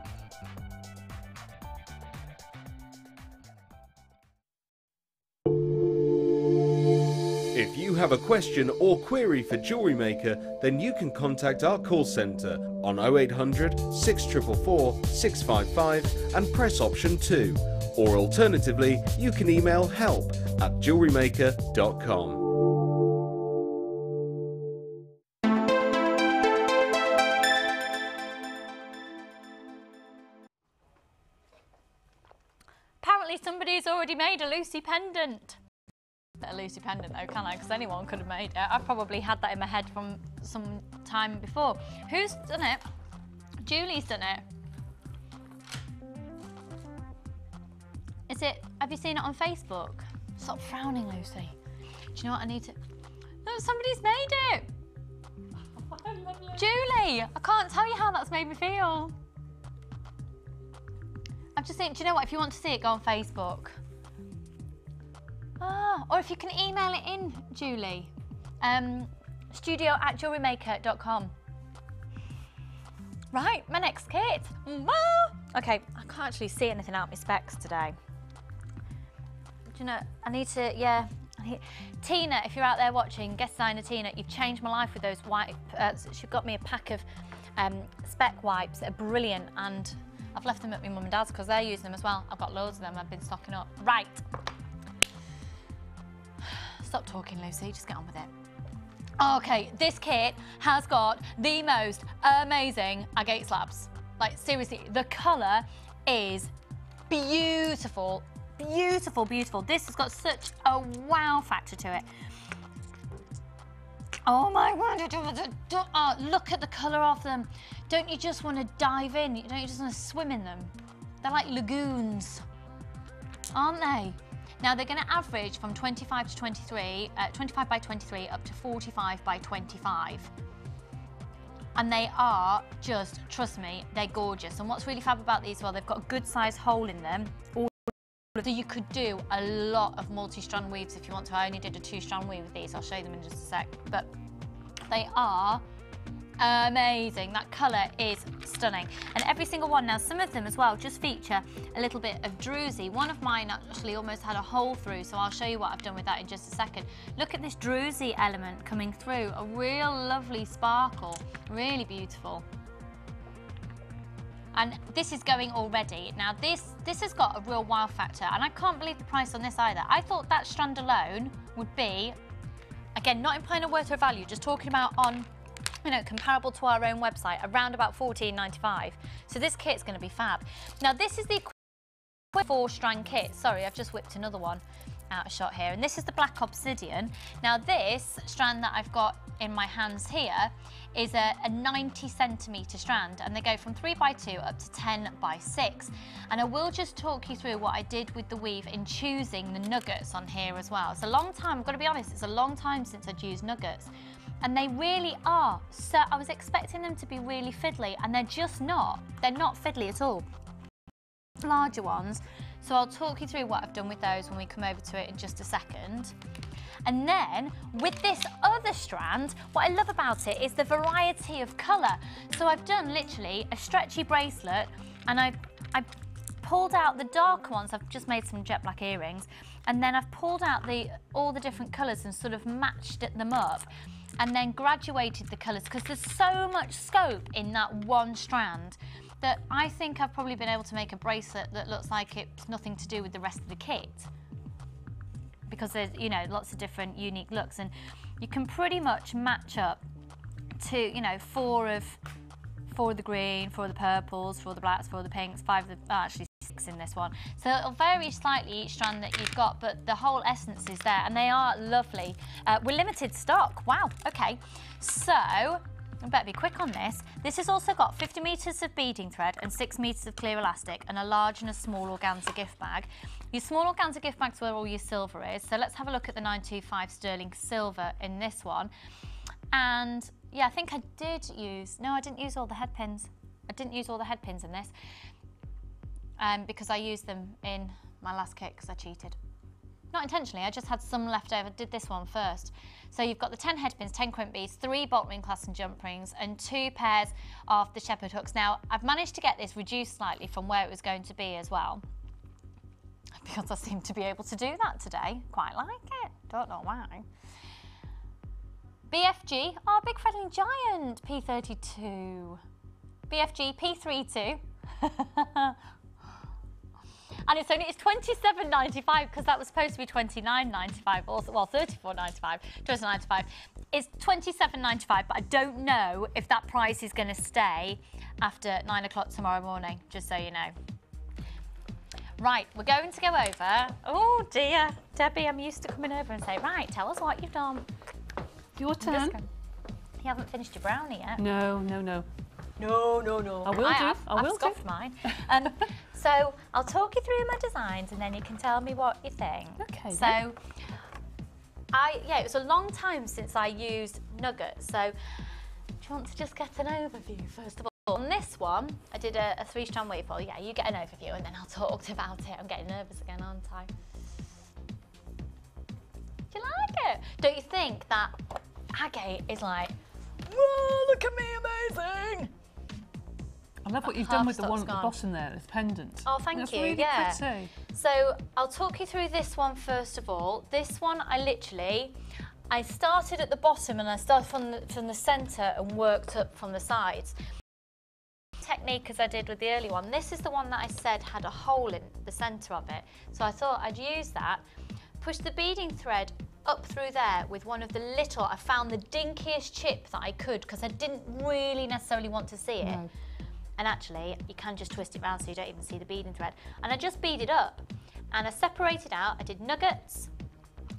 If you have a question or query for Jewellery Maker, then you can contact our call centre on 0800 644 655 and press option 2. Or alternatively, you can email help@jewellerymaker.com. Apparently somebody's already made a Lucy pendant. A Lucy pendant though, can I? Because anyone could have made it. I've probably had that in my head from some time before. Who's done it? Julie's done it. Is it, have you seen it on Facebook? Stop frowning, Lucy. Do you know what I need to... No, somebody's made it. Julie, I can't tell you how that's made me feel. I'm just saying, do you know what? If you want to see it, go on Facebook. Ah, or if you can email it in, Julie. studio@jewellerymaker.com. Right, my next kit. Okay, I can't actually see anything out my specs today. Do you know, I need to, Tina, if you're out there watching, guest designer Tina, you've changed my life with those white, she got me a pack of spec wipes that are brilliant, and I've left them at my mum and dad's because they're using them as well. I've got loads of them, I've been stocking up. Right. Stop talking, Lucy, just get on with it. Okay, this kit has got the most amazing agate slabs. Like, seriously, the colour is beautiful. Beautiful, beautiful. This has got such a wow factor to it. Oh my God, oh, look at the colour of them. Don't you just want to dive in? Don't you just want to swim in them? They're like lagoons, aren't they? Now they're going to average from 25 to 23, 25 by 23 up to 45 by 25. And they are just, trust me, they're gorgeous. And what's really fab about these, well, they've got a good size hole in them. So you could do a lot of multi-strand weaves if you want to. I only did a 2-strand weave with these. I'll show you them in just a sec. But they are amazing. That colour is stunning. And every single one, now some of them as well just feature a little bit of druzy. One of mine actually almost had a hole through, so I'll show you what I've done with that in just a second. Look at this druzy element coming through. A real lovely sparkle. Really beautiful. And this is going already. Now this has got a real wow factor, and I can't believe the price on this either. I thought that strand alone would be, again, not implying a worth or value, just talking about on, you know, comparable to our own website, around about $14.95. So this kit's going to be fab. Now this is the 4-strand kit. Sorry, I've just whipped another one out of shot here, and this is the black obsidian. Now this strand that I've got in my hands here is a 90 centimetre strand, and they go from 3x2 up to 10x6. And I will just talk you through what I did with the weave in choosing the nuggets on here as well. It's a long time, I've got to be honest, it's a long time since I'd used nuggets. And they really are, so I was expecting them to be really fiddly, and they're just not. They're not fiddly at all. Larger ones, so I'll talk you through what I've done with those when we come over to it in just a second. And then with this other strand, what I love about it is the variety of colour. So I've done literally a stretchy bracelet, and I pulled out the darker ones. I've just made some jet black earrings, and then I've pulled out all the different colours and sort of matched them up, and then graduated the colours, because there's so much scope in that one strand that I think I've probably been able to make a bracelet that looks like it's nothing to do with the rest of the kit, because there's, you know, lots of different unique looks, and you can pretty much match up to, you know, 4 of the green, 4 of the purples, 4 of the blacks, 4 of the pinks, 5 of the, actually 6 in this one. So it'll vary slightly each strand that you've got, but the whole essence is there, and they are lovely. We're limited stock. Wow, okay. So I better be quick on this. This has also got 50 metres of beading thread and 6 metres of clear elastic, and a large and a small organza gift bag. Your small organza gift bag's where all your silver is, so let's have a look at the 925 sterling silver in this one. And yeah, I think I did use, no, I didn't use all the head pins. I didn't use all the head pins in this, because I used them in my last kit because I cheated. Not intentionally, I just had some left over. Did this one first. So you've got the 10 head pins, 10 crimp beads, 3 bolt ring clasps and jump rings, and 2 pairs of the shepherd hooks. Now, I've managed to get this reduced slightly from where it was going to be as well, because I seem to be able to do that today. Quite like it. Don't know why. BFG, oh, Big Friendly Giant, P32. BFG, P32. And it's £27.95, because that was supposed to be £29.95, also, well, £34.95, £29.95. It's £27.95, but I don't know if that price is going to stay after 9 o'clock tomorrow morning, just so you know. Right, we're going to go over. Oh dear, Debbie, I'm used to coming over and say, right, tell us what you've done. Your turn. You haven't finished your brownie yet. No, no, no. No, no, no. I will do. I've scoffed mine. So I'll talk you through my designs, and then you can tell me what you think. Okay. So it was a long time since I used nuggets. So do you want to just get an overview first of all? On this one, I did a 3-strand weave. Well, yeah, you get an overview, and then I'll talk about it. I'm getting nervous again, aren't I? Do you like it? Don't you think that agate is like, whoa, look at me, amazing? I love what you've done with the one at the bottom there, this pendant. Oh, thank you. Really pretty. So I'll talk you through this one first of all. This one, I started at the bottom, and I started from the centre and worked up from the sides. Technique as I did with the early one. This is the one that I said had a hole in the centre of it. So I thought I'd use that, push the beading thread up through there with one of the little, I found the dinkiest chip that I could, because I didn't really necessarily want to see it. No. And actually, you can just twist it around so you don't even see the beading thread. And I just beaded up, and I separated out. I did nuggets,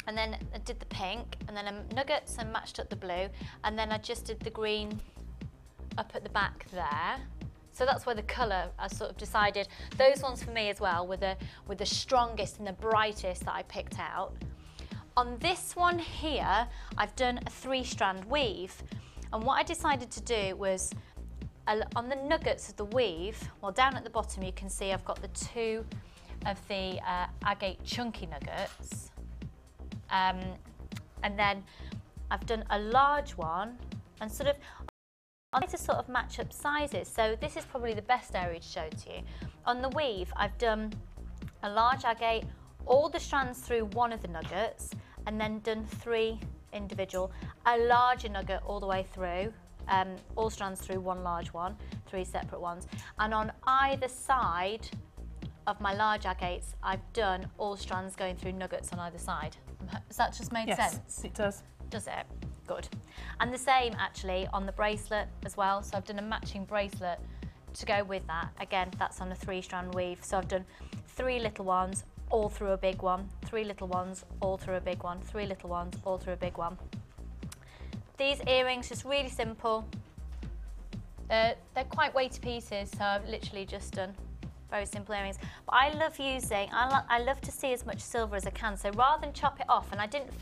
and then I did the pink, and then nuggets and matched up the blue, and then I just did the green up at the back there. So that's where the colour, I sort of decided, those ones for me as well were the strongest and the brightest that I picked out. On this one here, I've done a 3-strand weave, and what I decided to do was, on the nuggets of the weave, well, down at the bottom you can see I've got the 2 of the agate chunky nuggets, and then I've done a large one, and sort of I need to sort of match up sizes, so this is probably the best area to show to you. On the weave, I've done a large agate, all the strands through one of the nuggets, and then done 3 individual, a larger nugget all the way through, all strands through one large one, 3 separate ones. And on either side of my large agates, I've done all strands going through nuggets on either side. Has that just made sense? Yes, it does. Does it? Good. And the same actually on the bracelet as well. So I've done a matching bracelet to go with that. Again, that's on a 3-strand weave. So I've done 3 little ones all through a big one, 3 little ones all through a big one, 3 little ones all through a big one. These earrings, just really simple. They're quite weighty pieces, so I've literally just done very simple earrings. But I love using, I love to see as much silver as I can, so rather than chop it off, and I didn't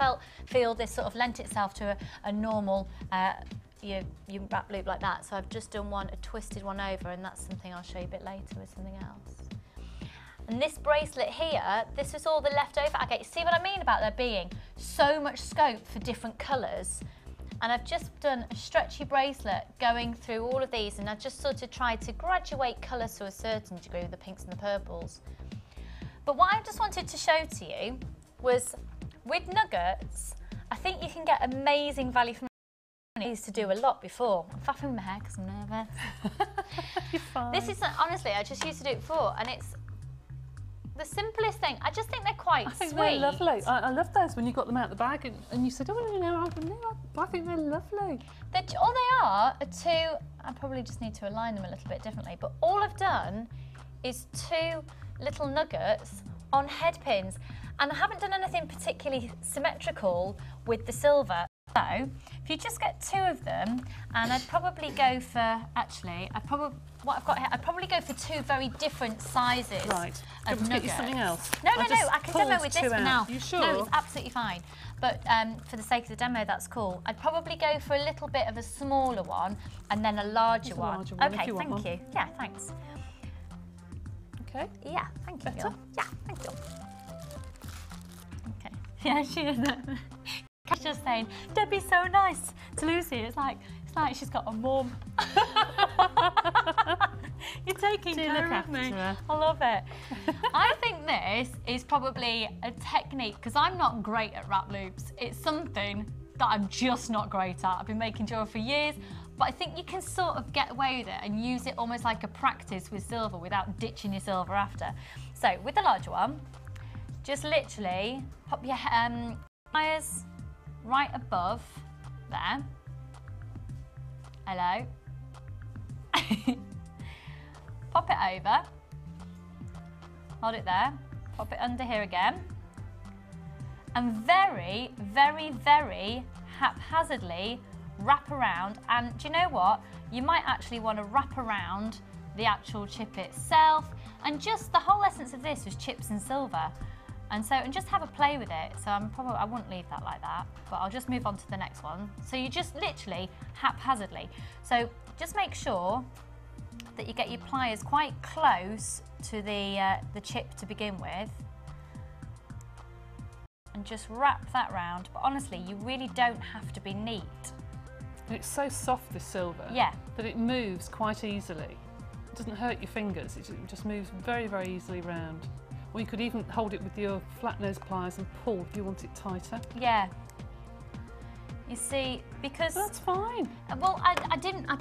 feel this sort of lent itself to a normal you wrap loop like that, so I've just done a twisted one over, and that's something I'll show you a bit later with something else. And this bracelet here, this was all the leftover agate. See what I mean about there being so much scope for different colours? And I've just done a stretchy bracelet going through all of these, and I've just sort of tried to graduate colours to a certain degree with the pinks and the purples. But what I just wanted to show to you was, with nuggets, I think you can get amazing value from I used to do a lot before. I'm faffing my hair because I'm nervous. You're fine. This is, honestly, I just used to do it before, and it's the simplest thing. I just think they're quite sweet. I think they're lovely. I love those when you got them out of the bag and you said, oh, no, I think they're lovely. All they are 2, I probably just need to align them a little bit differently, but all I've done is 2 little nuggets on head pins, and I haven't done anything particularly symmetrical with the silver. So, if you just get 2 of them, and I'd probably go for, actually, what I've got here, I'd probably go for 2 very different sizes right. of nuggets. Get you something else? No, I can demo with this for now. You sure? No, it's absolutely fine. But for the sake of the demo, that's cool. I'd probably go for a little bit of a smaller one, and then a larger one. Okay, thank you. Yeah, thanks. Okay. Yeah, thank you. Better? Yeah, thank you. Okay. Yeah, she is. She's just saying, Debbie's so nice to Lucy. It's like she's got a mum. You're taking care of me. I love it. I think this is probably a technique, because I'm not great at wrap loops. It's something that I'm just not great at. I've been making jewellery for years, but I think you can sort of get away with it and use it almost like a practice with silver without ditching your silver after. So with the larger one, just literally pop your pliers right above there. Hello. Pop it over. Hold it there. Pop it under here again. And very, very, very haphazardly wrap around. And do you know what? You might actually want to wrap around the actual chip itself. And just the whole essence of this was chips and silver. And just have a play with it. So I wouldn't leave that like that, but I'll just move on to the next one. So you just literally haphazardly. So just make sure that you get your pliers quite close to the chip to begin with. And just wrap that round. But honestly, you really don't have to be neat. It's so soft, this silver, yeah, that it moves quite easily. It doesn't hurt your fingers, it just moves very, very easily round. Or you could even hold it with your flat nose pliers and pull if you want it tighter. Yeah. You see, because... That's fine. Well, I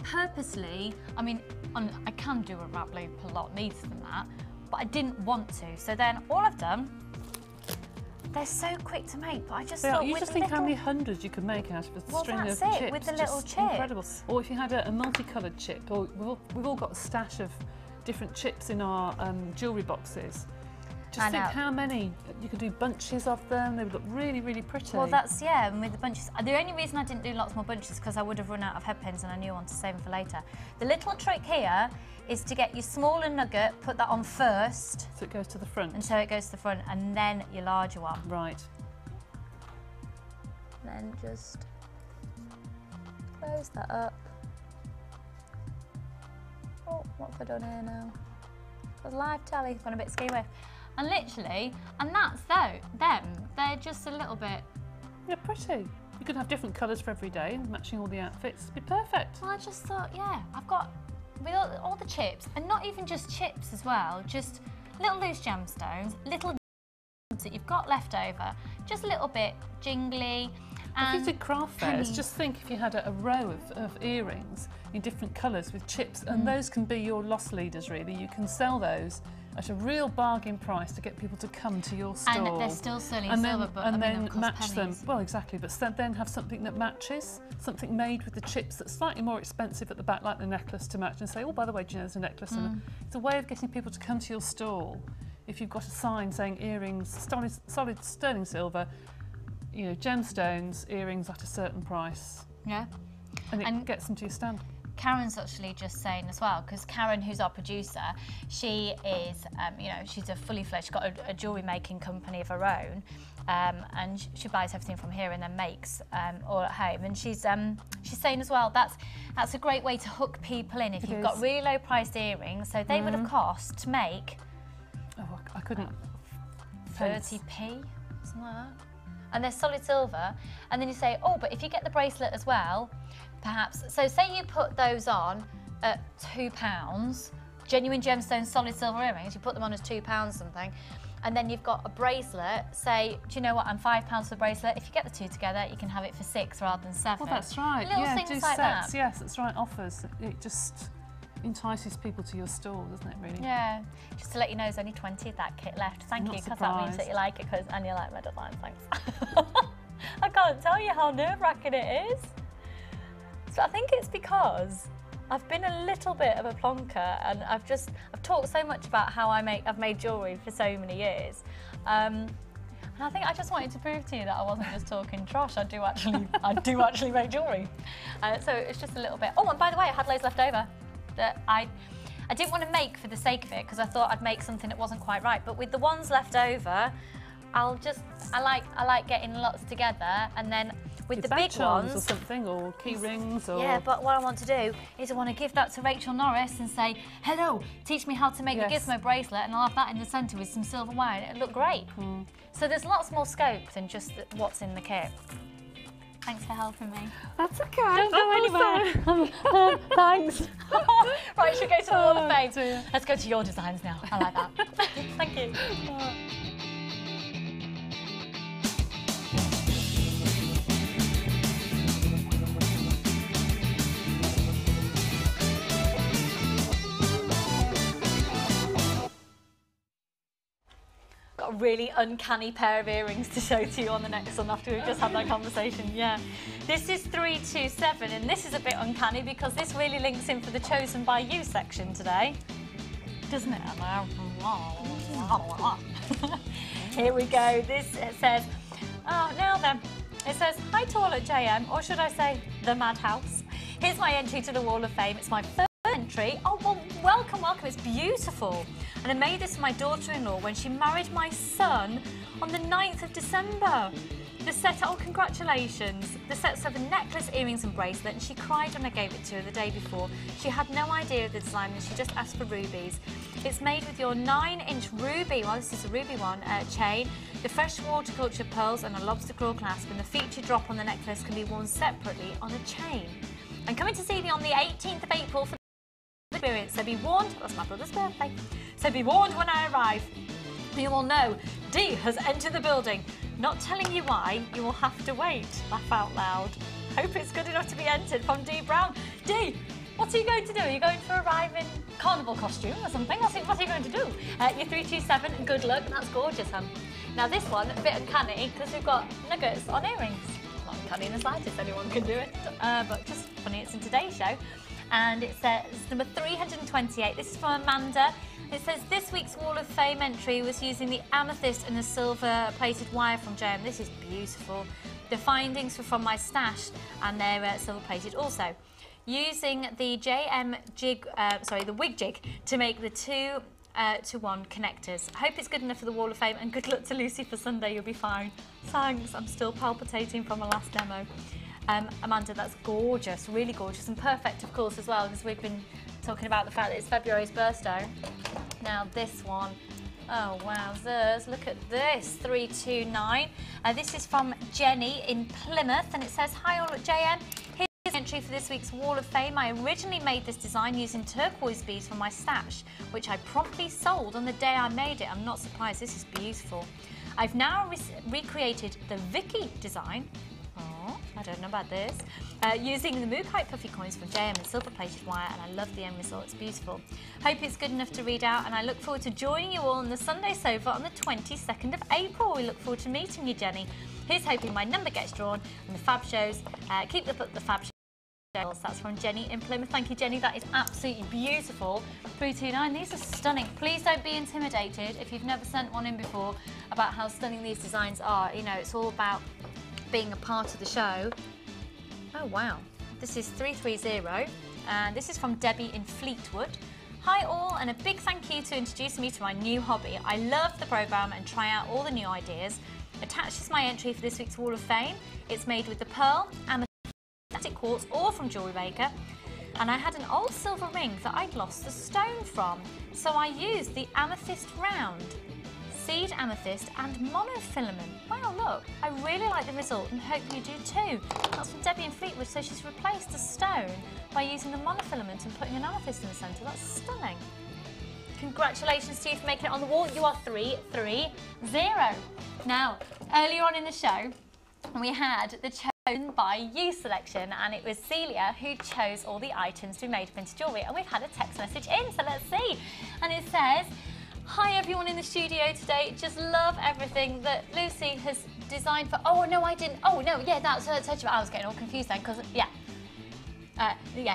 purposely, I mean, I can do a wrap loop a lot neater than that, but I didn't want to. So then all I've done, they're so quick to make, but I just thought you just think how many hundreds you could make out of a string of chips. That's it, with the little chip. Incredible. Or if you had a multicoloured chip, or we've all got a stash of different chips in our jewellery boxes. Just think how many, you could do bunches of them, they would look really, really pretty. Well, that's, yeah, and with the bunches. The only reason I didn't do lots more bunches is because I would have run out of head pins and I knew I wanted to save them for later. The little trick here is to get your smaller nugget, put that on first. So it goes to the front. And so it goes to the front, and then your larger one. Right. Then just close that up. Oh, what have I done here now? Got live telly, gone a bit ski with. And literally, and that's them. They're just a little bit... Yeah, pretty. You could have different colours for every day, matching all the outfits. It'd be perfect. Well, I just thought, yeah, I've got with all the chips, and not even just chips as well, just little loose gemstones, little that you've got left over, just a little bit jingly. If you did craft fairs, just think if you had a row of earrings in different colours with chips, and those can be your loss leaders really. You can sell those at a real bargain price to get people to come to your store. And they're still sterling silver, but and I mean, then of course, match pennies. them. Well, exactly, but then have something that matches, something made with the chips that's slightly more expensive at the back, like the necklace, to match, and say, oh, by the way, do you know there's a necklace? And it's a way of getting people to come to your stall. If you've got a sign saying earrings, solid sterling silver, you know, gemstones, earrings at a certain price. Yeah. And it gets them to your stand. Karen's actually just saying as well, because Karen, who's our producer, she is, you know, she's a fully fledged, she's got a jewellery making company of her own, and she buys everything from here and then makes all at home. And she's saying as well that's a great way to hook people in if you've got really low priced earrings. So they would have cost to make. Oh, I couldn't. 30p, something like that. And they're solid silver. And then you say, oh, but if you get the bracelet as well, perhaps. So say you put those on at £2, genuine gemstone solid silver earrings, you put them on as £2 something, and then you've got a bracelet, say, do you know what, I'm £5 for the bracelet. If you get the two together, you can have it for £6 rather than £7. Well, that's right. Little yeah, things do like sets. that. Yes, that's right, offers. It just entices people to your store, doesn't it, really? Yeah, just to let you know, there's only 20 of that kit left. Thank you, because that means that you like it, and you like my design, thanks. I can't tell you how nerve-wracking it is. So I think it's because I've been a little bit of a plonker, and I've talked so much about how I've made jewellery for so many years. And I think I just wanted to prove to you that I wasn't just talking trash. I do actually make jewellery. So it's just a little bit. Oh, and by the way, I had loads left over that I didn't want to make for the sake of it, because I thought I'd make something that wasn't quite right. But with the ones left over, I like getting lots together, and then with the big ones or something, or key rings, or yeah. But what I want to do is I want to give that to Rachel Norris and say, hello, teach me how to make the gizmo bracelet, and I'll have that in the centre with some silver wire. It'll look great. So there's lots more scope than just what's in the kit. Thanks for helping me. That's okay. Don't go anywhere. Thanks. Right, should we go to the Wall of Fame? Dear. Let's go to your designs now. I like that. Thank you. Got a really uncanny pair of earrings to show to you on the next one after we've just had that conversation. Yeah, this is 327, and this is a bit uncanny because this really links in for the Chosen by You section today, doesn't it? Here we go. This says, oh, now then, it says, hi to all at JM, or should I say the Madhouse. Here's my entry to the Wall of Fame. It's my first entry. Oh, well, welcome, welcome. It's beautiful. And I made this for my daughter-in-law when she married my son on the 9th of December. The set, oh, congratulations. The set's of a necklace, earrings and bracelet, and she cried when I gave it to her the day before. She had no idea of the design and she just asked for rubies. It's made with your 9-inch ruby, well, this is a ruby one, chain, the fresh horticulture pearls and a lobster claw clasp, and the feature drop on the necklace can be worn separately on a chain. I'm coming to see me on the 18th of April for the experience, so be warned, that's my brother's birthday, so be warned when I arrive. You will know Dee has entered the building. Not telling you why, you will have to wait. Laugh out loud. Hope it's good enough to be entered from Dee Brown. Dee, what are you going to do? Are you going to arrive in carnival costume or something? What are you going to do? You're 327, good luck. That's gorgeous, hun. Now this one, a bit uncanny because we've got nuggets on earrings. Not uncanny in the slightest, anyone can do it. But just funny, it's in today's show. And it says number 328. This is from Amanda. It says this week's Wall of Fame entry was using the amethyst and the silver plated wire from JM. This is beautiful. The findings were from my stash and they're silver plated also. Using the JM jig, the wig jig to make the 2-to-1 connectors. I hope it's good enough for the Wall of Fame and good luck to Lucy for Sunday, you'll be fine. Thanks, I'm still palpitating from my last demo. Amanda, that's gorgeous, really gorgeous and perfect of course as well because we've been talking about the fact that it's February's birthday. Now this one, oh wowzers, look at this, 329. This is from Jenny in Plymouth and it says, hi all at JM. Here's the entry for this week's Wall of Fame. I originally made this design using turquoise beads from my stash, which I promptly sold on the day I made it. I'm not surprised, this is beautiful. I've now recreated the Vicky design. I don't know about this. Using the Mookaite puffy coins from JM and silver plated wire, and I love the end result, it's beautiful. Hope it's good enough to read out, and I look forward to joining you all on the Sunday sofa on the 22nd of April. We look forward to meeting you, Jenny. Here's hoping my number gets drawn and the fab shows. Keep up the fab shows. That's from Jenny in Plymouth. Thank you, Jenny. That is absolutely beautiful. 329, these are stunning. Please don't be intimidated if you've never sent one in before about how stunning these designs are. You know, it's all about being a part of the show. Oh wow, this is 330 and this is from Debbie in Fleetwood. Hi all, and a big thank you to introduce me to my new hobby. I love the programme and try out all the new ideas. Attached is my entry for this week's Wall of Fame. It's made with the pearl, amethyst quartz, all from Jewellery Maker. And I had an old silver ring that I'd lost the stone from, so I used the amethyst round, seed amethyst and monofilament. Wow, look, I really like the result and hope you do too. That's from Debbie in Fleetwood, so she's replaced the stone by using the monofilament and putting an amethyst in the centre. That's stunning. Congratulations to you for making it on the wall. You are 330. Now, earlier on in the show, we had the Chosen by You selection, and it was Celia who chose all the items to be made up into jewellery, and we've had a text message in, so let's see. And it says, hi everyone in the studio today, just love everything that Lucy has designed for, oh no I didn't, oh no, yeah that's her touch, I was getting all confused then, because yeah,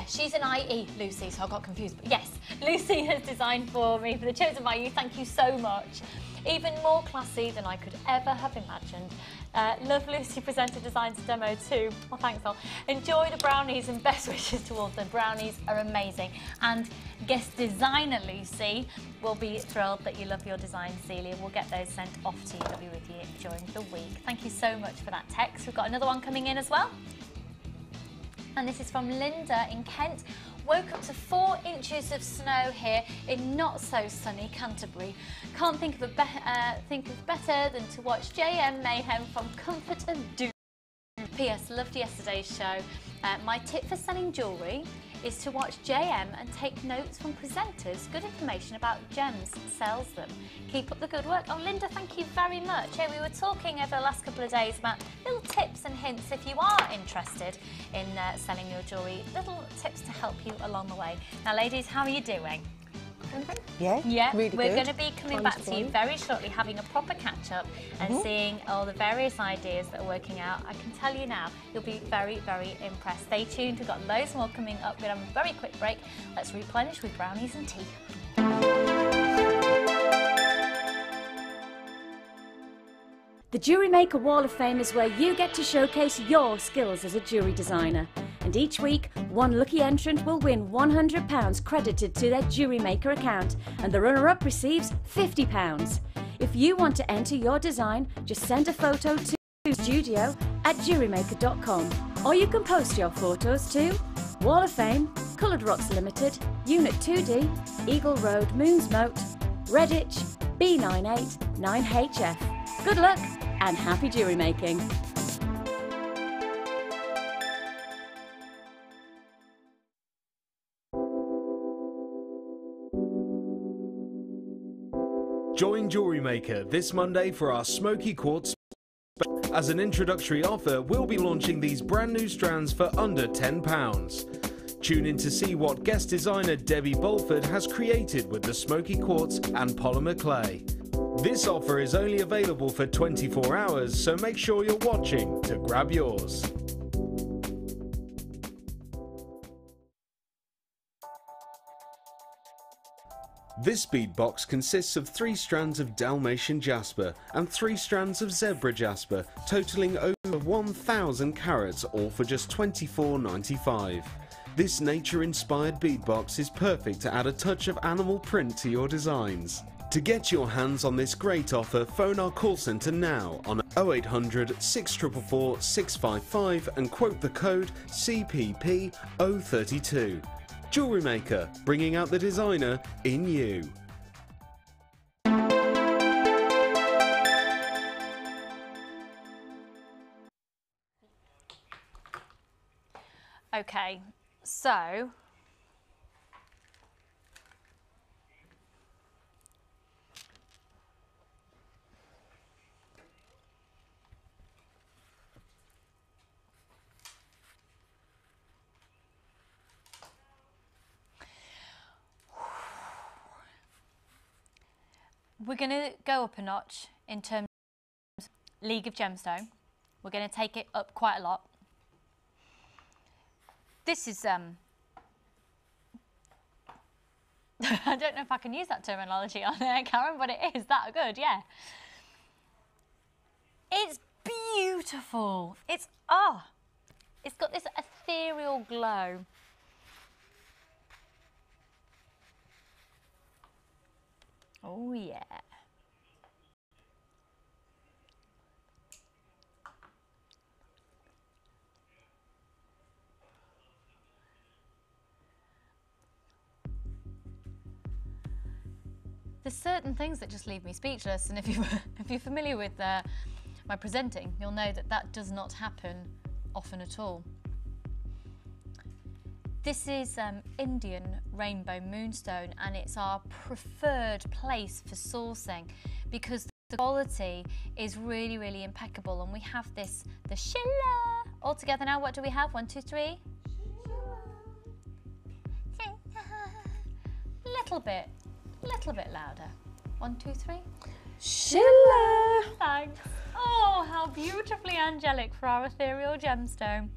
she's an IE, Lucy, so I got confused, but yes, Lucy has designed for me for the Chosen by You, thank you so much. Even more classy than I could ever have imagined. Love Lucy presented designs demo too. Well, thanks all. Enjoy the brownies and best wishes to all. The brownies are amazing. And guest designer Lucy will be thrilled that you love your design, Celia. We'll get those sent off to you. They'll be with you during the week. Thank you so much for that text. We've got another one coming in as well. And this is from Linda in Kent. Woke up to 4 inches of snow here in not so sunny Canterbury. Can't think of better than to watch JM Mayhem from Comfort and Doom. P.S. Loved yesterday's show. My tip for selling jewellery is to watch JM and take notes from presenters. Good information about gems, sells them. Keep up the good work. Oh, Linda, thank you very much. Yeah, we were talking over the last couple of days about little tips and hints if you are interested in selling your jewellery. Little tips to help you along the way. Now, ladies, how are you doing? Yeah, really we're good. going to be coming back to you very shortly, having a proper catch-up and seeing all the various ideas that are working out. I can tell you now, you'll be very, very impressed. Stay tuned, we've got loads more coming up. We're going to have a very quick break. Let's replenish with brownies and tea. The Jewellery Maker Wall of Fame is where you get to showcase your skills as a jewellery designer. And each week, one lucky entrant will win £100 credited to their Jewellery Maker account, and the runner-up receives £50. If you want to enter your design, just send a photo to studio@jewellerymaker.com, or you can post your photos to Wall of Fame, Coloured Rocks Limited, Unit 2D, Eagle Road, Moonsmote, Redditch, B98 9HF. Good luck and happy jewellery making! Join Jewellery Maker this Monday for our Smoky Quartz. As an introductory offer, we'll be launching these brand new strands for under £10. Tune in to see what guest designer Debbie Bolford has created with the Smoky Quartz and polymer clay. This offer is only available for 24 hours, so make sure you're watching to grab yours. This bead box consists of 3 strands of Dalmatian jasper and 3 strands of zebra jasper, totaling over 1,000 carats, all for just £24.95. This nature-inspired bead box is perfect to add a touch of animal print to your designs. To get your hands on this great offer, phone our call centre now on 0800 644 655 and quote the code CPP032. Jewellery Maker, bringing out the designer in you. Okay, so we're going to go up a notch in terms of League of Gemstone. We're going to take it up quite a lot. This is, I don't know if I can use that terminology on there, Karen, but it is that good, yeah. It's beautiful. It's got this ethereal glow. Oh, yeah. There's certain things that just leave me speechless, and if you're familiar with my presenting, you'll know that that does not happen often at all. This is Indian Rainbow Moonstone, and it's our preferred place for sourcing because the quality is really, really impeccable. And we have the Sheila all together now. What do we have? 1, 2, 3. Little bit louder. 1, 2, 3. Sheila. Thanks. Oh, how beautifully angelic for our ethereal gemstone.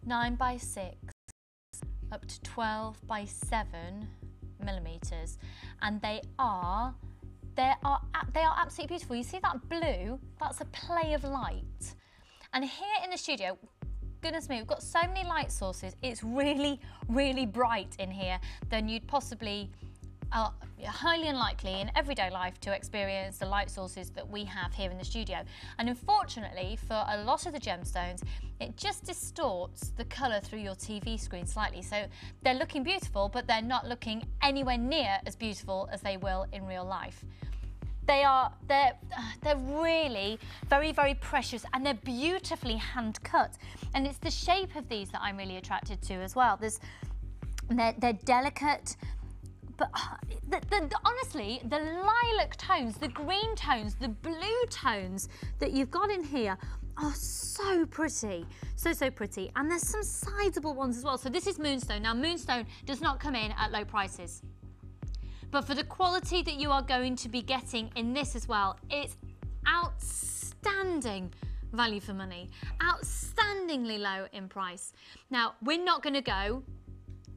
(9 by 6) up to 12 by 7 millimeters, and they are absolutely beautiful. You see that blue? That's a play of light. And here in the studio, goodness me, we've got so many light sources. It's really, really bright in here than you'd possibly, highly unlikely in everyday life to experience the light sources that we have here in the studio. And unfortunately, for a lot of the gemstones, it just distorts the colour through your TV screen slightly. So they're looking beautiful, but they're not looking anywhere near as beautiful as they will in real life. They're really very, very precious, and they're beautifully hand cut. And it's the shape of these that I'm really attracted to as well. They're delicate, but honestly, the lilac tones, the green tones, the blue tones that you've got in here are so pretty, so pretty. And there's some sizable ones as well. So this is Moonstone. Now, Moonstone does not come in at low prices. But for the quality that you are going to be getting in this as well, it's outstanding value for money, outstandingly low in price. Now, we're not going to go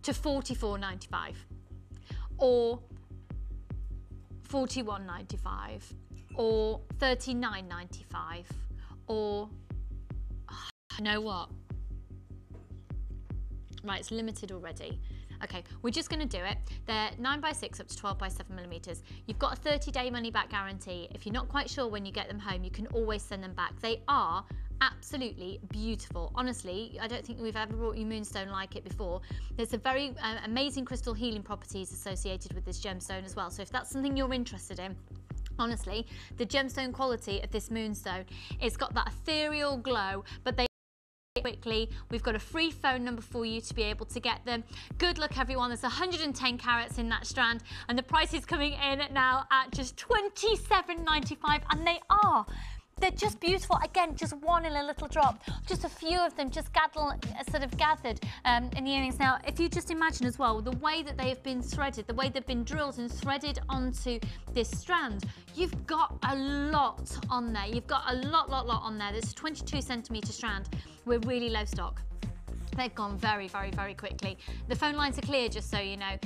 to $44.95 or $41.95 or $39.95 or, you know what? Right, it's limited already. Okay, we're just going to do it. They're 9 by 6 up to 12 by 7 millimeters. You've got a 30-day money-back guarantee. If you're not quite sure when you get them home, you can always send them back. They are absolutely beautiful. Honestly, I don't think we've ever brought you moonstone like it before. There's a very amazing crystal healing properties associated with this gemstone as well. So if that's something you're interested in, honestly, the gemstone quality of this moonstone, it's got that ethereal glow, but they quickly. We've got a free phone number for you to be able to get them. Good luck, everyone. There's 110 carats in that strand, and the price is coming in now at just $27.95, and They're just beautiful. Again, just one in a little drop. Just a few of them just gathered in the earrings. Now, if you just imagine as well, the way that they have been threaded, the way they've been drilled and threaded onto this strand, you've got a lot on there. You've got a lot on there. There's a 22 centimetre strand. We're really low stock. They've gone very, very, very quickly. The phone lines are clear, just so you know.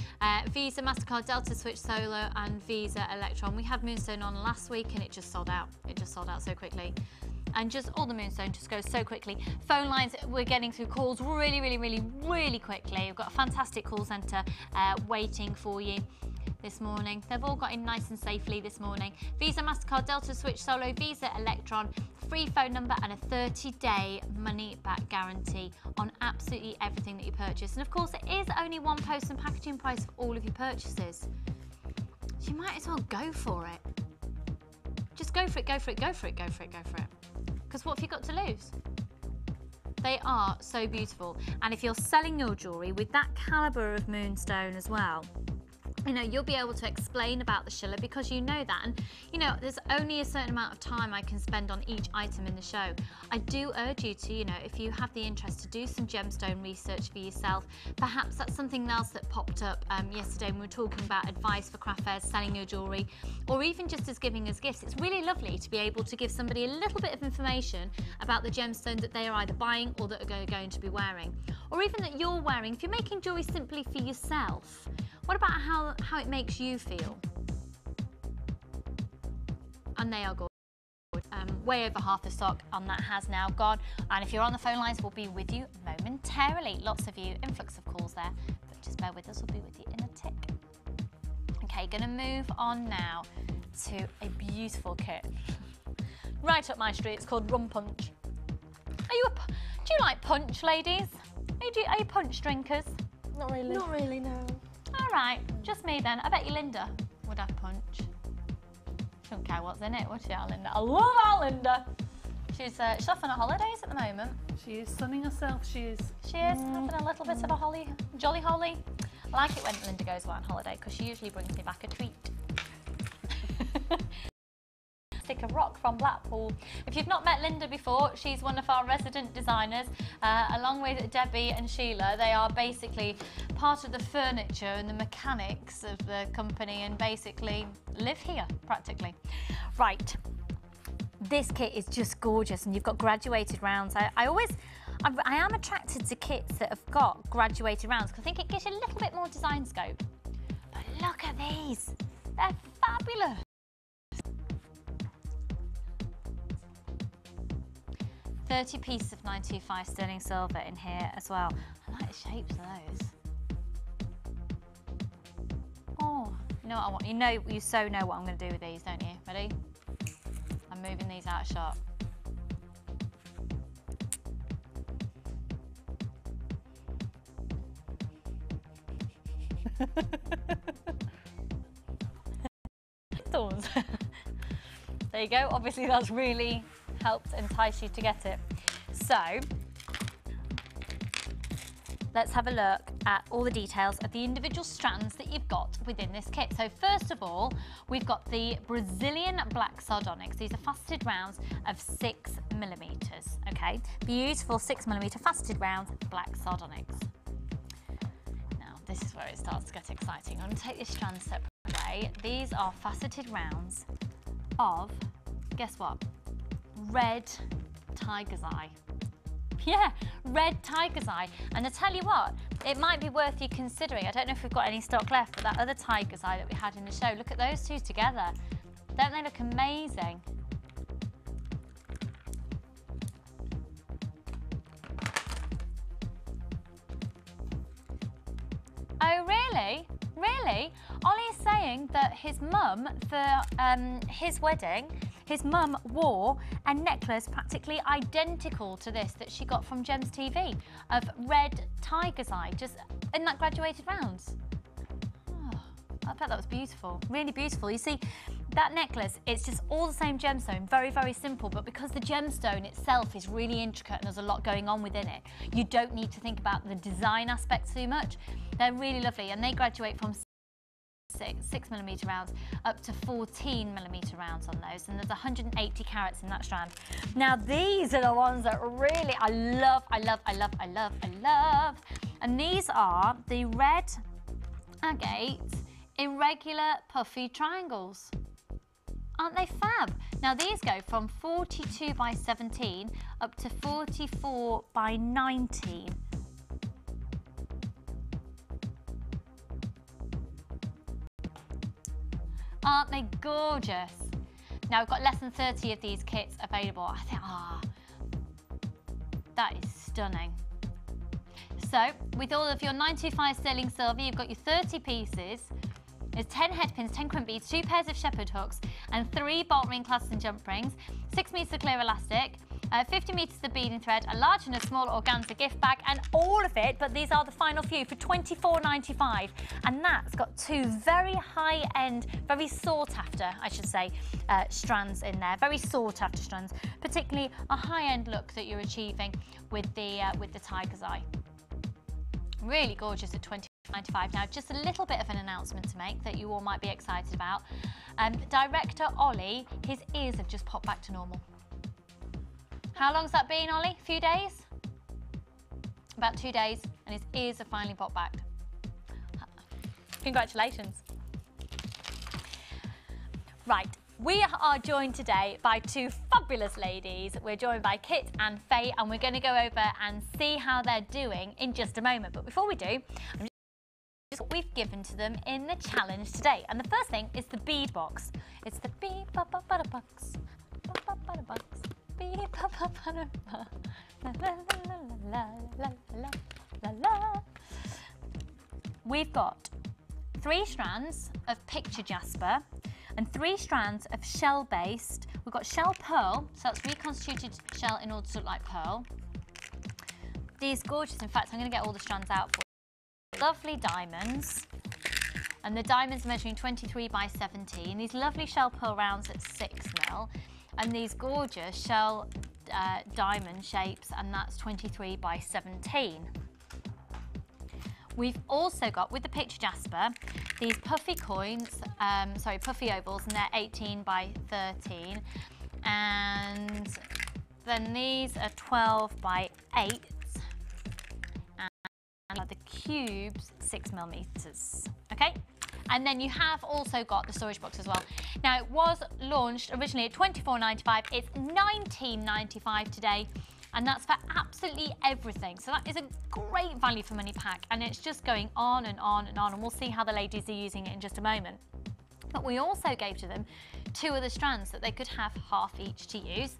Visa, MasterCard, Delta Switch Solar and Visa Electron. We had Moonstone on last week and it just sold out. It just sold out so quickly. And just all the Moonstone just goes so quickly. Phone lines, we're getting through calls really, really, really, really quickly. We've got a fantastic call centre waiting for you this morning. They've all got in nice and safely this morning. Visa, MasterCard, Delta Switch Solo, Visa Electron, free phone number and a 30-day money-back guarantee on absolutely everything that you purchase. And of course, it is only one post and packaging price for all of your purchases. So you might as well go for it. Just go for it, go for it, go for it, go for it, go for it. Because what have you got to lose? They are so beautiful. And if you're selling your jewellery with that calibre of moonstone as well, you know, you'll be able to explain about the Schiller because you know that. And, you know, there's only a certain amount of time I can spend on each item in the show. I do urge you to, you know, if you have the interest to do some gemstone research for yourself. Perhaps that's something else that popped up yesterday when we were talking about advice for craft fairs, selling your jewellery, or even just as giving as gifts. It's really lovely to be able to give somebody a little bit of information about the gemstone that they are either buying or that are going to be wearing. Or even that you're wearing. If you're making jewellery simply for yourself, what about how it makes you feel? And they are good. Way over half the stock on that has now gone. And if you're on the phone lines, we'll be with you momentarily. Lots of you, influx of calls there, but just bear with us, we'll be with you in a tick. Okay, gonna move on now to a beautiful kit. Right up my street, it's called Rum Punch. Do you like punch, ladies? Are you punch drinkers? Not really. Not really, no. All right, just me then. I bet you Linda would have punch. She don't care what's in it, would she, our Linda? I love our Linda. She's off on her holidays at the moment. She is sunning herself, she is. She is having a little bit of a jolly holly. I like it when Linda goes away on holiday because she usually brings me back a treat. Stick of rock from Blackpool. If you've not met Linda before, she's one of our resident designers, along with Debbie and Sheila. They are basically part of the furniture and the mechanics of the company and basically live here, practically. Right, this kit is just gorgeous and you've got graduated rounds. I am attracted to kits that have got graduated rounds because I think it gives you a little bit more design scope. But look at these, they're fabulous. 30 pieces of 925 sterling silver in here as well. I like the shapes of those. Oh, you know what I want? You so know what I'm going to do with these, don't you? Ready? I'm moving these out of shot. Thorns. There you go. Obviously, that's really helped entice you to get it. So let's have a look at all the details of the individual strands that you've got within this kit. So first of all, we've got the Brazilian black sardonyx. These are faceted rounds of 6mm, okay? Beautiful 6mm faceted rounds, black sardonyx. Now, this is where it starts to get exciting. I'm going to take this strand separately. These are faceted rounds of, guess what? Red tiger's eye. Yeah, red tiger's eye. And I tell you what, it might be worth you considering. I don't know if we've got any stock left, but that other tiger's eye that we had in the show, look at those two together. Don't they look amazing? Oh, really? Really? Ollie's saying that his mum, for his wedding, his mum wore a necklace practically identical to this that she got from Gems TV of red tiger's eye, just in that graduated rounds. Oh, I bet that was beautiful, really beautiful. You see, that necklace, it's just all the same gemstone, very, very simple, but because the gemstone itself is really intricate and there's a lot going on within it, you don't need to think about the design aspect too much. They're really lovely and they graduate from 6mm rounds up to 14mm rounds on those, and there's 180 carats in that strand. Now these are the ones that really I love, and these are the red agate irregular puffy triangles. Aren't they fab? Now these go from 42 by 17 up to 44 by 19. Aren't they gorgeous? Now we've got less than 30 of these kits available. I think, that is stunning. So with all of your 925 sterling silver, you've got your 30 pieces. There's 10 head pins, 10 crimp beads, 2 pairs of shepherd hooks, and 3 bolt ring clasps and jump rings, 6 meters of clear elastic, 50 meters of beading thread, a large and a small organza gift bag, and all of it, but these are the final few, for £24.95. And that's got 2 very high-end, very sought-after, I should say, strands in there. Very sought-after strands, particularly a high-end look that you're achieving with the tiger's eye. Really gorgeous at £24.95. Now, just a little bit of an announcement to make that you all might be excited about. Director Ollie, his ears have just popped back to normal. How long's that been, Ollie? A few days? About 2 days, and his ears have finally popped back. Congratulations. Right, we are joined today by 2 fabulous ladies. We're joined by Kit and Faye, and we're going to go over and see how they're doing in just a moment. But before we do, just what we've given to them in the challenge today. And the first thing is the bead box. It's the bead box. We've got 3 strands of picture jasper and 3 strands of shell based. We've got shell pearl, so that's reconstituted shell in order to look like pearl. These gorgeous, in fact, I'm going to get all the strands out for you. Lovely diamonds, and the diamonds measuring 23 by 17. These lovely shell pearl rounds at 6mm. And these gorgeous shell diamond shapes, and that's 23 by 17. We've also got, with the picture jasper, these puffy coins, puffy ovals, and they're 18 by 13. And then these are 12 by 8. And the cubes, 6mm. Okay? And then you have also got the storage box as well. Now, it was launched originally at £24.95. It's £19.95 today, and that's for absolutely everything. So that is a great value for money pack, and it's just going on and on and on, and we'll see how the ladies are using it in just a moment. But we also gave to them 2 other strands that they could have half each to use,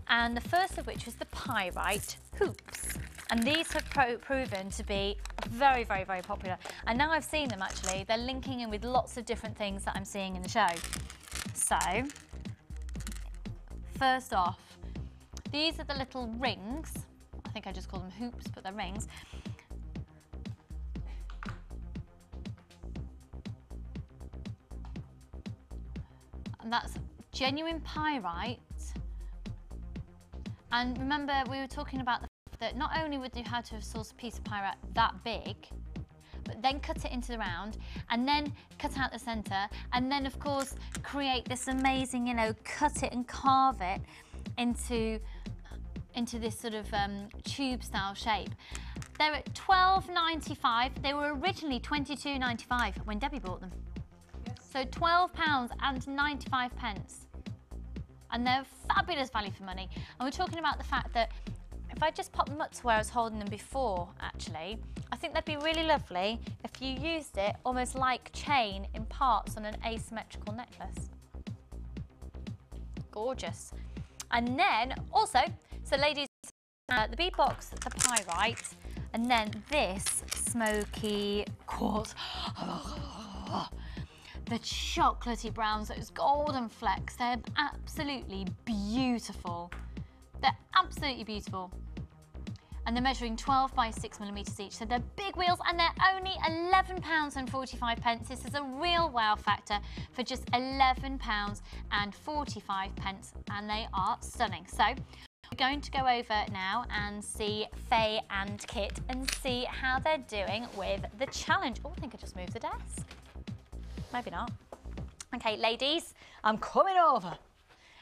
and the first of which was the pyrite hoops. And these have proven to be very, very, very popular. And now I've seen them, actually, they're linking in with lots of different things that I'm seeing in the show. So, first off, these are the little rings. I think I just call them hoops, but they're rings. And that's genuine pyrite. And remember, we were talking about the that not only would you have to have sourced a piece of pyrite that big, but then cut it into the round, and then cut out the centre, and then of course create this amazing, you know, cut it and carve it into this sort of tube style shape. They're at £12.95. They were originally £22.95 when Debbie bought them. Yes. So £12 and 95 pence. And they're fabulous value for money. And we're talking about the fact that if I just pop them up to where I was holding them before, actually, I think they'd be really lovely if you used it almost like chain in parts on an asymmetrical necklace. Gorgeous. And then also, so ladies, the bead box, the pyrite, and then this smoky quartz. The chocolatey browns, those golden flecks, they're absolutely beautiful. They're absolutely beautiful. And they're measuring 12 by 6mm each. So they're big wheels, and they're only £11.45. This is a real wow factor for just £11.45, and they are stunning. So we're going to go over now and see Faye and Kit and see how they're doing with the challenge. Oh, I think I just moved the desk. maybe not. Okay, ladies, I'm coming over.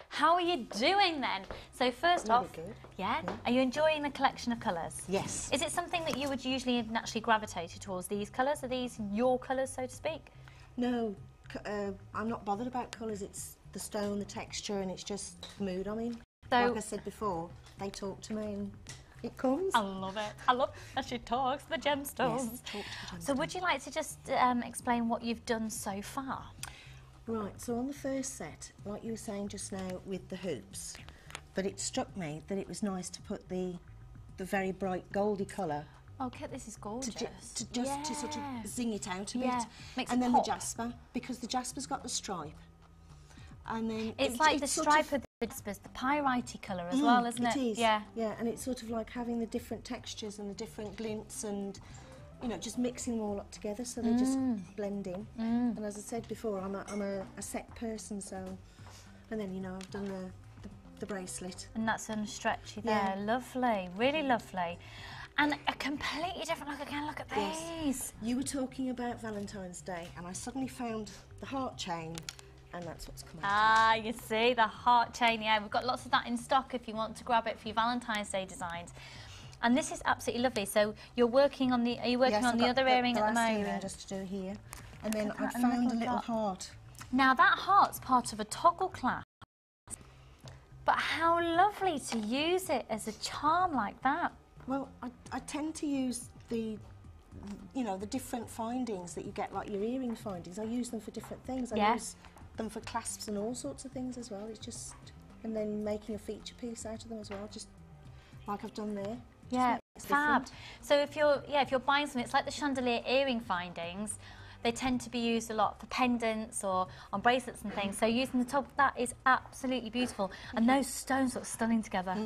How are you doing then? So first off, good. Yeah? Are you enjoying the collection of colours? Yes. Is it something that you would usually have naturally gravitated towards, these colours? Are these your colours, so to speak? No, I'm not bothered about colours. It's the stone, the texture, and it's just the mood I'm in. So, like I said before, they talk to me and it comes. I love it. I love that she talks the gemstones. Yes, talk to the So would you like to just explain what you've done so far? Right, so on the first set, like you were saying just now with the hoops, but it struck me that it was nice to put the very bright goldy colour Oh, Kit, this is gorgeous. to sort of zing it out a bit. Makes and it then pop. the jasper, because the jasper's got the stripe. And then It's like the stripe of the jaspers, the pyrite colour as well, isn't it? It is. Yeah. Yeah, and it's sort of like having the different textures and the different glints and, you know, just mixing them all up together so they just blend in. And as I said before, I'm a set person, so... And then, you know, I've done the bracelet. And that's unstretchy there. Yeah. Lovely, really lovely. And a completely different look again, look at these. Yes. You were talking about Valentine's Day and I suddenly found the heart chain and that's what's come out. Ah, you see, the heart chain, yeah. We've got lots of that in stock if you want to grab it for your Valentine's Day designs. And this is absolutely lovely. So you're working on the, are you working on the other earring at the moment? Earring just to do here. And then I found a little heart. Now that heart's part of a toggle clasp. But how lovely to use it as a charm like that. Well, I tend to use the, you know, the different findings that you get, like your earring findings. I use them for different things. I use them for clasps and all sorts of things as well. It's just, and then making a feature piece out of them as well, just like I've done there. Yeah, fab. So if you're buying something, it's like the chandelier earring findings. They tend to be used a lot for pendants or on bracelets and things. So using the top, that is absolutely beautiful. And those stones look stunning together.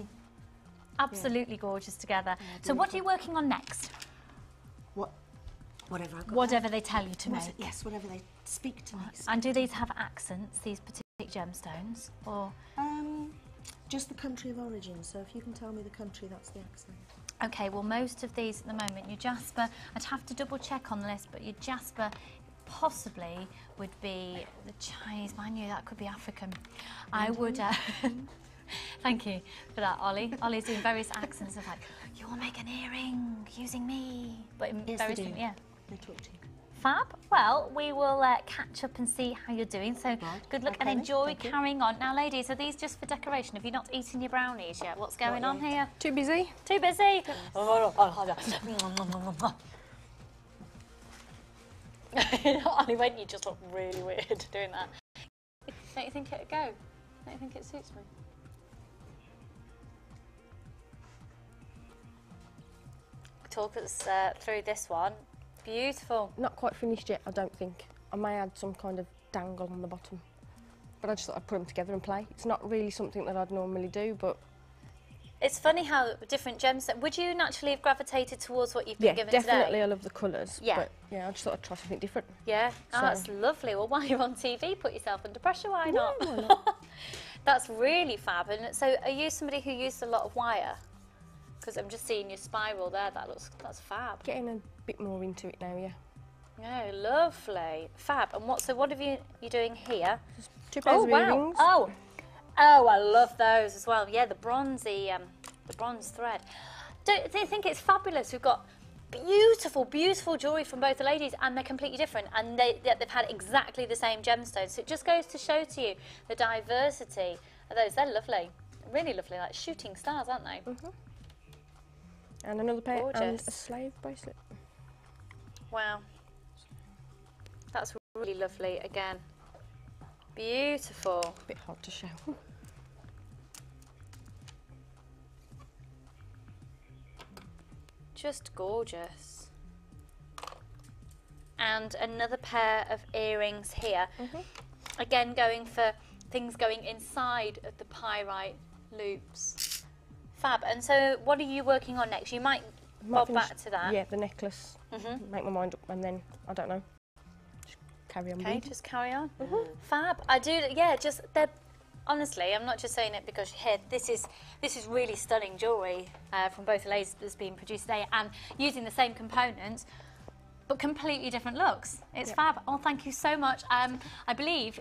Absolutely gorgeous together. So what are you working on next? Whatever I've got. Whatever they tell you to make. Yes, whatever they speak to me. And do these have accents, these particular gemstones? Or just the country of origin. So if you can tell me the country, that's the accent. okay, well most of these at the moment, your jasper, I'd have to double check on the list, but your jasper possibly would be the Chinese, but I knew that could be African. I would thank you for that, Ollie. Ollie's doing various accents of like, you will make an earring using me. But in Yes, various they do. different, yeah. They talk to you. Fab. Well, we will catch up and see how you're doing. So good luck and Okay, enjoy thank you. carrying on. Now, ladies, are these just for decoration? Have you not eaten your brownies yet? What's going on here? Too busy? Too busy? Ollie, when you just look really weird doing that. Don't you think it'd go? Don't you think it suits me? Talk us through this one. Beautiful. Not quite finished yet, I don't think. I may add some kind of dangle on the bottom. But I just thought I'd put them together and play. It's not really something that I'd normally do, but... It's funny how different gems... Would you naturally have gravitated towards what you've been given definitely. today? Definitely, I love the colours. Yeah. But yeah, I just thought I'd try something different. Yeah? Oh, So- that's lovely. Well, while you're on TV, put yourself under pressure, why not? Yeah, why not? That's really fab. And so are you somebody who used a lot of wire? Because I'm just seeing your spiral there. That's fab. Getting a bit more into it now, yeah. Yeah, lovely. Fab. And what are you doing here? Two pairs Oh, of wow. earrings. Oh, I love those as well. Yeah, the bronzy, the bronze thread. Don't you think it's fabulous? We've got beautiful, beautiful jewellery from both the ladies, and they're completely different, and they've had exactly the same gemstones. So it just goes to show to you the diversity of those. They're lovely, really lovely, like shooting stars, aren't they? And another pair and Gorgeous. a slave bracelet. Wow, that's really lovely again. Beautiful. Bit hard to show. Just gorgeous. And another pair of earrings here. Again, going for things going inside of the pyrite loops. Fab. And so what are you working on next? You might bob finish- back to that. Yeah, the necklace. Make my mind up, and then I don't know. Just carry on. Okay, with it. just carry on. Fab. I do. Yeah, just they're. Honestly, I'm not just saying it because you're here. This is really stunning jewellery from both the ladies that's being produced today, and using the same components. but completely different looks. It's fab. Oh, thank you so much. I believe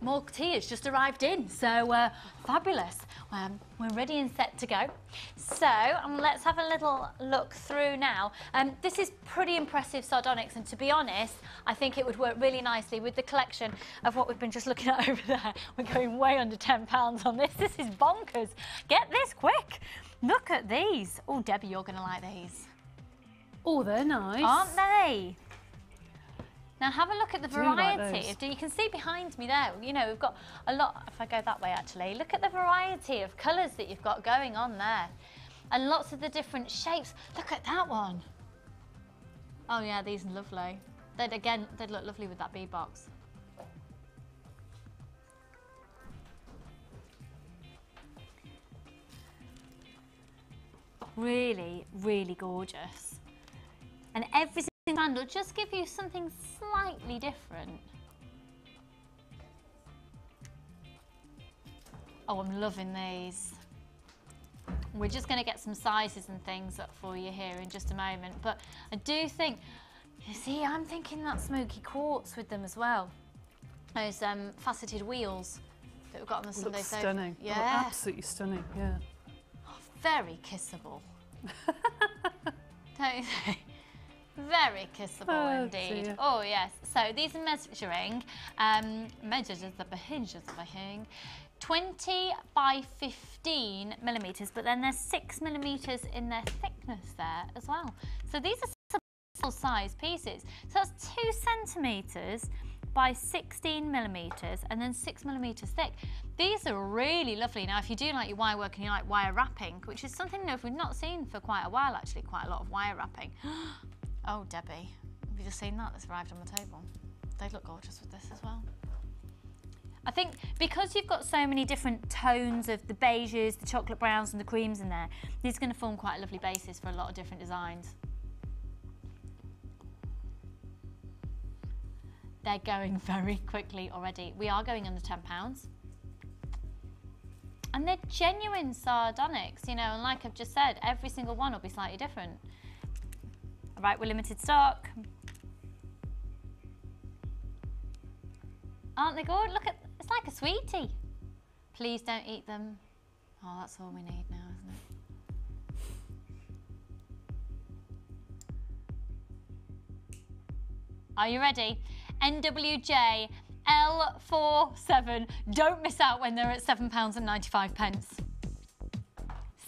more tea has just arrived in, so fabulous. We're ready and set to go. So let's have a little look through now. This is pretty impressive sardonyx, and to be honest, I think it would work really nicely with the collection of what we've been just looking at over there. We're going way under £10 on this. This is bonkers. Get this quick. Look at these. Oh, Debbie, you're going to like these. Oh, they're nice. Aren't they? Now have a look at the variety. Like You can see behind me there, you know, we've got a lot, if I go that way actually, look at the variety of colours that you've got going on there. And lots of the different shapes. Look at that one. Oh yeah, these are lovely. They'd look lovely with that bead box. Really, really gorgeous. And every single brand will just give you something slightly different. Oh, I'm loving these. We're just going to get some sizes and things up for you here in just a moment. But I do think, you see, I'm thinking that smoky quartz with them as well. Those faceted wheels that we've got on the Sunday sofa. Stunning. Yeah. Oh, absolutely stunning, yeah. Oh, very kissable. Don't you think? Very kissable indeed. Dear. Oh yes. So these are measuring 20 by 15 millimeters, but then there's 6 millimeters in their thickness there as well. So these are small size pieces. So that's 2 centimeters by 16 millimeters and then 6 millimeters thick. These are really lovely. Now, if you do like your wire work and you like wire wrapping, which is something we've not seen for quite a while actually, quite a lot of wire wrapping. Oh, Debbie, have you just seen that that's arrived on the table? They look gorgeous with this as well. I think because you've got so many different tones of the beiges, the chocolate browns and the creams in there, these are going to form quite a lovely basis for a lot of different designs. They're going very quickly already. We are going under £10. And they're genuine sardonyx, you know, and like I've just said, every single one will be slightly different. All right, we're limited stock. Aren't they good? Look at, it's like a sweetie. Please don't eat them. Oh, that's all we need now, isn't it? Are you ready? NWJ L47. Don't miss out when they're at £7.95.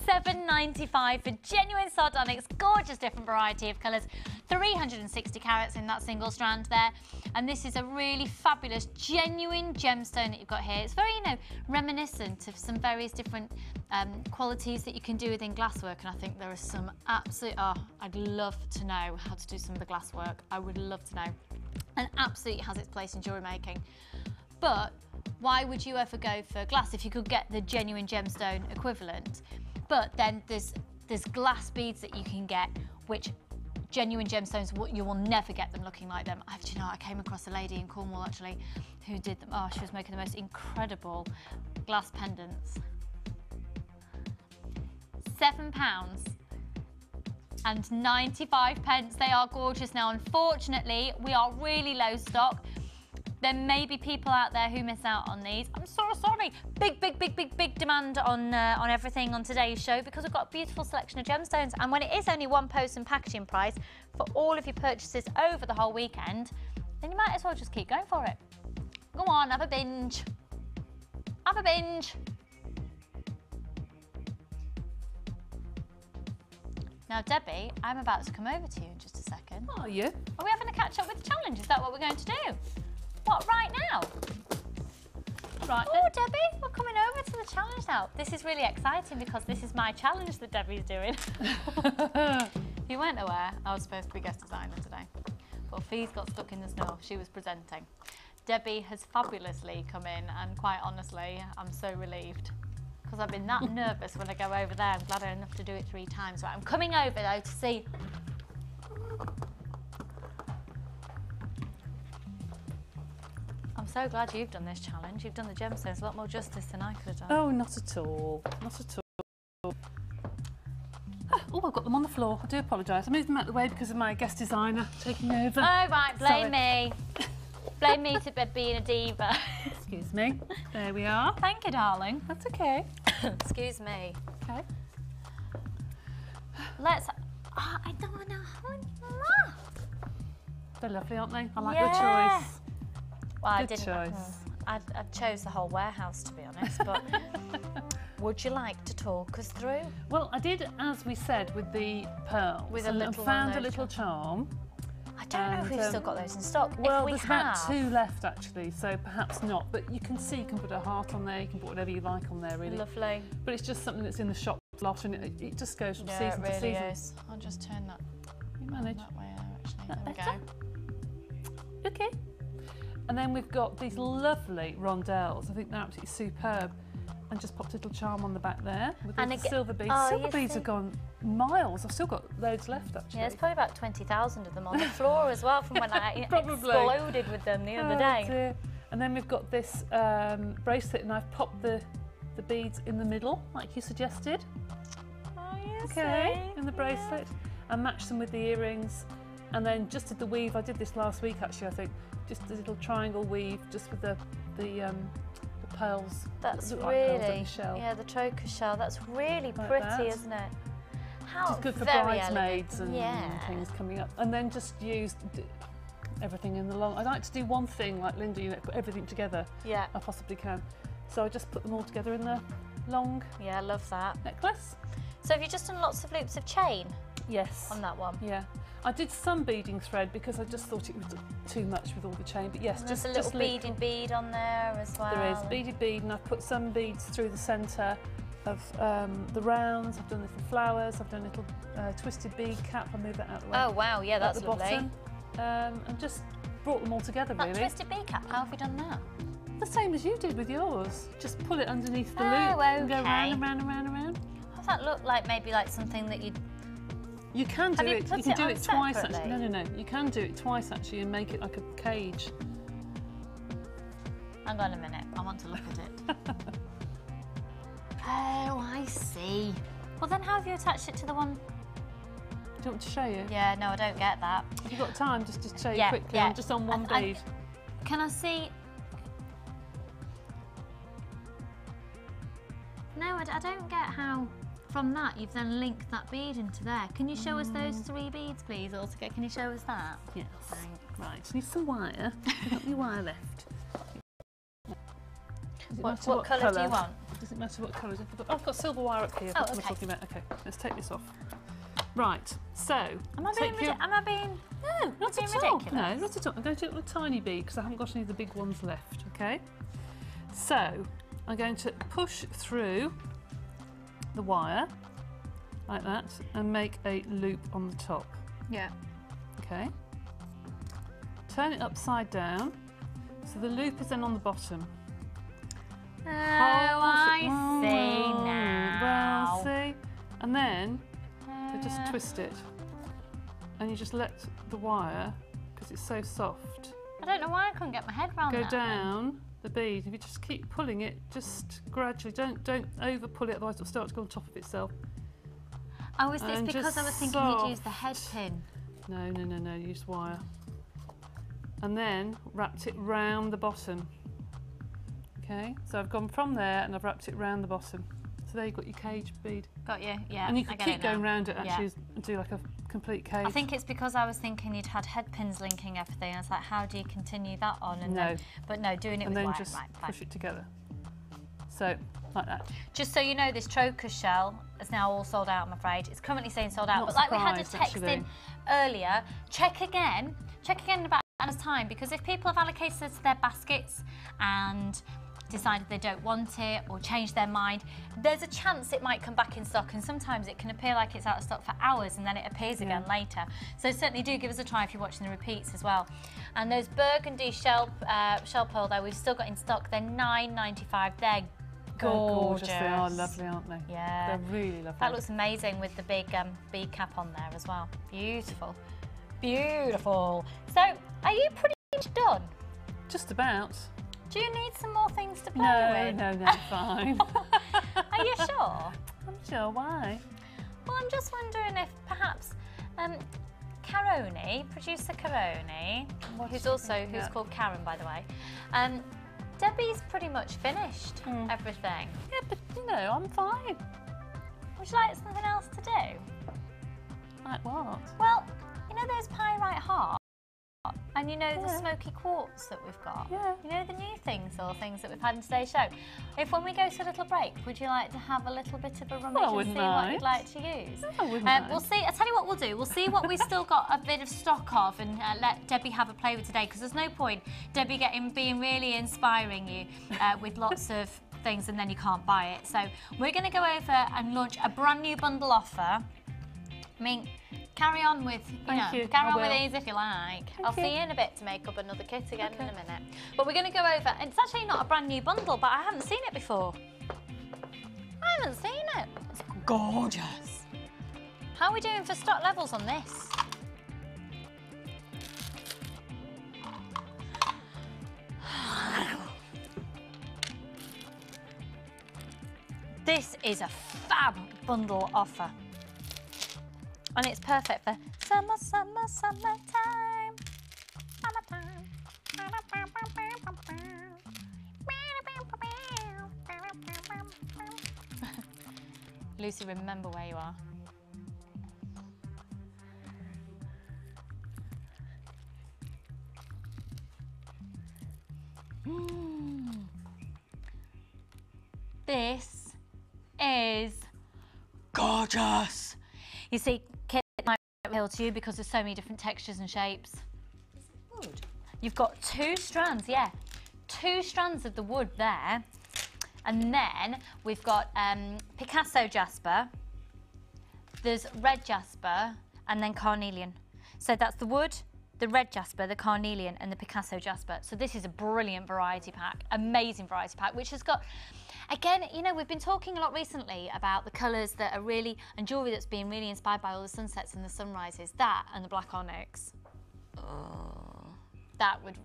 £7.95 for genuine sardonyx, gorgeous different variety of colours, 360 carats in that single strand there. And this is a really fabulous, genuine gemstone that you've got here. It's very, you know, reminiscent of some various different qualities that you can do within glasswork. And I think there are some absolute, oh, I'd love to know how to do some of the glasswork. I would love to know. And absolutely has its place in jewellery making. But why would you ever go for glass if you could get the genuine gemstone equivalent? But then there's glass beads that you can get, which genuine gemstones, you will never get them looking like them. Do you know, I came across a lady in Cornwall actually who did them. Oh, she was making the most incredible glass pendants. £7.95. They are gorgeous. Now, unfortunately, we are really low stock. There may be people out there who miss out on these. I'm so sorry. Big demand on everything on today's show because we've got a beautiful selection of gemstones. And when it is only one post and packaging price for all of your purchases over the whole weekend, then you might as well just keep going for it. Go on, have a binge. Have a binge. Now, Debbie, I'm about to come over to you in just a second. Oh, yeah? Are we having a catch up with the challenge? Is that what we're going to do? What, right now? Right. Oh, Debbie, we're coming over to the challenge now. This is really exciting because this is my challenge that Debbie's doing. If you weren't aware, I was supposed to be guest designer today. But Fee's got stuck in the snow. She was presenting. Debbie has fabulously come in, and quite honestly, I'm so relieved. Because I've been that nervous when I go over there. I'm glad I don't have to do it 3 times. Right, I'm coming over though to see. I'm so glad you've done this challenge. You've done the gemstones a lot more justice than I could have done. Oh, not at all. Not at all. Oh, I've got them on the floor. I do apologise. I moved them out of the way because of my guest designer taking over. Oh, right, blame Sorry. me. Blame me for being a diva. Excuse me. There we are. Thank you, darling. That's okay. Excuse me. Okay. Let's... Oh, I don't know. They're lovely, aren't they? I like Yeah. your choice. Well, I Good didn't. choice. I chose the whole warehouse, to be honest, but would you like to talk us through? Well, I did, as we said, with the pearls. With a and little found one a little charm. I don't know if we've still got those in stock. Well, if we there's have, about 2 left actually, so perhaps not. But you can see, you can put a heart on there, you can put whatever you like on there, really. Lovely. But it's just something that's in the shop a lot, and it just goes from Yeah, season it really to season. is. I'll just turn that You manage. that way now, actually. That There better? we go. Okay. And then we've got these lovely rondelles. I think they're absolutely superb. And just popped a little charm on the back there with the silver beads. Oh, Silver beads have gone miles. I've still got loads left actually. Yeah, there's probably about 20,000 of them on the floor as well from when I Probably. exploded with them the other day. Dear. And then we've got this bracelet, and I've popped the beads in the middle, like you suggested. Oh, you Okay, see? in the bracelet, and matched them with the earrings. And then just did the weave. I did this last week actually, I think. Just a little triangle weave, just with the pearls. That's that look like pearls in really, the shell. yeah, the choker shell. That's really Like pretty, that. isn't it? How It's good for very bridesmaids and yeah. things coming up. And then just used everything in the long. I like to do one thing like Linda, you know, put everything together. Yeah. I possibly can. So I just put them all together in the long Yeah, I love that. necklace. So have you just done lots of loops of chain Yes. on that one? Yeah. I did some beading thread because I just thought it was too much with all the chain. But yes, And just there's a little just beaded bead on there as well. There is beaded bead, and I've put some beads through the centre of the rounds. I've done little flowers. I've done a little twisted bead cap. I moved that out of the way. Oh wow, yeah, that's at the lovely. bottom, and just brought them all together That really. twisted bead cap, how have you done that? The same as you did with yours. Just pull it underneath the Oh, loop and go okay. round and round and round and round. Does that look like maybe like something that you'd... You can do Have you it. put You can it do on it twice separately? actually. No. You can do it twice actually and make it like a cage. Hang on a minute, I want to look at it. Oh, I see. Well then how have you attached it to the one? Do you want me to show you? Yeah, no, I don't get that. Have you got time just to show you Yeah, quickly? yeah. I'm just on one bead. Can I see? No, I don't get how from that you've then linked that bead into there. Can you show us those 3 beads, please, altogether? Can you show us that? Yes. Right, need some wire. I've got any wire left. Does it matter What colour do you want? Does it matter what colours? I've got silver wire up here. Oh, That's what okay. I'm talking about. Okay, let's take this off. Right, so... Am I being take Am I being? No, not being at all. ridiculous? No, not at all. I'm going to do it with a tiny bead because I haven't got any of the big ones left, okay? So, I'm going to push through the wire, like that, and make a loop on the top, Yeah. okay? Turn it upside down, so the loop is then on the bottom. Oh, I Hold it- see Oh, now. Well, see? And then you just twist it. And you just let the wire, because it's so soft, I don't know why I couldn't get my head around go that. down the bead. If you just keep pulling it, just gradually, don't over pull it, otherwise it'll start to go on top of itself. Oh, is this And because just I was thinking you'd use the head pin? No, use wire. And then wrapped it round the bottom. Okay, so I've gone from there and I've wrapped it round the bottom. So there you've got your cage bead. Got you, yeah. And you I can get keep it now. going round it Yeah. actually and do like a complete cage. I think it's because I was thinking you'd had head pins linking everything. I was like, how do you continue that on? And No. then, but no, doing it and with then wire. just Right, fine. push it together. So, like that. Just so you know, this choker shell is now all sold out, I'm afraid. It's currently saying sold out. Not But like we had a surprised, text actually. in earlier, check again in about an hour's time, because if people have allocated it to their baskets and decided they don't want it or changed their mind, there's a chance it might come back in stock, and sometimes it can appear like it's out of stock for hours and then it appears again later. So certainly do give us a try if you're watching the repeats as well. And those burgundy shell pearl though, we've still got in stock. They're $9.95. They're gorgeous. They are lovely, aren't they? Yeah. They're really lovely. That looks amazing with the big bead cap on there as well. Beautiful. Beautiful. So, are you pretty much done? Just about. Do you need some more things to play with? No, fine. Are you sure? I'm sure, why? Well, I'm just wondering if perhaps Caroni, producer Caroni, who's called Karen, by the way, Debbie's pretty much finished everything. Yeah, but you know, I'm fine. Would you like something else to do? Like what? Well, you know those pyrite hearts? And you know the smoky quartz that we've got? Yeah. You know the new things or things that we've had in today's show? If when we go to a little break, would you like to have a little bit of a rummage and see what you'd like to use? I wouldn't mind. We'll see. I'll tell you what we'll do. We'll see what we've still got a bit of stock of and let Debbie have a play with today, because there's no point Debbie being really inspiring you with lots of things and then you can't buy it. So we're going to go over and launch a brand new bundle offer. I mean, carry on with, carry on with these if you like. I'll see you in a bit to make up another kit again in a minute. But we're going to go over, and it's actually not a brand new bundle, but I haven't seen it before. I haven't seen it. It's gorgeous. How are we doing for stock levels on this? This is a fab bundle offer. And it's perfect for summer, summertime. Lucy, remember where you are. This is gorgeous. You see, Kit might appeal to you because there's so many different textures and shapes. Is it wood? You've got 2 strands, yeah. 2 strands of the wood there. And then we've got Picasso jasper, there's red jasper, and then carnelian. So that's the wood, the red jasper, the carnelian, and the Picasso jasper. So this is a brilliant variety pack, amazing variety pack, which has got, again, you know, we've been talking a lot recently about the colours that are really, and jewellery that's being really inspired by all the sunsets and the sunrises. That and the black onyx. Oh, that would...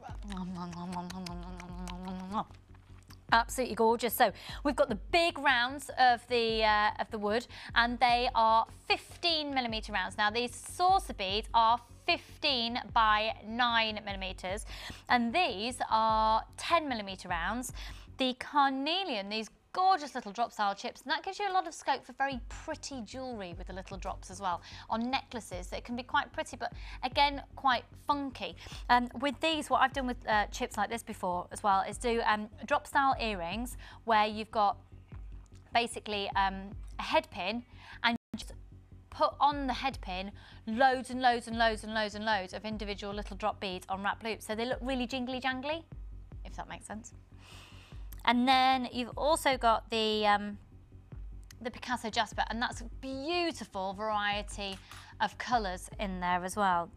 Absolutely gorgeous. So we've got the big rounds of the wood, and they are 15mm rounds. Now these saucer beads are 15 by 9mm, and these are 10mm rounds. The carnelian, these gorgeous little drop style chips, and that gives you a lot of scope for very pretty jewellery with the little drops as well. On necklaces, it can be quite pretty, but again, quite funky. With these, what I've done with chips like this before as well is do drop style earrings where you've got basically a head pin, and just put on the head pin loads and loads and loads and loads and loads of individual little drop beads on wrap loops, so they look really jingly jangly, if that makes sense. And then you've also got the Picasso jasper, and that's a beautiful variety of colours in there as well.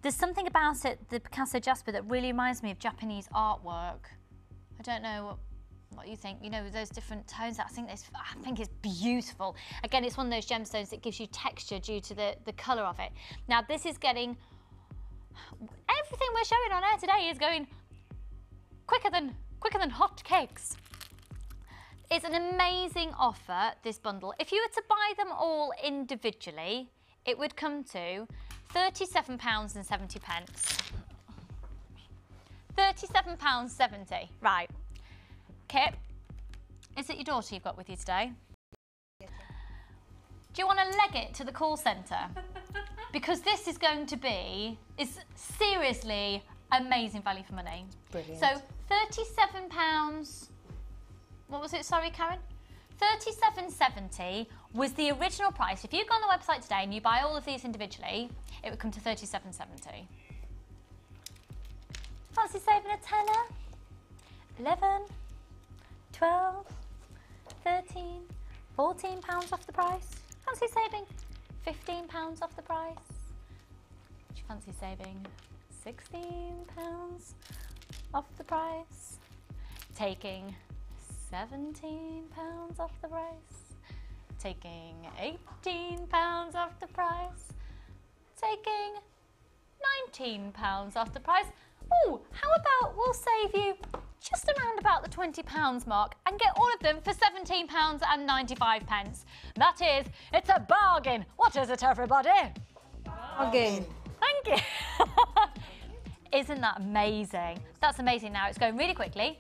There's something about it, the Picasso jasper, that really reminds me of Japanese artwork. I don't know what you think. You know, those different tones. I think it's beautiful. Again, it's one of those gemstones that gives you texture due to the colour of it. Now, this is getting, everything we're showing on air today is going quicker than hot cakes. It's an amazing offer, this bundle. If you were to buy them all individually, it would come to £37.70. £37.70. Right. Kit, is it your daughter you've got with you today? Do you want to leg it to the call centre? Because this is going to be, it's seriously amazing value for money. Brilliant. So £37, what was it, sorry Karen? £37.70 was the original price. If you go on the website today and you buy all of these individually, it would come to £37.70. Fancy saving a tenner? 11, 12, 13, £14 off the price? Fancy saving £15 off the price? Would you fancy saving £16 off the price? Taking £17 off the price? Taking £18 off the price? Taking £19 off the price? Oh, how about we'll save you just around about the £20 mark and get all of them for £17.95. That is, it's a bargain. What is it, everybody? Bargain. Thank you. Isn't that amazing? That's amazing. Now it's going really quickly.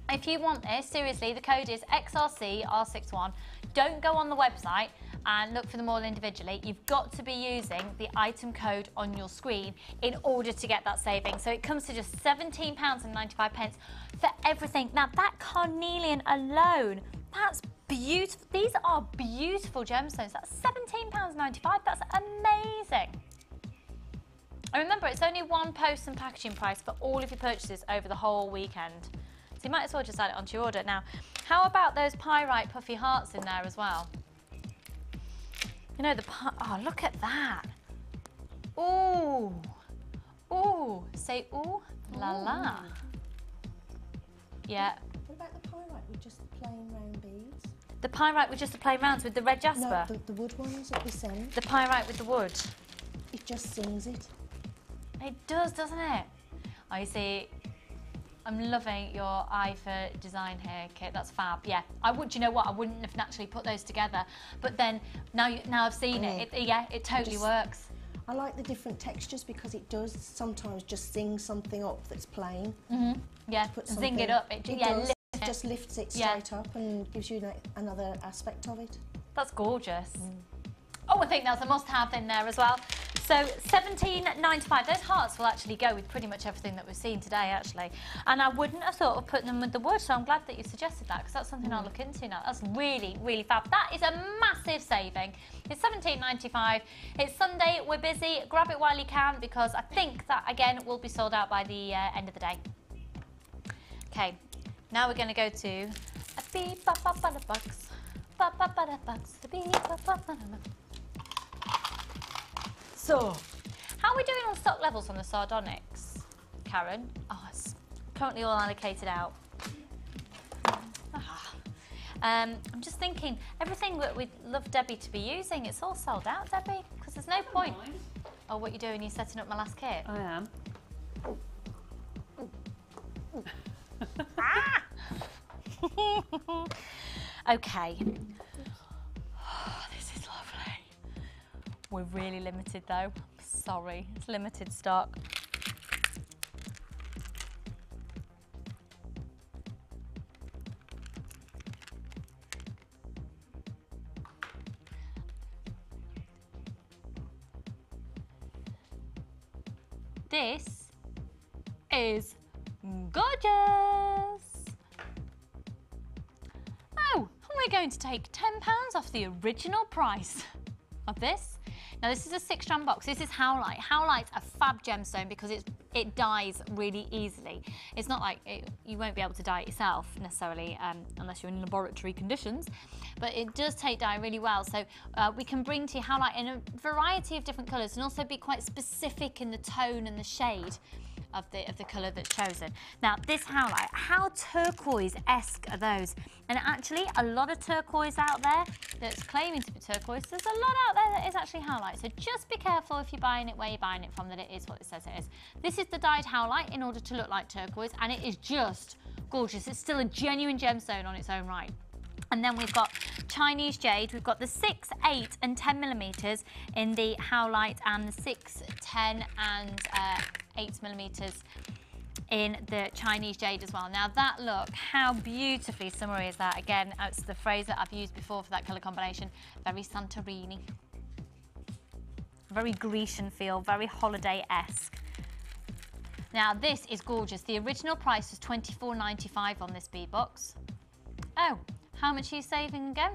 If you want this, seriously, the code is XRCR61. Don't go on the website and look for them all individually. You've got to be using the item code on your screen in order to get that saving. So it comes to just £17.95 for everything. Now that carnelian alone, that's beautiful. These are beautiful gemstones. That's £17.95. That's amazing. And remember, it's only one post and packaging price for all of your purchases over the whole weekend. So you might as well just add it onto your order. Now, how about those pyrite puffy hearts in there as well? You know, oh, look at that. Ooh. Ooh. Say ooh, la la. Yeah. What about the pyrite with just the plain round beads? The pyrite with just the plain rounds with the red jasper? No, the wood ones that we send. The pyrite with the wood. It just sings it. It does, doesn't it? Oh, you see, I'm loving your eye for design here, Kit. That's fab. Yeah, I would. Do you know what? I wouldn't have naturally put those together, but then now I've seen it. Yeah, it totally works. I like the different textures because it does sometimes just sing something up that's plain. Yeah, zing it up. It just lifts it straight up and gives you another aspect of it. That's gorgeous. Oh, I think that's a must-have in there as well. So £17.95. Those hearts will actually go with pretty much everything that we've seen today, actually. And I wouldn't have thought of putting them with the wood, so I'm glad that you suggested that, because that's something I'll look into now. That's really, really fab. That is a massive saving. It's £17.95. It's Sunday. We're busy. Grab it while you can, because I think that, again, will be sold out by the end of the day. Okay, now we're going to go to a beep-bop-bop-bada-box. Bop-bop-bada-box. A beep-bop-bop-bada-box. So, how are we doing on stock levels on the sardonyx, Karen? Oh, it's currently all allocated out. I'm just thinking, everything that we'd love Debbie to be using, it's all sold out, Debbie, because there's no point. Oh, what are you doing? You're setting up my last kit? I am. Okay. Oh, this is lovely. We're really limited though. Sorry, it's limited stock. This is gorgeous. Oh, and we're going to take £10 off the original price of this. Now this is a 6-strand box. This is howlite. Howlite's a fab gemstone because it dyes really easily. It's not like you won't be able to dye it yourself necessarily unless you're in laboratory conditions, but it does take dye really well. So we can bring to you howlite in a variety of different colours and also be quite specific in the tone and the shade of the colour that's chosen. Now this howlite, how turquoise-esque are those? And actually a lot of turquoise out there that's claiming to be turquoise, there's a lot out there that is actually howlite. So just be careful if you're buying it where you're buying it from that it is what it says it is. This is the dyed howlite in order to look like turquoise, and it is just gorgeous. It's still a genuine gemstone on its own right. And then we've got Chinese jade. We've got the 6, 8 and 10 millimeters in the howlite and the 6, 10 and 8 millimeters in the Chinese jade as well. Now that look, how beautifully summery is that? Again, it's the phrase that I've used before for that colour combination. Very Santorini. Very Grecian feel, very holiday-esque. Now this is gorgeous. The original price was £24.95 on this bead box. Oh. How much are you saving again?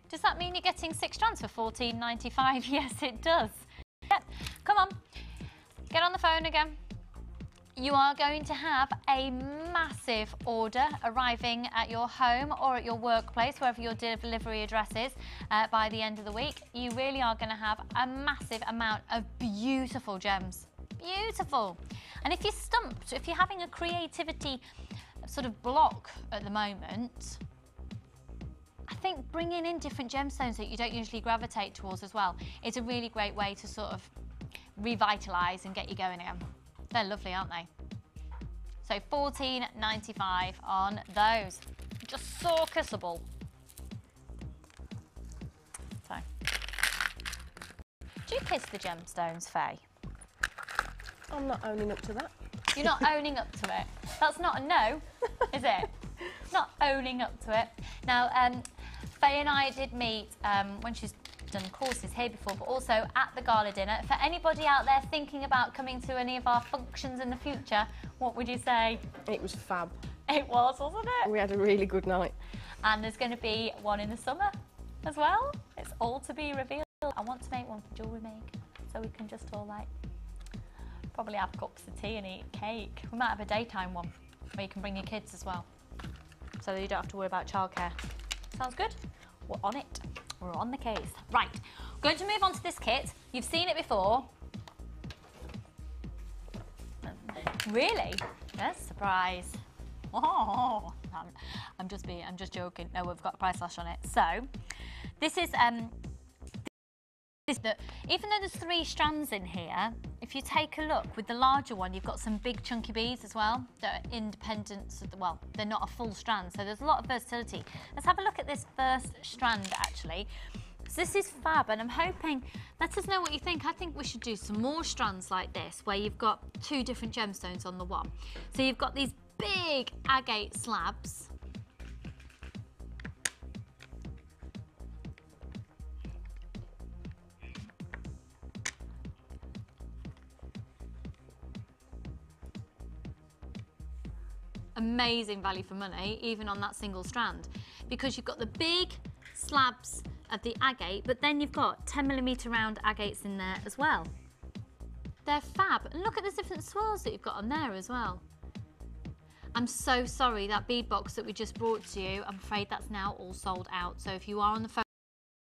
Does that mean you're getting 6 strands for £14.95? Yes, it does. Yep. Come on, get on the phone again. You are going to have a massive order arriving at your home or at your workplace, wherever your delivery address is, by the end of the week. You really are going to have a massive amount of beautiful gems. Beautiful. And if you're stumped, if you're having a creativity sort of block at the moment, I think bringing in different gemstones that you don't usually gravitate towards as well is a really great way to sort of revitalise and get you going again. They're lovely, aren't they? So $14.95 on those. Just so kissable. So, do you kiss the gemstones, Faye? I'm not owning up to that. You're not owning up to it. That's not a no, is it? Not owning up to it. Now, Faye and I did meet when she's done courses here before, but also at the gala dinner. For anybody out there thinking about coming to any of our functions in the future, what would you say? It was fab. It was, wasn't it? We had a really good night. And there's going to be one in the summer as well. It's all to be revealed. I want to make one for Jewellery Maker, so we can just all like probably have cups of tea and eat cake. We might have a daytime one where you can bring your kids as well, so that you don't have to worry about childcare. Sounds good? We're on it. We're on the case. Right, going to move on to this kit. You've seen it before. Really? Yes, surprise. Oh, I'm just joking. No, we've got a price slash on it. So, this is even though there's 3 strands in here, if you take a look with the larger one, you've got some big chunky beads as well that are independent. Well, they're not a full strand, so there's a lot of versatility. Let's have a look at this first strand actually. So this is fab, and I'm hoping, let us know what you think. I think we should do some more strands like this where you've got 2 different gemstones on the one. So you've got these big agate slabs. Amazing value for money, even on that single strand, because you've got the big slabs of the agate, but then you've got 10mm round agates in there as well. They're fab, and look at the different swirls that you've got on there as well. I'm so sorry, that bead box that we just brought to you, I'm afraid that's now all sold out. So if you are on the phone,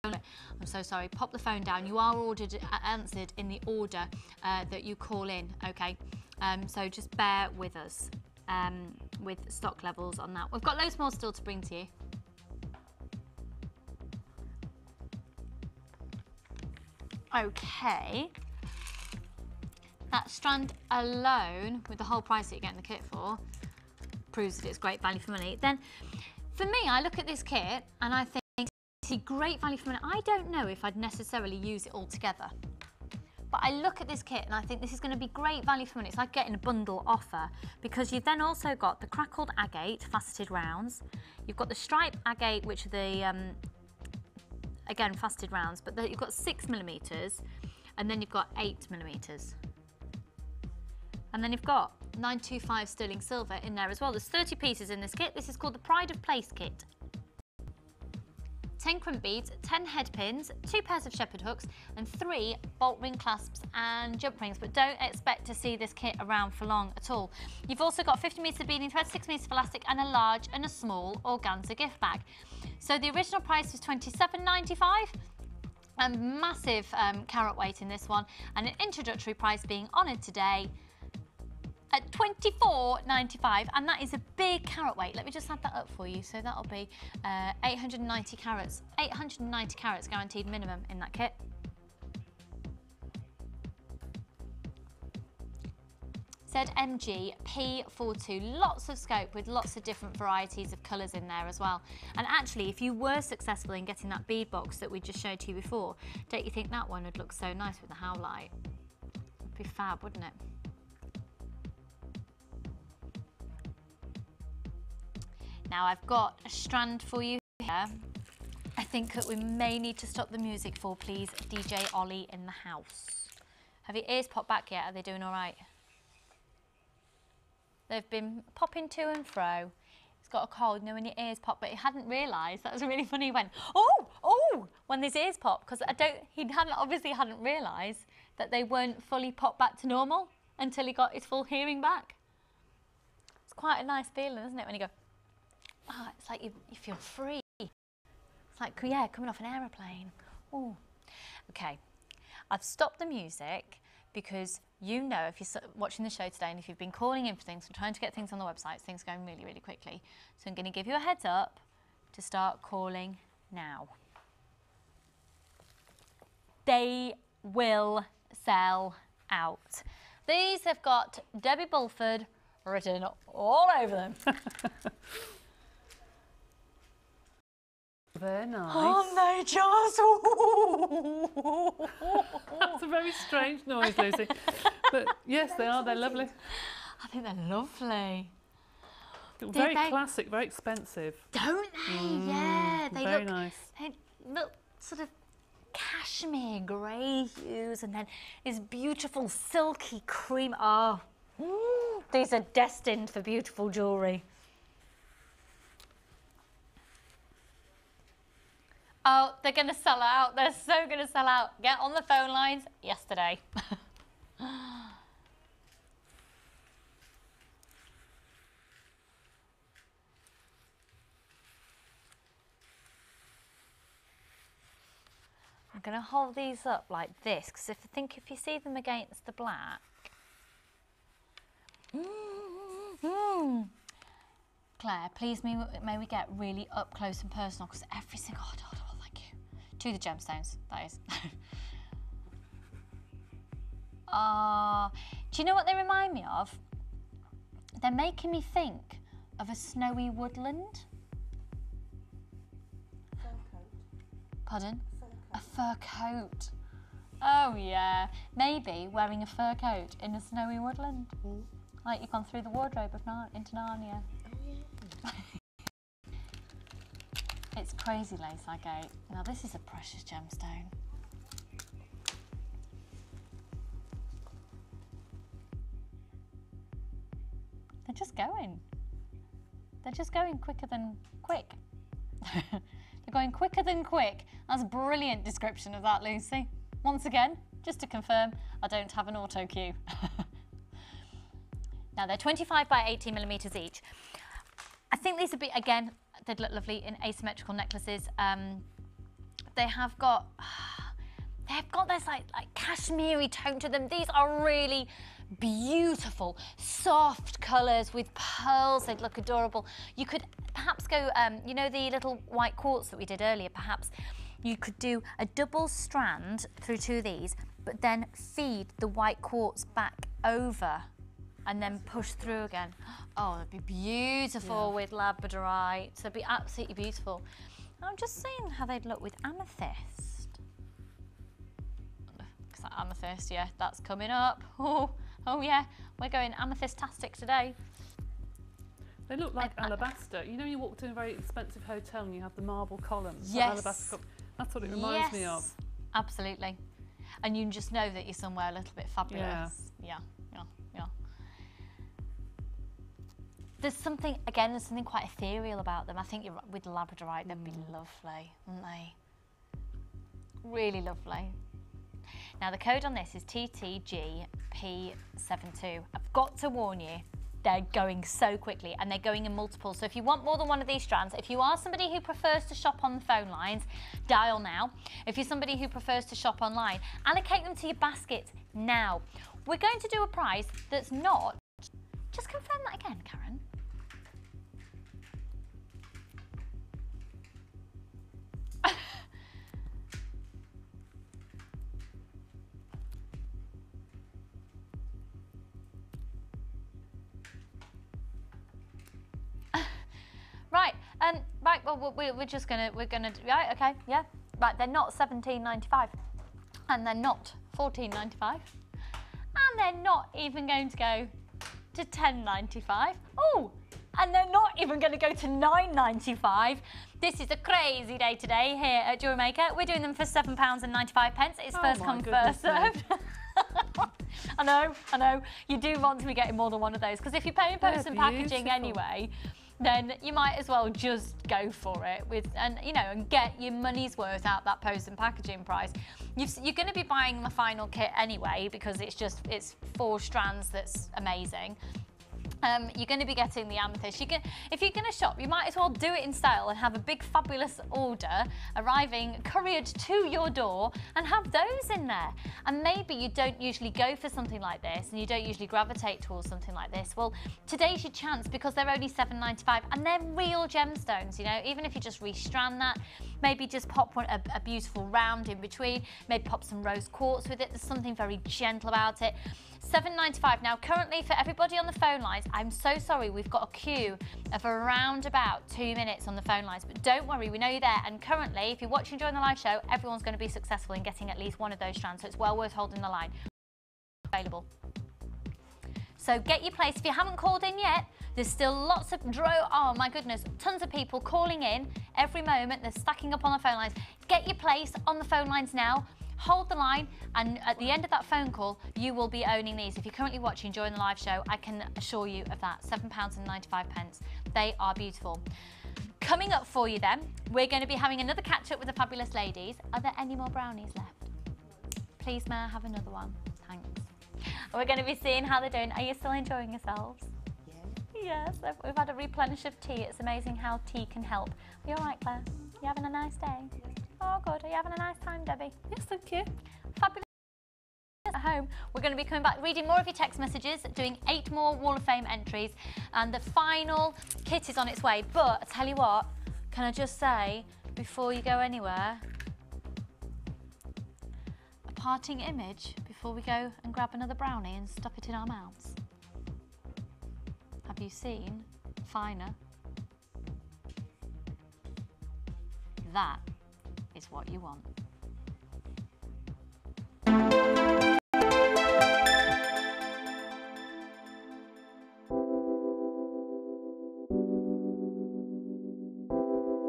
I'm so sorry, pop the phone down. You are answered in the order that you call in, okay? So just bear with us with stock levels on that. We've got loads more still to bring to you. Okay. That strand alone, with the whole price that you're getting the kit for, proves that it's great value for money. Then, for me, I look at this kit and I think it's great value for money. I don't know if I'd necessarily use it all together. But I look at this kit and I think this is going to be great value for money. It's like getting a bundle offer, because you've then also got the crackled agate faceted rounds. You've got the stripe agate, which are the, again, faceted rounds, but you've got 6mm, and then you've got 8mm. And then you've got 925 sterling silver in there as well. There's 30 pieces in this kit. This is called the Pride of Place kit. 10 crimp beads, 10 head pins, 2 pairs of shepherd hooks, and 3 bolt ring clasps and jump rings, but don't expect to see this kit around for long at all. You've also got 50 metres of beading thread, 6 metres of elastic, and a large and a small organza gift bag. So the original price was $27.95, and massive carat weight in this one, and an introductory price being honoured today at $24.95, and that is a big carat weight. Let me just add that up for you. So that'll be 890 carats. 890 carats guaranteed minimum in that kit. ZMG P42, lots of scope with lots of different varieties of colours in there as well. And actually, if you were successful in getting that bead box that we just showed to you before, don't you think that one would look so nice with the howlite? It'd be fab, wouldn't it? Now I've got a strand for you here. I think that we may need to stop the music for, please, DJ Ollie in the house. Have your ears popped back yet? Are they doing all right? They've been popping to and fro. He's got a cold, you know, when your ears pop, but he hadn't realised. That was really funny. He went, oh, oh, when his ears popped, because he obviously hadn't realised that they weren't fully popped back to normal until he got his full hearing back. It's quite a nice feeling, isn't it, when you go, oh, it's like you feel free. It's like, yeah, coming off an aeroplane. Oh, okay. I've stopped the music because you know, if you're watching the show today and if you've been calling in for things, we're trying to get things on the website, things are going really, really quickly. So I'm going to give you a heads up to start calling now. They will sell out. These have got Debbie Bulford written all over them. They're nice. Aren't they just? That's a very strange noise, Lucy. But yes, they are. They're lovely. I think they're lovely. Very classic, very expensive. Don't they? Yeah, they very look nice. They look sort of cashmere grey hues, and then this beautiful silky cream. Oh, these are destined for beautiful jewellery. Oh, they're going to sell out. They're so going to sell out. Get on the phone lines yesterday. I'm going to hold these up like this, because if you see them against the black. Claire, please may we get really up close and personal, because every single, oh, thank you. To the gemstones, that is. Do you know what they remind me of? They're making me think of a snowy woodland. Fur coat. Pardon? Fur coat. A fur coat. Oh yeah, maybe wearing a fur coat in a snowy woodland. Like you've gone through the wardrobe of into Narnia. Oh yeah. It's crazy lace agate. Now this is a precious gemstone. They're just going. They're just going quicker than quick. They're going quicker than quick. That's a brilliant description of that, Lucy. Once again, just to confirm, I don't have an auto cue. Now they're 25 by 18 millimeters each. I think these would be, again, they'd look lovely in asymmetrical necklaces. They have got this like cashmere tone to them. These are really beautiful, soft colours with pearls. They'd look adorable. You could perhaps go, you know the little white quartz that we did earlier, perhaps you could do a double strand through two of these, but then feed the white quartz back over and then push through again. Oh, it'd be beautiful with labradorite. So it'd be absolutely beautiful. I'm just seeing how they'd look with amethyst. Because that amethyst, yeah, that's coming up. Oh yeah, we're going amethyst-tastic today. They look like alabaster. You know, you walked in a very expensive hotel and you have the marble columns. Yes. Alabaster that's what it reminds me of. Absolutely. And you just know that you're somewhere a little bit fabulous. Yeah. There's something quite ethereal about them. I think you're with labradorite, they'd be lovely, wouldn't they? Really lovely. Now the code on this is TTGP72. I've got to warn you, they're going so quickly and they're going in multiples. So if you want more than one of these strands, if you are somebody who prefers to shop on the phone lines, dial now. If you're somebody who prefers to shop online, allocate them to your basket now. We're going to do a price that's not, just confirm that again, Karen. Right, well, we're just gonna, right, okay, yeah. Right, they're not $17.95, and they're not $14.95, and they're not even going to go to $10.95. Oh, and they're not even going to go to $9.95. This is a crazy day today here at Jewellery Maker. We're doing them for £7.95. It's first come, first served. I know. You do want to be getting more than one of those, because if you're paying post and packaging anyway, then you might as well just go for it and get your money's worth out that post and packaging price. You're going to be buying the final kit anyway, because it's 4 strands that's amazing. You're going to be getting the amethyst. If you're going to shop, you might as well do it in style and have a big fabulous order arriving couriered to your door and have those in there. And maybe you don't usually go for something like this and you don't usually gravitate towards something like this. Well, today's your chance, because they're only $7.95 and they're real gemstones. Even if you just restrand that, maybe just pop a beautiful round in between, maybe pop some rose quartz with it. There's something very gentle about it. $7.95. Now, currently, for everybody on the phone lines, I'm so sorry, we've got a queue of around about 2 minutes on the phone lines, but don't worry, we know you're there. And currently, if you're watching during the live show, everyone's going to be successful in getting at least one of those strands, so it's well worth holding the line. Available. So get your place. If you haven't called in yet, there's still lots of oh my goodness, tons of people calling in every moment. They're stacking up on the phone lines. Get your place on the phone lines now. Hold the line, and at the end of that phone call, you will be owning these. If you're currently watching during the live show, I can assure you of that. £7.95. They are beautiful. Coming up for you then, we're going to be having another catch up with the fabulous ladies. Are there any more brownies left? Please, may I have another one? Thanks. We're going to be seeing how they're doing. Are you still enjoying yourselves? Yeah. Yes, we've had a replenish of tea. It's amazing how tea can help. Are you all right, Claire? You having a nice day? Oh, good. Are you having a nice time, Debbie? Yes, thank you. Fabulous. At home, we're going to be coming back, reading more of your text messages, doing 8 more Wall of Fame entries, and the final kit is on its way. But I tell you what, can I just say, before you go anywhere, a parting image before we go and grab another brownie and stuff it in our mouths. Have you seen finer? That is what you want.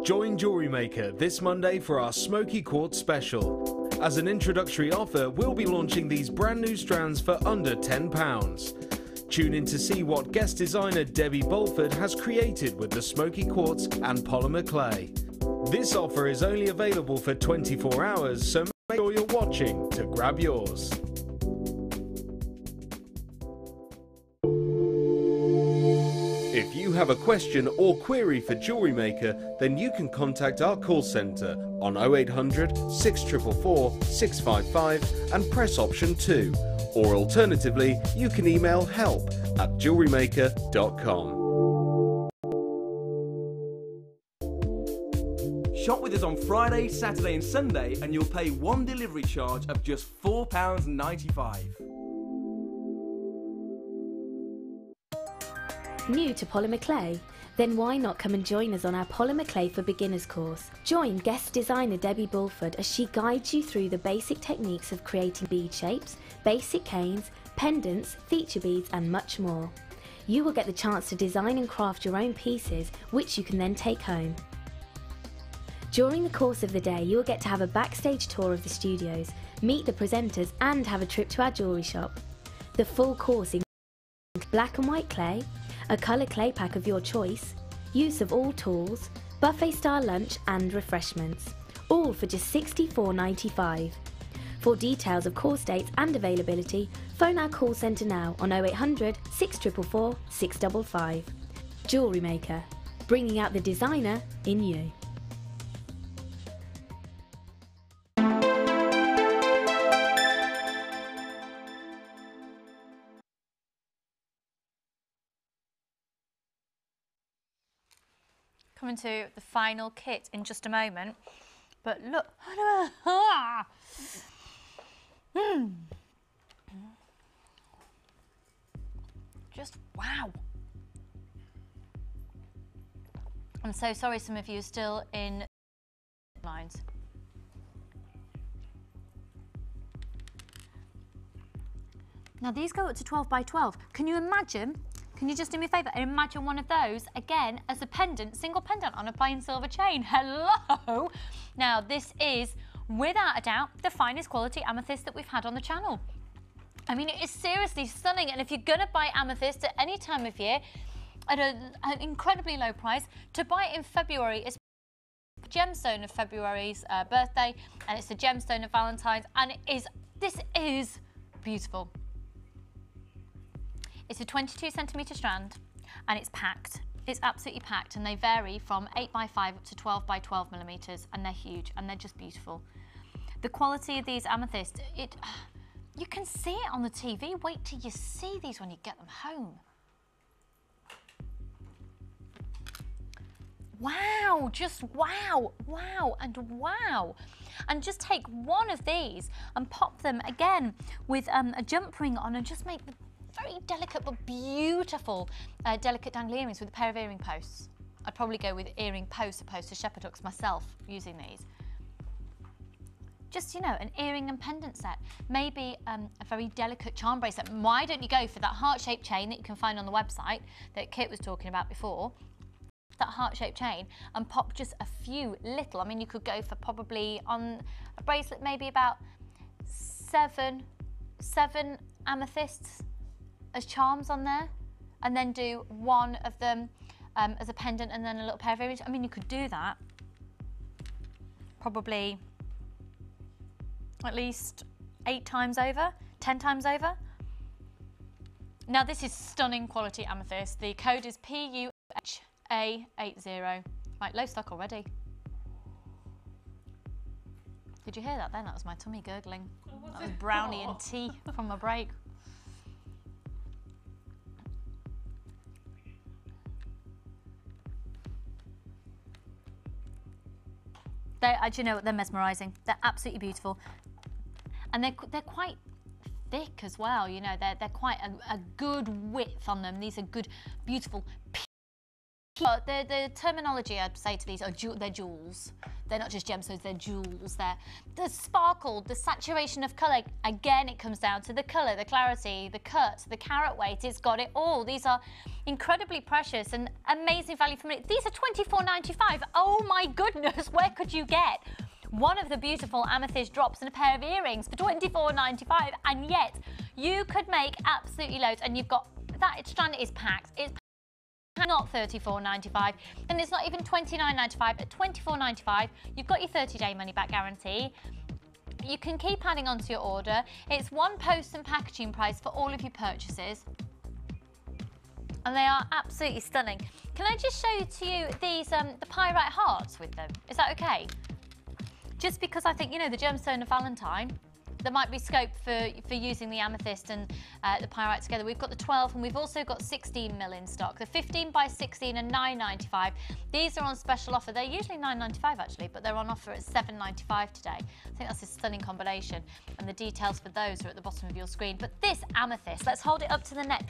Join Jewellery Maker this Monday for our Smoky Quartz special. As an introductory offer, we'll be launching these brand new strands for under £10. Tune in to see what guest designer Debbie Bolford has created with the Smoky Quartz and polymer clay. This offer is only available for 24 hours, so make sure you're watching to grab yours. If you have a question or query for Jewellery Maker, then you can contact our call centre on 0800 644 655 and press option 2. Or alternatively, you can email help@jewellerymaker.com. Shop with us on Friday, Saturday and Sunday and you'll pay one delivery charge of just £4.95. New to polymer clay? Then why not come and join us on our Polymer Clay for Beginners course? Join guest designer Debbie Bulford as she guides you through the basic techniques of creating bead shapes, basic canes, pendants, feature beads and much more. You will get the chance to design and craft your own pieces, which you can then take home. During the course of the day, you will get to have a backstage tour of the studios, meet the presenters and have a trip to our jewellery shop. The full course includes black and white clay, a colour clay pack of your choice, use of all tools, buffet style lunch and refreshments, all for just £64.95. For details of course dates and availability, phone our call centre now on 0800 644 655. Jewellery Maker, bringing out the designer in you. Coming to the final kit in just a moment, but look, just wow. I'm so sorry some of you are still in lines. Now these go up to 12 by 12. Can you imagine? Can you just do me a favour and imagine one of those, again, as a pendant, single pendant on a plain silver chain? Hello! Now, this is, without a doubt, the finest quality amethyst that we've had on the channel. I mean, it is seriously stunning, and if you're going to buy amethyst at any time of year, at an incredibly low price, to buy it in February is the gemstone of February's birthday, and it's the gemstone of Valentine's, and this is beautiful. It's a 22 centimetre strand and it's packed. It's absolutely packed, and they vary from 8 by 5 up to 12 by 12 millimetres, and they're huge and they're just beautiful. The quality of these amethysts, you can see it on the TV. Wait till you see these when you get them home. Wow, just wow, wow and wow. And just take one of these and pop them again with a jump ring on and just make the very delicate but beautiful delicate dangly earrings with a pair of earring posts. I'd probably go with earring posts opposed to shepherd hooks myself using these. Just, you know, an earring and pendant set. Maybe a very delicate charm bracelet. Why don't you go for that heart-shaped chain that you can find on the website that Kit was talking about before? That heart-shaped chain, and pop just a few little. I mean, you could go for probably on a bracelet maybe about seven amethysts as charms on there, and then do one of them as a pendant and then a little pair of earrings. I mean, you could do that probably at least 8 times over, 10 times over. Now this is stunning quality amethyst. The code is PUHA80. Right, low stock already. Did you hear that then? That was my tummy gurgling. That was brownie and tea from my break. Do you know what? They're mesmerising. They're absolutely beautiful. And they're quite thick as well, you know, they're quite a good width on them. These are good, beautiful. The terminology I'd say to these are they're jewels. They're not just gemstones, they're jewels. They're the sparkle, the saturation of colour. Again, it comes down to the colour, the clarity, the cut, the carat weight. It's got it all. These are incredibly precious and amazing value for money. These are £24.95. Oh my goodness, where could you get one of the beautiful amethyst drops and a pair of earrings for £24.95? And yet you could make absolutely loads. And you've got that strand is packed. It's not £34.95, and it's not even £29.95. At £24.95, you've got your 30-day money-back guarantee. You can keep adding on to your order. It's one post and packaging price for all of your purchases, and they are absolutely stunning. Can I just show to you these the pyrite hearts with them? Is that okay? Just because I think, you know, the gemstone of Valentine, there might be scope for using the amethyst and the pyrite together. We've got the 12 and we've also got 16mm in stock. The 15 by 16 are £9.95. These are on special offer. They're usually £9.95 actually, but they're on offer at £7.95 today. I think that's a stunning combination, and the details for those are at the bottom of your screen. But this amethyst, let's hold it up to the neck.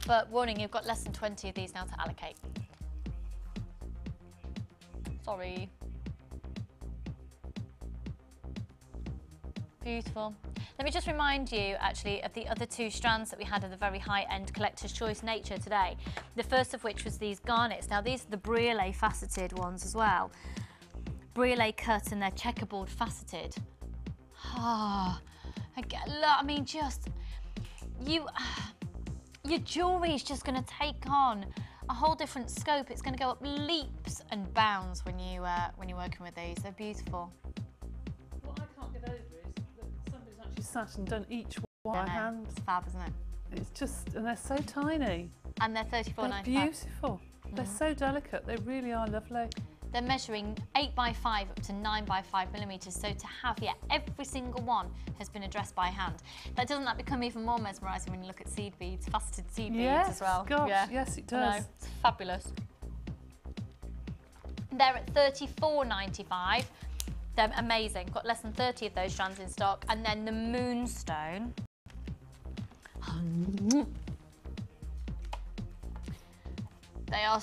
But warning, you've got less than 20 of these now to allocate. Sorry. Beautiful. Let me just remind you actually of the other 2 strands that we had of the very high-end collector's choice nature today. The first of which was these garnets. Now these are the briolet faceted ones as well. Briolet cut and they're checkerboard faceted. Ah, I mean, just your jewellery is just going to take on a whole different scope. It's going to go up leaps and bounds when you're working with these. They're beautiful. What I can't get over is that somebody's actually sat and done each one by hand. It's fab, isn't it? It's just, and they're so tiny. And they're £34.95. They're beautiful. They're so delicate. They really are lovely. They're measuring 8 by 5 up to 9 by 5 millimetres. So to have, every single one has been addressed by hand. Doesn't that become even more mesmerising when you look at seed beads, faceted seed beads as well? Gosh, yes, it does. It's fabulous. They're at £34.95. They're amazing. Got less than 30 of those strands in stock. And then the moonstone. They are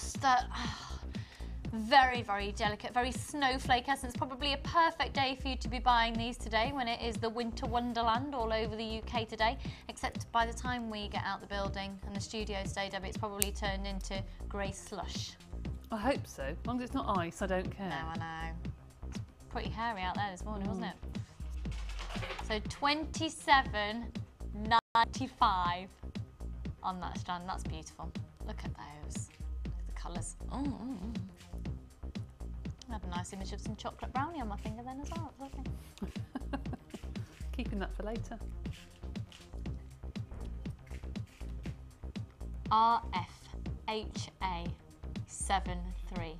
very, very delicate, very snowflake essence. Probably a perfect day for you to be buying these today when it is the winter wonderland all over the UK today. Except by the time we get out the building and the studio stay, Debbie, it's probably turned into grey slush. I hope so. As long as it's not ice, I don't care. No, I know. It's pretty hairy out there this morning, wasn't it? So £27.95 on that strand. That's beautiful. Look at those. Look at the colours. I have a nice image of some chocolate brownie on my finger then as well. It's lovely. Keeping that for later. RFHA73.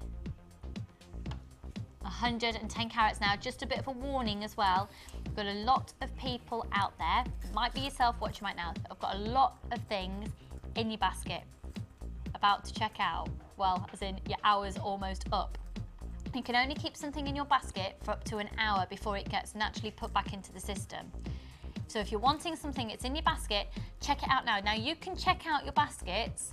110 carats now. Just a bit of a warning as well. We've got a lot of people out there, it might be yourself watching right now, I've got a lot of things in your basket about to check out. Well, as in your hour's almost up. You can only keep something in your basket for up to an hour before it gets naturally put back into the system. So if you're wanting something, it's in your basket, check it out now. Now you can check out your baskets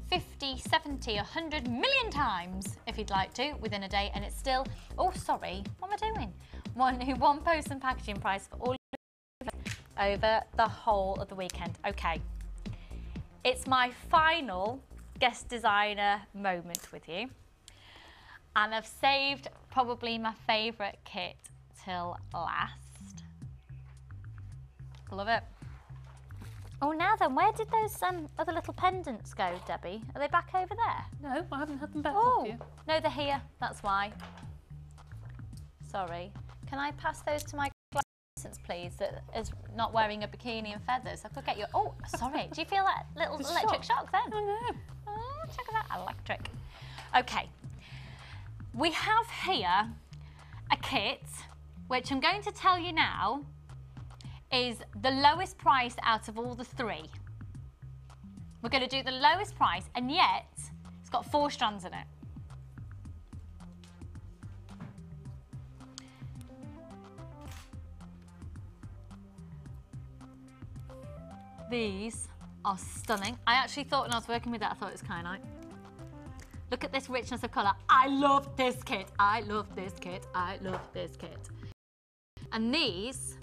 50, 70, 100 million times if you'd like to within a day, and it's still, oh sorry, what am I doing? One post and packaging price for all over the whole of the weekend. Okay, it's my final guest designer moment with you, and I've saved probably my favourite kit till last. Love it. Oh, now then, where did those other little pendants go, Debbie? Are they back over there? No, I haven't had them back Oh, off you. no, they're here. That's why. Sorry. Can I pass those to my license, please, that is not wearing a bikini and feathers? I could get you... Oh, sorry. Do you feel that little electric shock then? Oh, no. Oh, check that. Electric. Okay. We have here a kit, which I'm going to tell you now is the lowest price out of all the three. We're going to do the lowest price, and yet it's got 4 strands in it. These are stunning. I actually thought when I was working with that, I thought it was kyanite. Look at this richness of colour. I love this kit. I love this kit. I love this kit. And these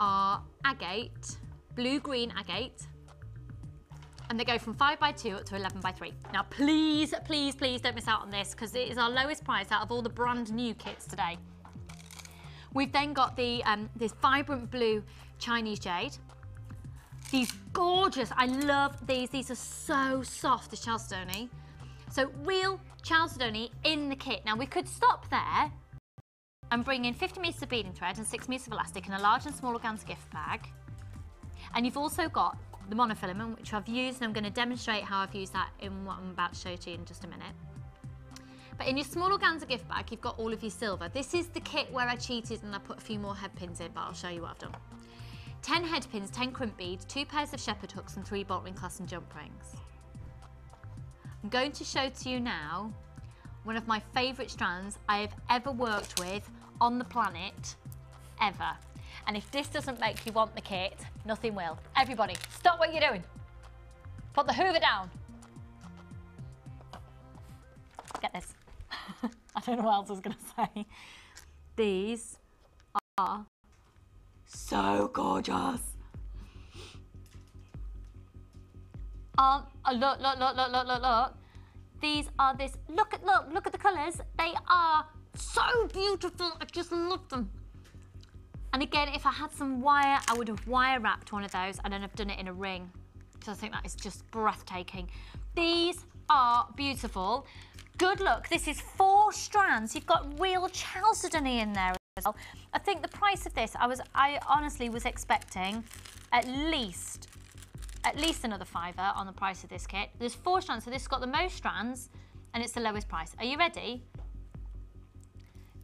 are agate, blue-green agate, and they go from 5x2 up to 11x3. Now, please, please, please don't miss out on this, because it is our lowest price out of all the brand new kits today. We've then got the this vibrant blue Chinese jade. These gorgeous, I love these. These are so soft, this Chalcedony. So real Chalcedony in the kit. Now, we could stop there and bring in 50 metres of beading thread and 6 metres of elastic and a large and small organza gift bag. And you've also got the monofilament, which I've used, and I'm going to demonstrate how I've used that in what I'm about to show to you in just a minute. But in your small organza gift bag, you've got all of your silver. This is the kit where I cheated and I put a few more head pins in, but I'll show you what I've done. 10 head pins, 10 crimp beads, 2 pairs of shepherd hooks and 3 bolt ring clasp and jump rings. I'm going to show to you now one of my favourite strands I have ever worked with on the planet, ever. And if this doesn't make you want the kit, nothing will. Everybody, stop what you're doing. Put the hoover down. Get this. I don't know what else I was going to say. These are so gorgeous. Look, look, look, look, look, look, look. These are this, look at the colours. They are so beautiful, I just love them. And again, if I had some wire, I would have wire wrapped one of those and then have done it in a ring. So I think that is just breathtaking. These are beautiful. Good luck. This is 4 strands. You've got real chalcedony in there as well. I think the price of this, I honestly was expecting at least another £5 on the price of this kit. There's 4 strands, so this has got the most strands and it's the lowest price. Are you ready?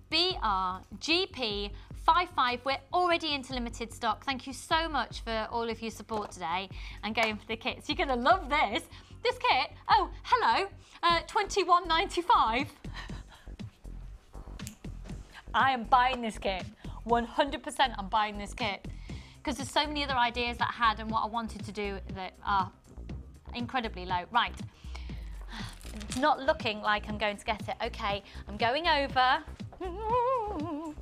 BRGP55, we're already into limited stock. Thank you so much for all of your support today and going for the kits. You're gonna love this. This kit, oh, hello, $21.95. I am buying this kit, 100% I'm buying this kit. Because there's so many other ideas that I had and what I wanted to do that are incredibly low. Right, it's not looking like I'm going to get it. Okay, I'm going over. I'm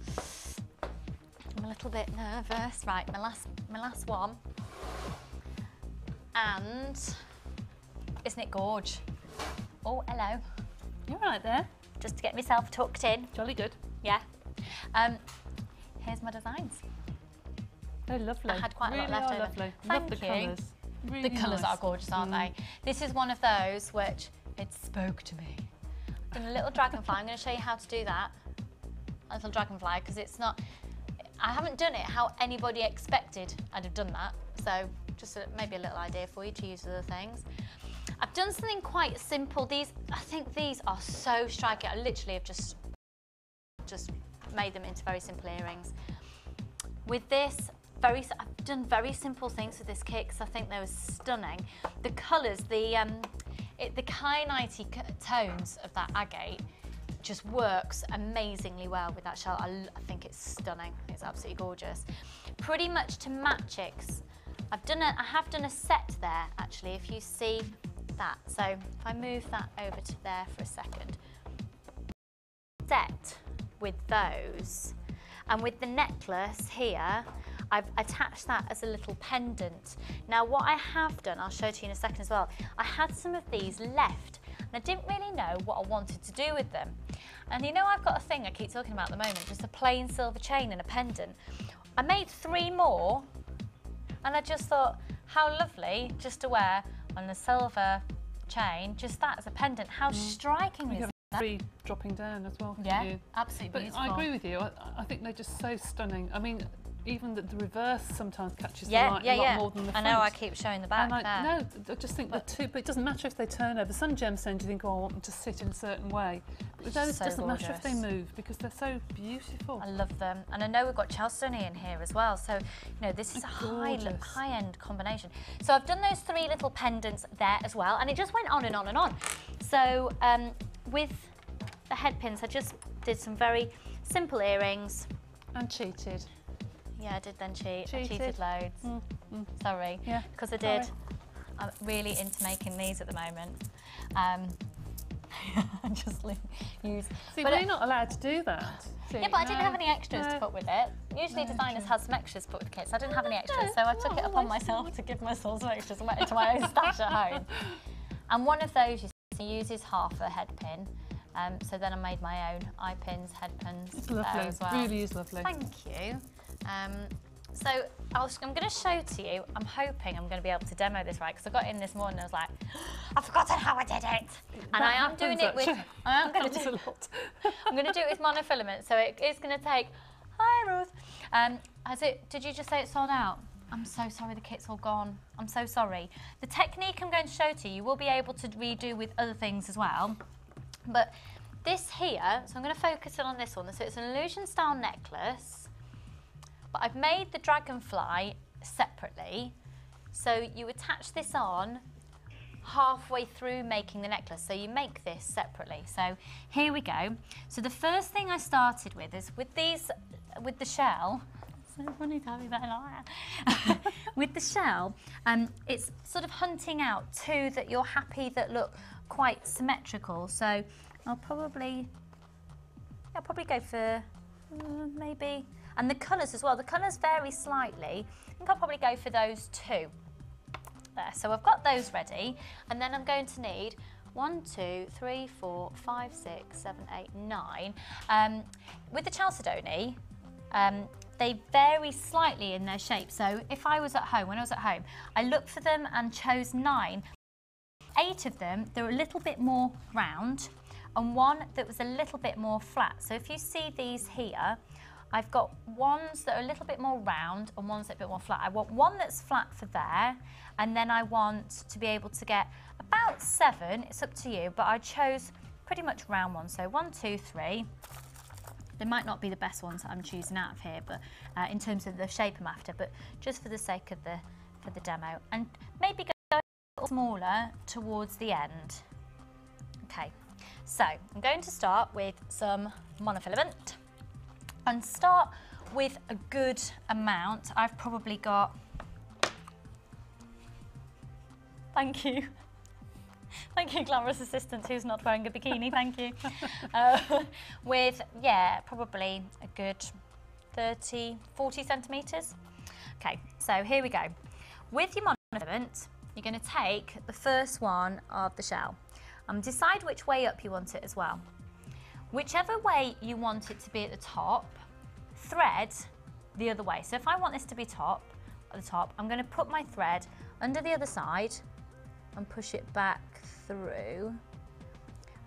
a little bit nervous. Right, my last one. And isn't it gorge? Oh, hello. You're right there. Just to get myself tucked in. Jolly good. Yeah. Here's my designs. They're lovely. I had quite a lot Really left are over. lovely. Thank Love the you. colours. Really The colours nice. are gorgeous, aren't they? This is one of those which it spoke to me. I've done a little dragonfly. I'm going to show you how to do that. A little dragonfly, because it's not. I haven't done it how anybody expected I'd have done that. So just maybe a little idea for you to use other things. I've done something quite simple. I think these are so striking. I literally have just made them into very simple earrings. With this, I've done very simple things with this kit because I think they were stunning. The colours, the kyanite tones of that agate just works amazingly well with that shell. I think it's stunning. It's absolutely gorgeous. Pretty much to match it, I have done a set there actually, if you see that. So if I move that over to there for a second. Set with those, and with the necklace here, I've attached that as a little pendant. Now what I have done, I'll show to you in a second as well, I had some of these left and I didn't really know what I wanted to do with them. And you know, I've got a thing I keep talking about at the moment, just a plain silver chain and a pendant. I made 3 more and I just thought, how lovely just to wear on a silver chain, just that as a pendant. How striking is that? 3 dropping down as well. Yeah, you. absolutely But beautiful. I agree with you. I think they're just so stunning. I mean, even the reverse sometimes catches the light a lot more than the front. I know, I keep showing the back there. No, I just think the two, but it doesn't matter if they turn over. Some gemstones you think, oh, I want them to sit in a certain way. But those So doesn't matter if they gorgeous. move because they're so beautiful. I love them. And I know we've got chalcedony in here as well. So, you know, this is a Gorgeous. high-end combination. So I've done those 3 little pendants there as well. And it just went on and on and on. So with the head pins, I just did some very simple earrings. And cheated. Yeah, I did then cheat. I cheated loads. Sorry. Yeah. Because I did. I'm really into making these at the moment. Just use. See, but we're not allowed to do that. Yeah, but I didn't have any extras to put with it. Usually designers have some extras to put with kits. I didn't have any extras, so I took it upon myself to give myself some extras and went into my own stash at home. And one of those uses half a head pin. So then I made my own eye pins, head pins. It's lovely. As well. It really is lovely. Thank you. So I'm going to show to you. I'm hoping I'm going to be able to demo this right, because I got in this morning and I was like, I've forgotten how I did it. And I am doing it with. I'm going to do it with monofilament. So it is going to take. Hi, Ruth. Did you just say it's sold out? I'm so sorry, the kit's all gone. I'm so sorry. The technique I'm going to show to you, you will be able to redo with other things as well. But this here, so I'm going to focus in on this one. So it's an illusion style necklace, but I've made the dragonfly separately. So you attach this on halfway through making the necklace. So you make this separately. So here we go. So the first thing I started with is with the shell. So funny to have you that with the shell, it's sort of hunting out 2 that you're happy that look quite symmetrical. So I'll probably go for maybe, and the colours as well. The colours vary slightly. I think I'll probably go for those 2. There. So I've got those ready, and then I'm going to need 1, 2, 3, 4, 5, 6, 7, 8, 9. With the chalcedony, they vary slightly in their shape. So if I was at home, when I was at home, I looked for them and chose 9. 8 of them, they're a little bit more round, and 1 that was a little bit more flat. So if you see these here, I've got ones that are a little bit more round and ones that are a bit more flat. I want one that's flat for there, and then I want to be able to get about 7, it's up to you, but I chose pretty much round ones. So 1, 2, 3. They might not be the best ones that I'm choosing out of here, but in terms of the shape I'm after, but just for the sake of the demo, and maybe go a little smaller towards the end. Okay, so I'm going to start with some monofilament and start with a good amount. I've probably got, thank you. Thank you, glamorous assistant who's not wearing a bikini, thank you. With, yeah, probably a good 30, 40 centimetres. Okay, so here we go. With your monofilament, you're going to take the first one of the shell and decide which way up you want it as well. Whichever way you want it to be at the top, thread the other way. So if I want this to be at the top, I'm going to put my thread under the other side and push it back through.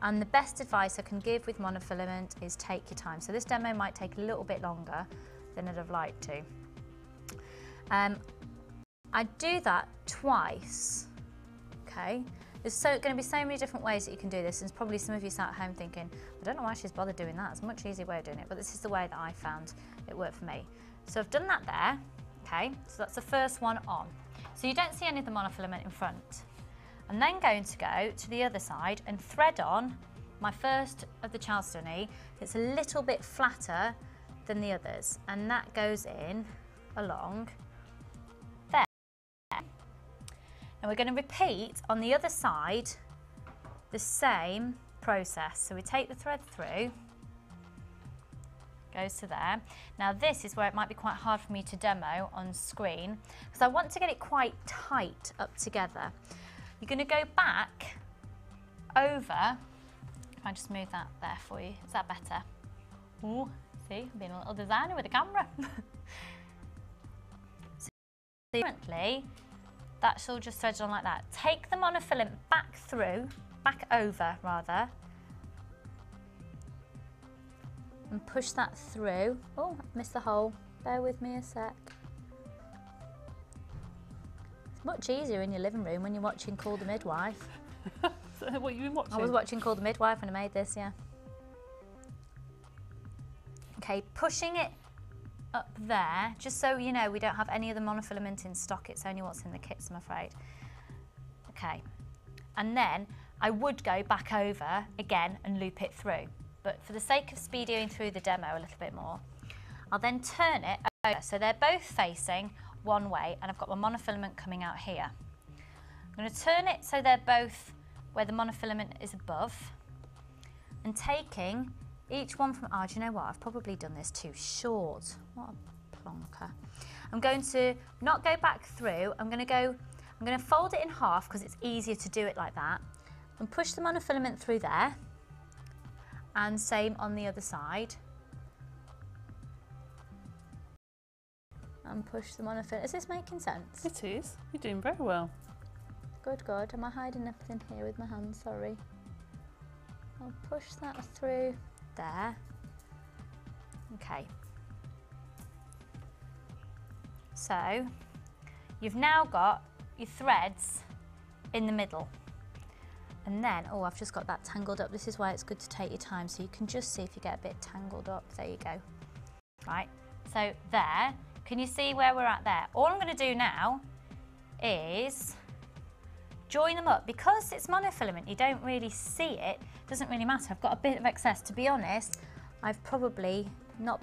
And the best advice I can give with monofilament is take your time. So this demo might take a little bit longer than I'd have liked to. I do that twice, okay? There's going to be so many different ways that you can do this, and probably some of you sat at home thinking, I don't know why she's bothered doing that. It's a much easier way of doing it, but this is the way that I found it worked for me. So I've done that there, okay? So that's the first one on. So you don't see any of the monofilament in front. I'm then going to go to the other side and thread on my first of the Charleston-y. It's a little bit flatter than the others, and that goes in along there. And we're going to repeat on the other side the same process. So we take the thread through, goes to there. Now this is where it might be quite hard for me to demo on screen because I want to get it quite tight up together. You're going to go back over, if I just move that there for you, is that better? Ooh, see, I'm being a little designer with a camera. So currently, that's all just threaded on like that. Take the monofilament back through, back over rather, and push that through. Oh, I've missed the hole. Bear with me a sec. It's much easier in your living room when you're watching Call the Midwife. So what have you been watching? I was watching Call the Midwife when I made this, yeah. Okay, pushing it up there, just so you know we don't have any of the monofilament in stock, it's only what's in the kits, I'm afraid. Okay, and then I would go back over again and loop it through, but for the sake of speeding through the demo a little bit more, I'll then turn it over so they're both facing one way and I've got my monofilament coming out here. I'm going to turn it so they're both where the monofilament is above and taking each one from, do you know what, I've probably done this too short. What a plonker. I'm going to not go back through, I'm going to fold it in half because it's easier to do it like that and push the monofilament through there and same on the other side. And push the monofilament. Is this making sense? It is. You're doing very well. Good, good. Am I hiding anything here with my hand? Sorry. I'll push that through there. Okay. So, you've now got your threads in the middle. And then, oh, I've just got that tangled up. This is why it's good to take your time so you can just see if you get a bit tangled up. There you go. Right, so there. Can you see where we're at there? All I'm going to do now is join them up. Because it's monofilament, you don't really see it. Doesn't really matter. I've got a bit of excess. To be honest, I've probably not...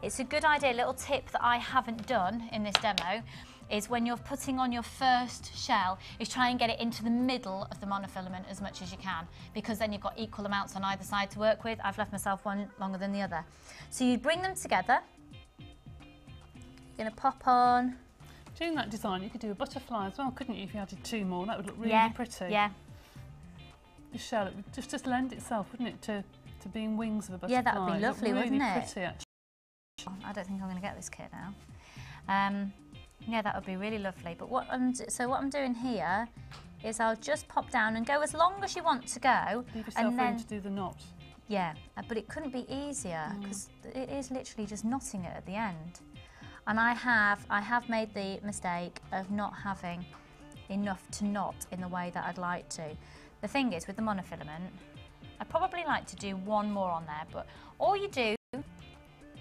It's a good idea, a little tip that I haven't done in this demo is when you're putting on your first shell, is try and get it into the middle of the monofilament as much as you can, because then you've got equal amounts on either side to work with. I've left myself one longer than the other. So you bring them together. You're going to pop on. Doing that design, you could do a butterfly as well, couldn't you, if you added two more? That would look really pretty. Yeah. The shell, it would just lend itself, wouldn't it, to being wings of a butterfly? Yeah, that would be lovely, really wouldn't it? Pretty, actually. I don't think I'm going to get this kit now. Yeah, that would be really lovely. But what I'm doing here is I'll just pop down and go as long as you want to go. Leave yourself and then, room to do the knot. Yeah, but it couldn't be easier because it is literally just knotting it at the end. And I have made the mistake of not having enough to knot in the way that I'd like to. The thing is, with the monofilament, I probably like to do one more on there, but all you do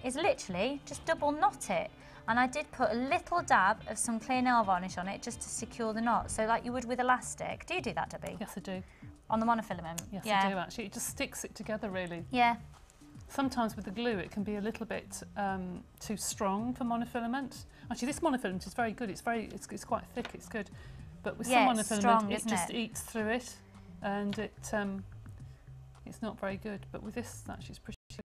is literally just double knot it. And I did put a little dab of some clear nail varnish on it just to secure the knot, so like you would with elastic. Do you do that, Debbie? Yes, I do. On the monofilament? Yes, I do actually. It just sticks it together really. Yeah. Sometimes with the glue it can be a little bit too strong for monofilament. Actually, this monofilament is very good. It's quite thick. It's good. But with some monofilament, strong, it just eats through it, and it's not very good. But with this, actually, it's pretty good.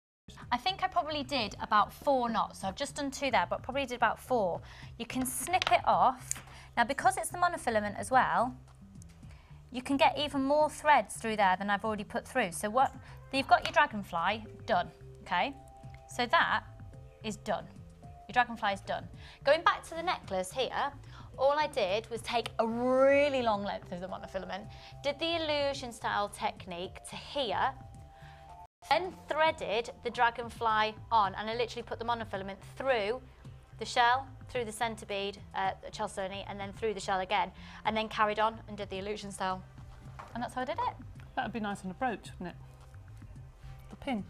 I think I probably did about 4 knots. So I've just done 2 there, but probably did about 4. You can snip it off. Now, because it's the monofilament as well, you can get even more threads through there than I've already put through. So you've got your dragonfly done, okay? So that is done. Your dragonfly is done. Going back to the necklace here, all I did was take a really long length of the monofilament, did the illusion style technique to here, then threaded the dragonfly on, and I literally put the monofilament through the shell, through the centre bead, Chalcedony, and then through the shell again, and then carried on and did the illusion style. And that's how I did it. That would be nice on a brooch, wouldn't it? The pin.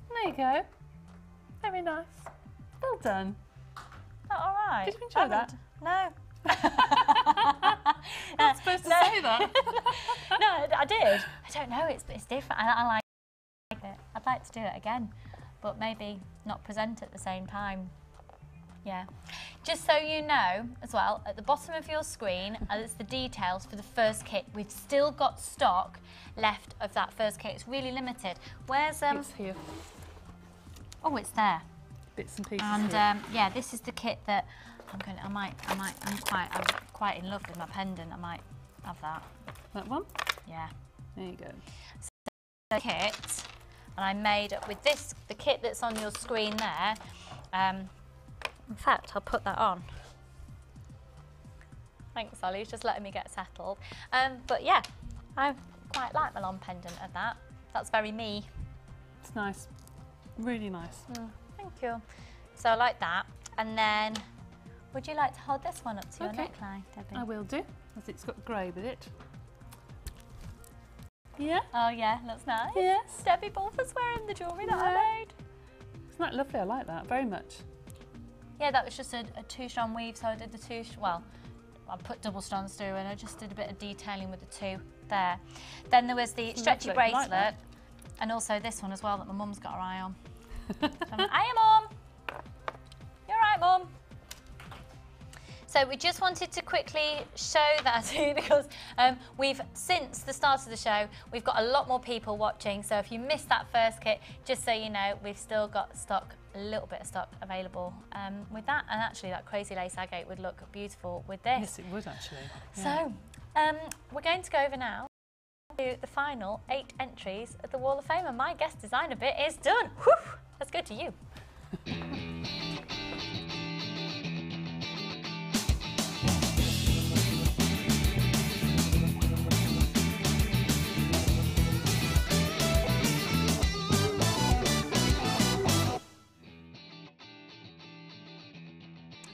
There you go. Very nice. Well done. All right. Did you enjoy that? No. Not supposed to say that. No, I did. I don't know, it's different. I like it. I'd like to do it again, but maybe not present at the same time. Yeah. Just so you know, as well, at the bottom of your screen, it's the details for the first kit. We've still got stock left of that first kit. It's really limited. Where's It's here. Oh, it's there. Bits and pieces. And here. yeah, this is the kit that I'm quite in love with my pendant. I might have that. That one? Yeah. There you go. So the kit, and I made up with this, the kit that's on your screen there. In fact, I'll put that on. Thanks, Ollie, just letting me get settled. But yeah, I quite like my long pendant of that. That's very me. It's nice. Really nice. Thank you. So I like that. And then, would you like to hold this one up to your neckline, Debbie? I will do, as it's got grey with it. Yeah? Oh yeah, looks nice. Yes. Debbie Bulford's wearing the jewellery that I made. Isn't that lovely? I like that very much. Yeah, that was just a two-strand weave, so I did the well, I put double strands through and I just did a bit of detailing with the two there. Then there was the stretchy bracelet, like and also this one as well that my mum's got her eye on. Hiya, Mum! You're right, Mum. So we just wanted to quickly show that because we've, since the start of the show, we've got a lot more people watching. So if you missed that first kit, just so you know, we've still got stock, a little bit of stock available with that. And actually that crazy lace agate would look beautiful with this. Yes, it would actually. Yeah. So we're going to go over now to the final 8 entries at the Wall of Fame, and my guest designer bit is done. Whew! Let's go to you.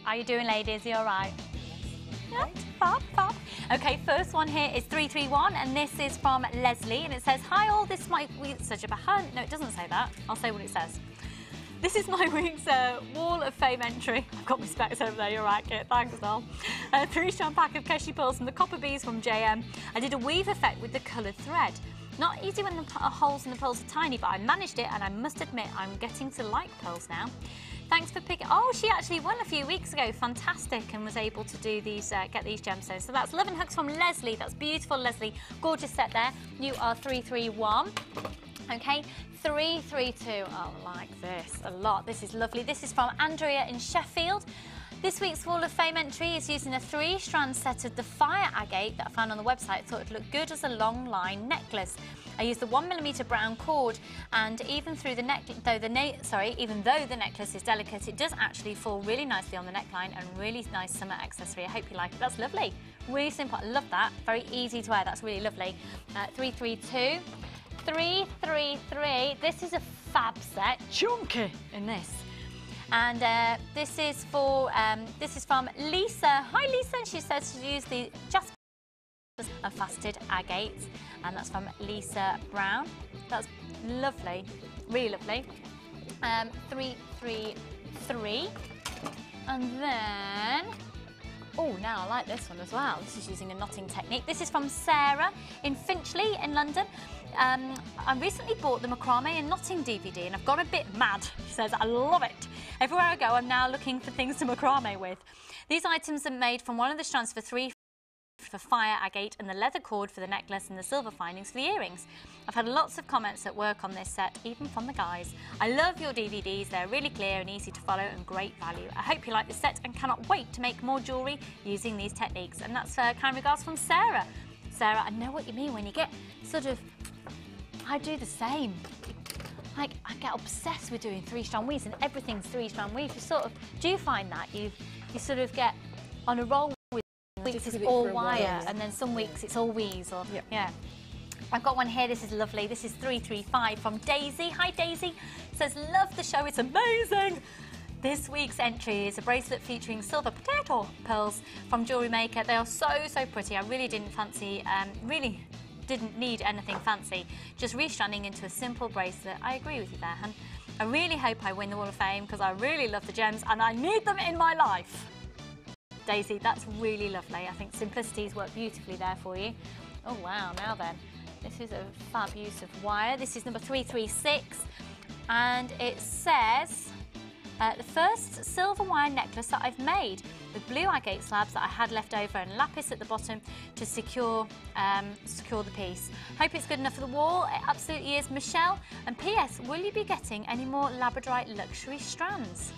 How you doing, ladies? You all right? Yeah, fab, fab. Okay, first one here is 331, and this is from Leslie, and it says, "Hi all, this might be such a no, it doesn't say that. I'll say what it says. This is my week's Wall of Fame entry." I've got my specs over there. You're right, Kit. Thanks, Al. 3-strand pack of Keshi pearls from the copper bees from JM. I did a weave effect with the coloured thread. Not easy when the holes in the pearls are tiny, but I managed it, and I must admit I'm getting to like pearls now. Thanks for picking. Oh, she actually won a few weeks ago. Fantastic, and was able to do these, get these gemstones. So that's 11 hooks from Leslie. That's beautiful, Leslie. Gorgeous set there. You are 331. Okay, 332. Oh, I like this a lot. This is lovely. This is from Andrea in Sheffield. This week's Wall of Fame entry is using a 3-strand set of the fire agate that I found on the website. I thought it'd look good as a long line necklace. I used the 1mm brown cord, and even though the necklace is delicate, it does actually fall really nicely on the neckline, and really nice summer accessory. I hope you like it. That's lovely. Really simple. I love that. Very easy to wear. That's really lovely. 332. 333. This is a fab set. Chunky in this. And this is from Lisa. Hi, Lisa. She says she used the Jasper and Faceted Agates, and that's from Lisa Brown. That's lovely, really lovely. 333, and then now I like this one as well. This is using a knotting technique. This is from Sarah in Finchley in London. I recently bought the macrame and knotting DVD, and I've got a bit mad. She says, I love it. Everywhere I go, I'm now looking for things to macrame with. These items are made from one of the strands for 3 for fire agate, and the leather cord for the necklace, and the silver findings for the earrings. I've had lots of comments at work on this set, even from the guys. I love your DVDs. They're really clear and easy to follow, and great value. I hope you like the set and cannot wait to make more jewellery using these techniques. And that's kind regards from Sarah. Sarah, I know what you mean when you get sort of, I do the same. Like, I get obsessed with doing 3-strand weaves, and everything's 3-strand weave. You sort of, do you find that? You sort of get on a roll with weeks it's all wire, and then some weeks it's all weaves, or yeah. I've got one here. This is lovely. This is 335 from Daisy. Hi, Daisy. Says, love the show. It's amazing. This week's entry is a bracelet featuring silver potato pearls from Jewellery Maker. They are so pretty. I really didn't need anything fancy. Just restranding into a simple bracelet. I agree with you there, hun. I really hope I win the Wall of Fame because I really love the gems and I need them in my life. Daisy, that's really lovely. I think simplicity's worked beautifully there for you. Oh wow, now then, this is a fab use of wire. This is number 336, and it says, the first silver wire necklace that I've made with blue agate slabs that I had left over and lapis at the bottom to secure the piece. Hope it's good enough for the wall. It absolutely is. Michelle, and P.S. will you be getting any more labradorite luxury strands?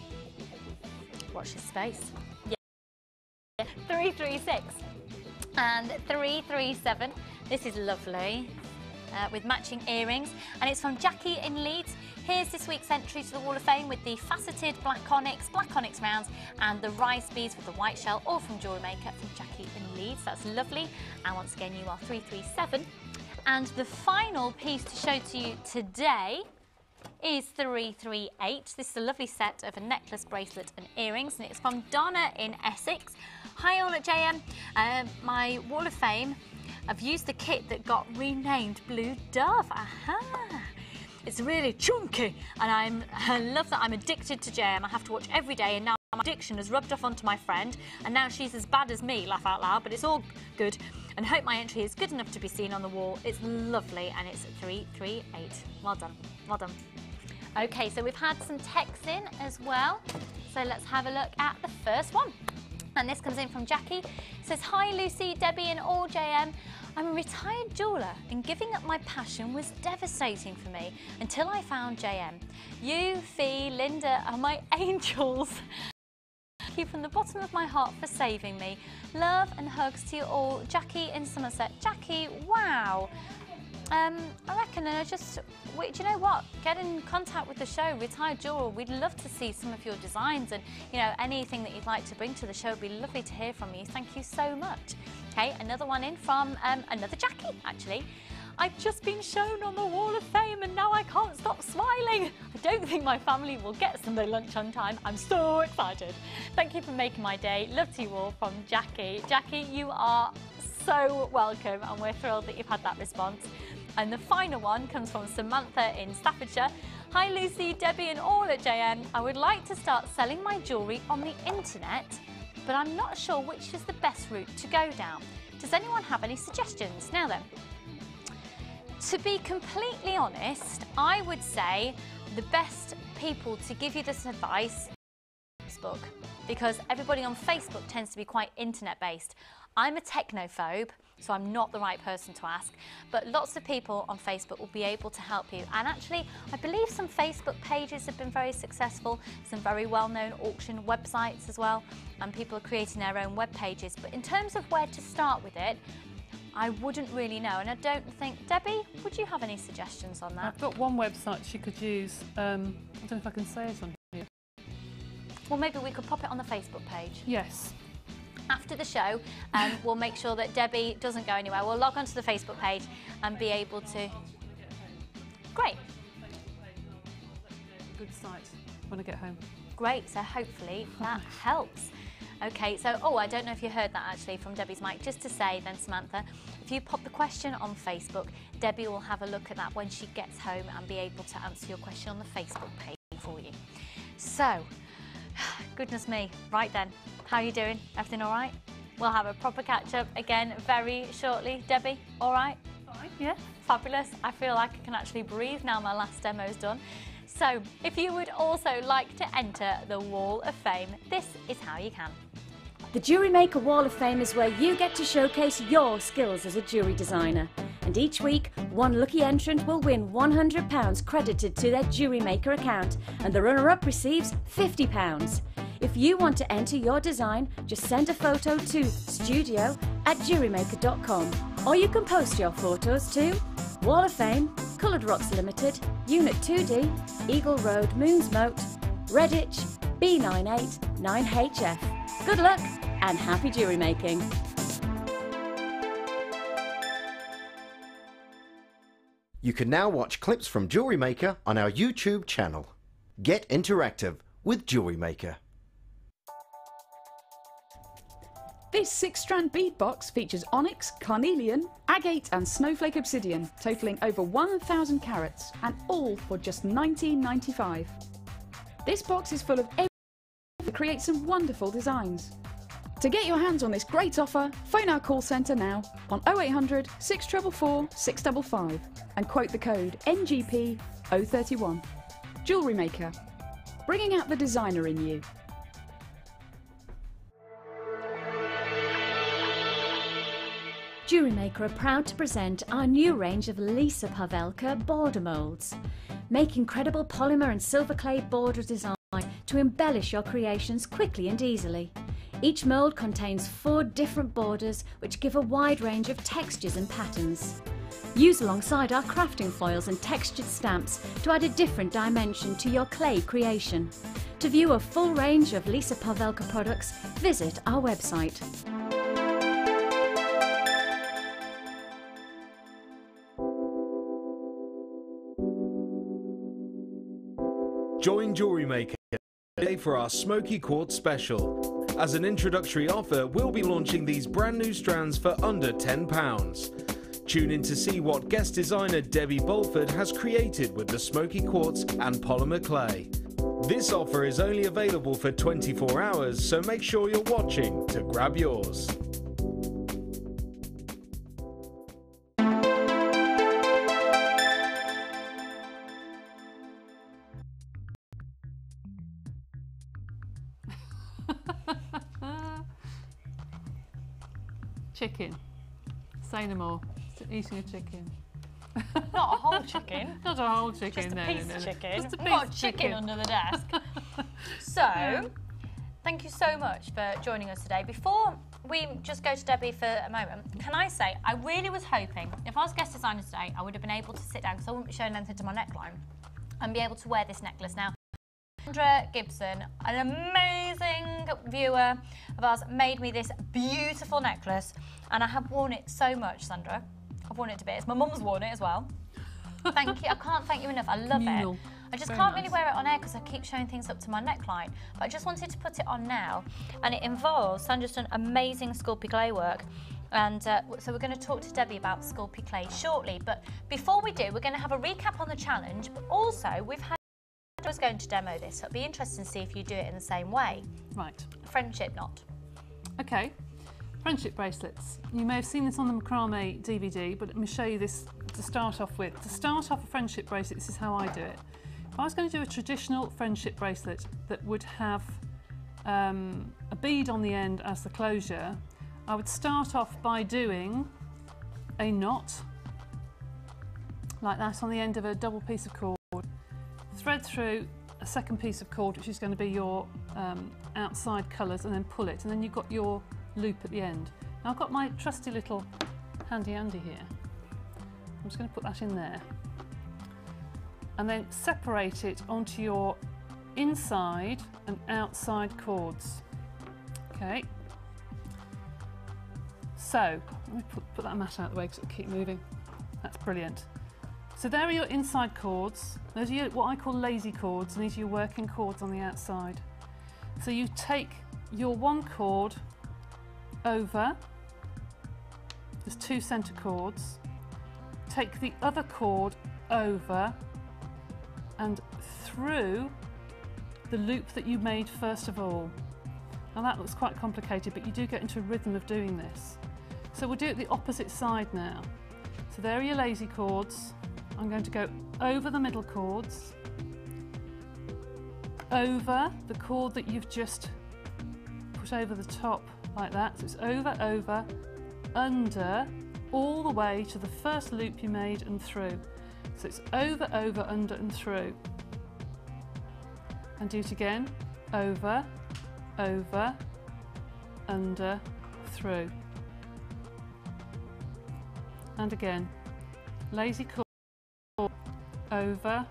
Watch this space. Yeah. 336 and 337. This is lovely. With matching earrings, and it's from Jackie in Leeds. Here's this week's entry to the Wall of Fame with the faceted black onyx rounds and the rice beads with the white shell, all from Jewellery Maker from Jackie in Leeds. That's lovely. And once again, you are 337. And the final piece to show to you today is 338. This is a lovely set of a necklace, bracelet and earrings, and it's from Donna in Essex. Hi all at JM. My Wall of Fame, I've used the kit that got renamed Blue Dove. Aha! It's really chunky, and I love that I'm addicted to JM. I have to watch every day, and now my addiction has rubbed off onto my friend, and now she's as bad as me, laugh out loud, but it's all good. And hope my entry is good enough to be seen on the wall. It's lovely, and it's 338. Well done, well done. Okay, so we've had some texts in as well. So let's have a look at the first one. And this comes in from Jackie. It says, hi Lucy, Debbie and all JM. I'm a retired jeweller and giving up my passion was devastating for me until I found JM. You, Fee, Linda are my angels. Thank you from the bottom of my heart for saving me. Love and hugs to you all. Jackie in Somerset. Jackie, wow. I reckon do you know what? Get in contact with the show, Retired Jeweller. We'd love to see some of your designs, and you know, anything that you'd like to bring to the show would be lovely to hear from you. Thank you so much. Okay, another one in from another Jackie, actually. I've just been shown on the Wall of Fame and now I can't stop smiling. I don't think my family will get Sunday lunch on time. I'm so excited. Thank you for making my day. Love to you all from Jackie. Jackie, you are so welcome, and we're thrilled that you've had that response. And the final one comes from Samantha in Staffordshire. Hi Lucy, Debbie and all at JM. I would like to start selling my jewellery on the internet, but I'm not sure which is the best route to go down. Does anyone have any suggestions? Now then, to be completely honest, I would say the best people to give you this advice is Facebook, because everybody on Facebook tends to be quite internet based. I'm a technophobe, so I'm not the right person to ask, but lots of people on Facebook will be able to help you. And actually, I believe some Facebook pages have been very successful, some very well-known auction websites as well, and people are creating their own web pages. But in terms of where to start with it, I wouldn't really know, and I don't think... Debbie, would you have any suggestions on that? I've got one website she could use. I don't know if I can say it on here. Well, maybe we could pop it on the Facebook page. Yes. After the show, we'll make sure that Debbie doesn't go anywhere. We'll log onto the Facebook page and be able to... Great. Good site when I get home. Great, so hopefully that helps. Okay, so, oh, I don't know if you heard that actually from Debbie's mic. Just to say then, Samantha, if you pop the question on Facebook, Debbie will have a look at that when she gets home and be able to answer your question on the Facebook page for you. So, goodness me, right then, how are you doing? Everything all right? We'll have a proper catch-up again very shortly. Debbie, all right? Fine, yeah. Fabulous. I feel like I can actually breathe now my last demo's done. So, if you would also like to enter the Wall of Fame, this is how you can. The Jewellery Maker Wall of Fame is where you get to showcase your skills as a jewellery designer. And each week, one lucky entrant will win £100 credited to their Jewellery Maker account, and the runner-up receives £50. If you want to enter your design, just send a photo to studio@jewellerymaker.com, or you can post your photos to Wall of Fame, Coloured Rocks Limited, Unit 2D, Eagle Road, Moons Moat, Redditch, B98 9HF. Good luck and happy jewellery making! You can now watch clips from Jewellery Maker on our YouTube channel. Get interactive with Jewellery Maker. This 6-strand bead box features onyx, carnelian, agate and snowflake obsidian, totalling over 1,000 carats, and all for just $19.95. This box is full of everything to create some wonderful designs. To get your hands on this great offer, phone our call centre now on 0800 644 655 and quote the code NGP 031. Jewellery Maker, bringing out the designer in you. Jewellery Maker are proud to present our new range of Lisa Pavelka border moulds. Make incredible polymer and silver clay border design to embellish your creations quickly and easily. Each mould contains 4 different borders which give a wide range of textures and patterns. Use alongside our crafting foils and textured stamps to add a different dimension to your clay creation. To view a full range of Lisa Pavelka products, visit our website. Join Jewellery Maker today for our Smoky Quartz special. As an introductory offer, we'll be launching these brand new strands for under £10. Tune in to see what guest designer Debbie Bulford has created with the smoky quartz and polymer clay. This offer is only available for 24 hours, so make sure you're watching to grab yours. Chicken. Say no more. Eating a chicken. Not a whole chicken. Not a whole chicken. Just a piece of chicken. Just a piece Not of chicken under the desk. So, thank you so much for joining us today. Before we just go to Debbie for a moment, can I say I really was hoping if I was guest designer today, I would have been able to sit down because I wouldn't be showing anything to my neckline and be able to wear this necklace now. Sandra Gibson, an amazing viewer of ours, made me this beautiful necklace, and I have worn it so much, Sandra. I've worn it to bits. My mum's worn it as well. Thank you. I can't thank you enough. I love it. I just can't really wear it on air because I keep showing things up to my neckline, but I just wanted to put it on now, and it involves Sandra's done amazing Sculpey clay work. And so we're going to talk to Debbie about Sculpey clay shortly, but before we do, we're going to have a recap on the challenge, but also we've had I was going to demo this, so it'll be interesting to see if you do it in the same way. Right. Friendship knot. Okay. Friendship bracelets. You may have seen this on the macrame DVD, but let me show you this to start off with. To start off a friendship bracelet, this is how I do it. If I was going to do a traditional friendship bracelet that would have a bead on the end as the closure, I would start off by doing a knot, like that, on the end of a double piece of cord. Thread through a second piece of cord, which is going to be your outside colours, and then pull it, and then you've got your loop at the end. Now I've got my trusty little handy Andy here. I'm just going to put that in there, and then separate it onto your inside and outside cords. Okay. So let me put that mat out of the way because it'll keep moving. That's brilliant. So there are your inside cords. Those are what I call lazy cords, and these are your working cords on the outside. So you take your one cord over, there's 2 centre cords, take the other cord over and through the loop that you made first of all. Now that looks quite complicated, but you do get into a rhythm of doing this. So we'll do it the opposite side now. So there are your lazy cords. I'm going to go over the middle cords, over the cord that you've just put over the top like that. So it's over, over, under, all the way to the first loop you made and through. So it's over, over, under and through. And do it again, over, over, under, through. And again, lazy cord. Over,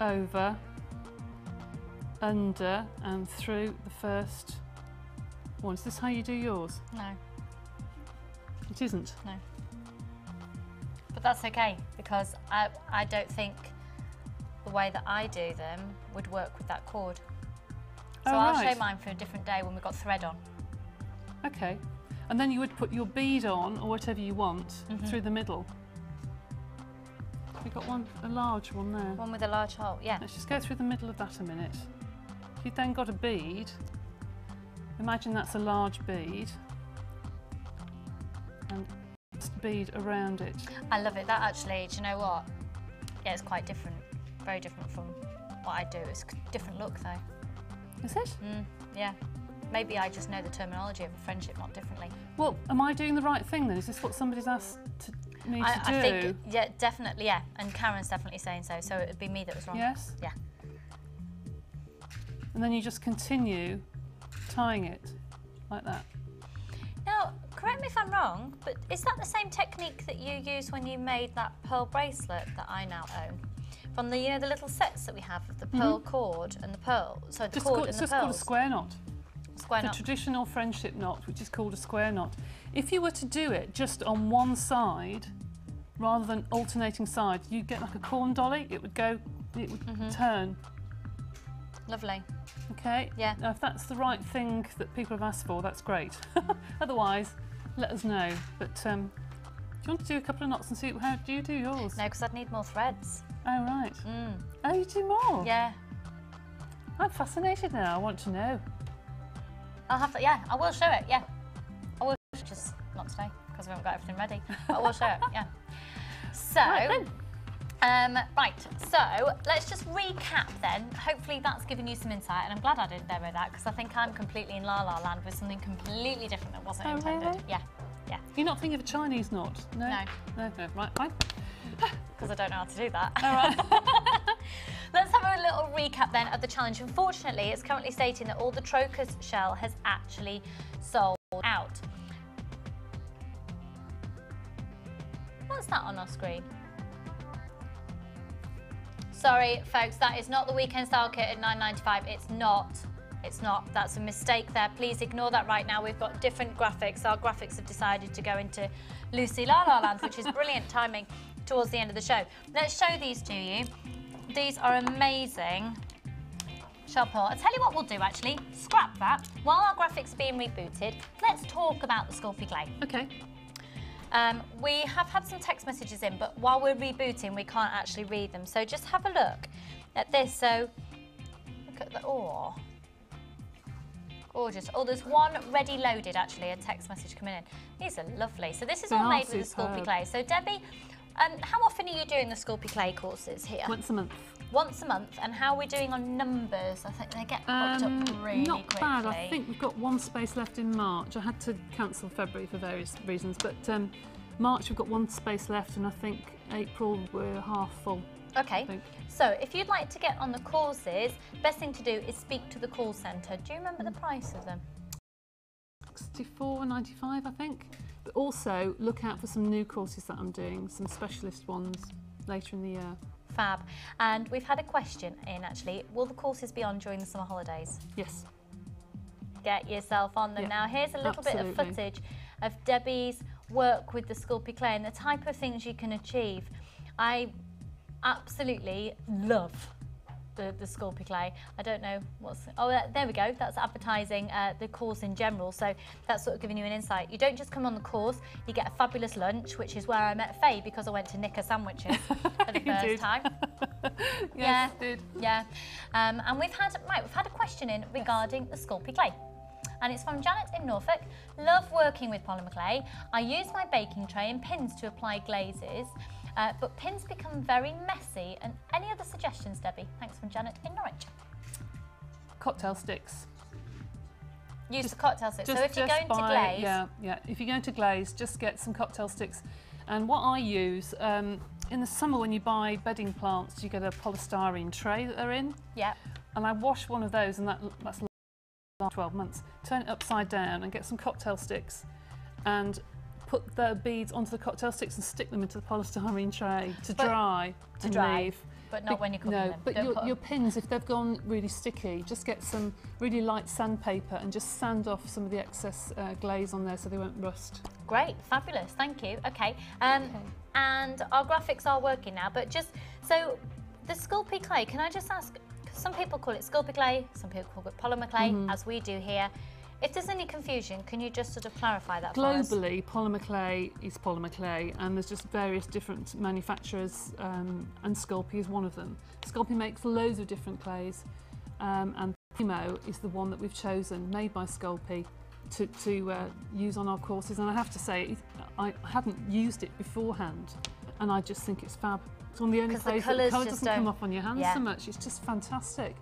over, under and through the first one. Is this how you do yours? No. It isn't? No. But that's okay, because I don't think the way that I do them would work with that cord. So I'll show mine for a different day when we've got thread on. Okay. And then you would put your bead on, or whatever you want, through the middle. You've got one, a large one there. One with a large hole, yeah. Let's just go through the middle of that a minute. You've then got a bead, imagine that's a large bead and just bead around it. I love it. That actually, do you know what? Yeah, it's quite different. Very different from what I do. It's a different look though. Is it? Yeah. Maybe I just know the terminology of a friendship not differently. Well, am I doing the right thing then? Is this what somebody's asked me to do? I think, yeah, definitely, yeah. And Karen's definitely saying so, so it would be me that was wrong. Yes? Yeah. And then you just continue tying it like that. Now, correct me if I'm wrong, but is that the same technique that you used when you made that pearl bracelet that I now own? From the, you know, the little sets that we have of the pearl cord and the pearl, so the cord and the pearls. It's just called a square knot. Square knot. The traditional friendship knot, which is called a square knot. If you were to do it just on one side, rather than alternating sides, you'd get like a corn dolly. It would go, it would turn. Lovely. Okay. Yeah. Now, if that's the right thing that people have asked for, that's great. Otherwise, let us know. But do you want to do a couple of knots and see how do you do yours? No, because I'd need more threads. Oh right. Oh, you do more? Yeah. I'm fascinated now. I want to know. I'll have to. Yeah, I will show it. Yeah, I will. Just not today because we haven't got everything ready. But I will show it. Yeah. So. Right, so let's just recap then. Hopefully that's given you some insight, and I'm glad I didn't demo that because I think I'm completely in La La Land with something completely different that wasn't intended. Really? Yeah, yeah. You're not thinking of a Chinese knot? No? No. No, right, fine. Because I don't know how to do that. All right. Let's have a little recap then of the challenge. Unfortunately, it's currently stating that all the Trocus shell has actually sold out. What's that on our screen? Sorry, folks, that is not the weekend style kit at £9.95. It's not. It's not. That's a mistake there. Please ignore that right now. We've got different graphics. Our graphics have decided to go into Lucy La La Land, which is brilliant timing towards the end of the show. Let's show these to you. These are amazing. Shell pearl. I'll tell you what we'll do, actually. Scrap that. While our graphics are being rebooted, let's talk about the Sculpey clay. Okay. We have had some text messages in, but while we're rebooting, we can't actually read them. So just have a look at this. So look at the, oh, gorgeous. Oh, there's one ready loaded, actually, a text message coming in. These are lovely. So this is all made with the Sculpey clay. So Debbie, how often are you doing the Sculpey clay courses here? Once a month. Once a month. And how are we doing on numbers? I think they get booked up really not quickly. Not bad. I think we've got one space left in March. I had to cancel February for various reasons, but March we've got one space left, and I think April we're half full. Okay, so if you'd like to get on the courses, best thing to do is speak to the call centre. Do you remember the price of them? $64.95, I think. But also look out for some new courses that I'm doing, some specialist ones later in the year. Fab. And we've had a question in, actually. Will the courses be on during the summer holidays? Yes. Get yourself on them. Yeah. Now, here's a little bit of footage of Debbie's work with the Sculpey clay and the type of things you can achieve. I absolutely love the Sculpey clay. I don't know what's... Oh, there we go. That's advertising the course in general. So that's sort of giving you an insight. You don't just come on the course, you get a fabulous lunch, which is where I met Faye because I went to Nicker sandwiches for the first time. Yes, did. Yeah. And we've had a question in regarding the Sculpey clay. And it's from Janet in Norfolk. Love working with polymer clay. I use my baking tray and pins to apply glazes. But pins become very messy. And any other suggestions, Debbie? Thanks from Janet in Norwich. Cocktail sticks. Use the cocktail sticks. So if you're going to glaze... Yeah. If you're going to glaze, just get some cocktail sticks. And what I use, in the summer when you buy bedding plants, you get a polystyrene tray that they're in. Yeah. And I wash one of those, and that's 12 months. Turn it upside down and get some cocktail sticks and put the beads onto the cocktail sticks and stick them into the polystyrene tray to dry. Leave. But not when you're cooking them. But your pins, if they've gone really sticky, just get some really light sandpaper and just sand off some of the excess glaze on there so they won't rust. Great, fabulous, thank you. Okay, and our graphics are working now, but just, so the Sculpey clay, can I just ask, some people call it Sculpey clay, some people call it polymer clay, as we do here. If there's any confusion, can you just sort of clarify that for us? Globally, polymer clay is polymer clay, and there's just various different manufacturers, and Sculpey is one of them. Sculpey makes loads of different clays, and Emo is the one that we've chosen, made by Sculpey, to use on our courses, and I have to say, I hadn't used it beforehand, and I just think it's fab. It's one of the only places that the colour doesn't come off on your hands so much. It's just fantastic.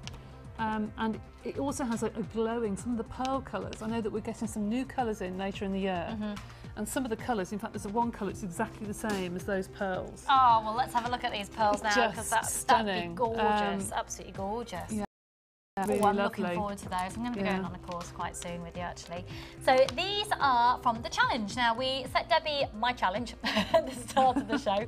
And it also has a glowing, some of the pearl colours. I know that we're getting some new colours in later in the year. And some of the colours, in fact, there's one colour that's exactly the same as those pearls. Oh, well, let's have a look at these pearls now, because that'd be gorgeous, absolutely gorgeous. Yeah. Really I'm lovely. looking forward to those. I'm going to be going on a course quite soon with you, actually. So these are from the challenge. Now, we set Debbie my challenge at the start of the show.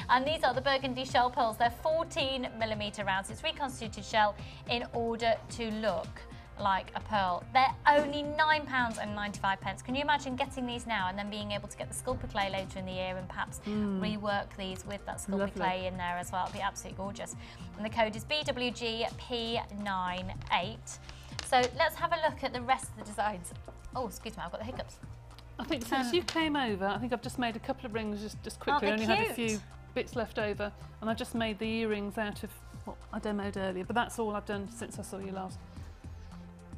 And these are the burgundy shell pearls. They're 14mm rounds. It's reconstituted shell in order to look like a pearl. They're only £9.95. Can you imagine getting these now and then being able to get the Sculpey clay later in the year and perhaps rework these with that Sculpey clay in there as well? It'll be absolutely gorgeous. And the code is BWGP98. So let's have a look at the rest of the designs. Oh, excuse me, I've got the hiccups. I think since you came over, I think I've just made a couple of rings just quickly. I only had a few bits left over, and I just made the earrings out of what I demoed earlier, but that's all I've done since I saw you last.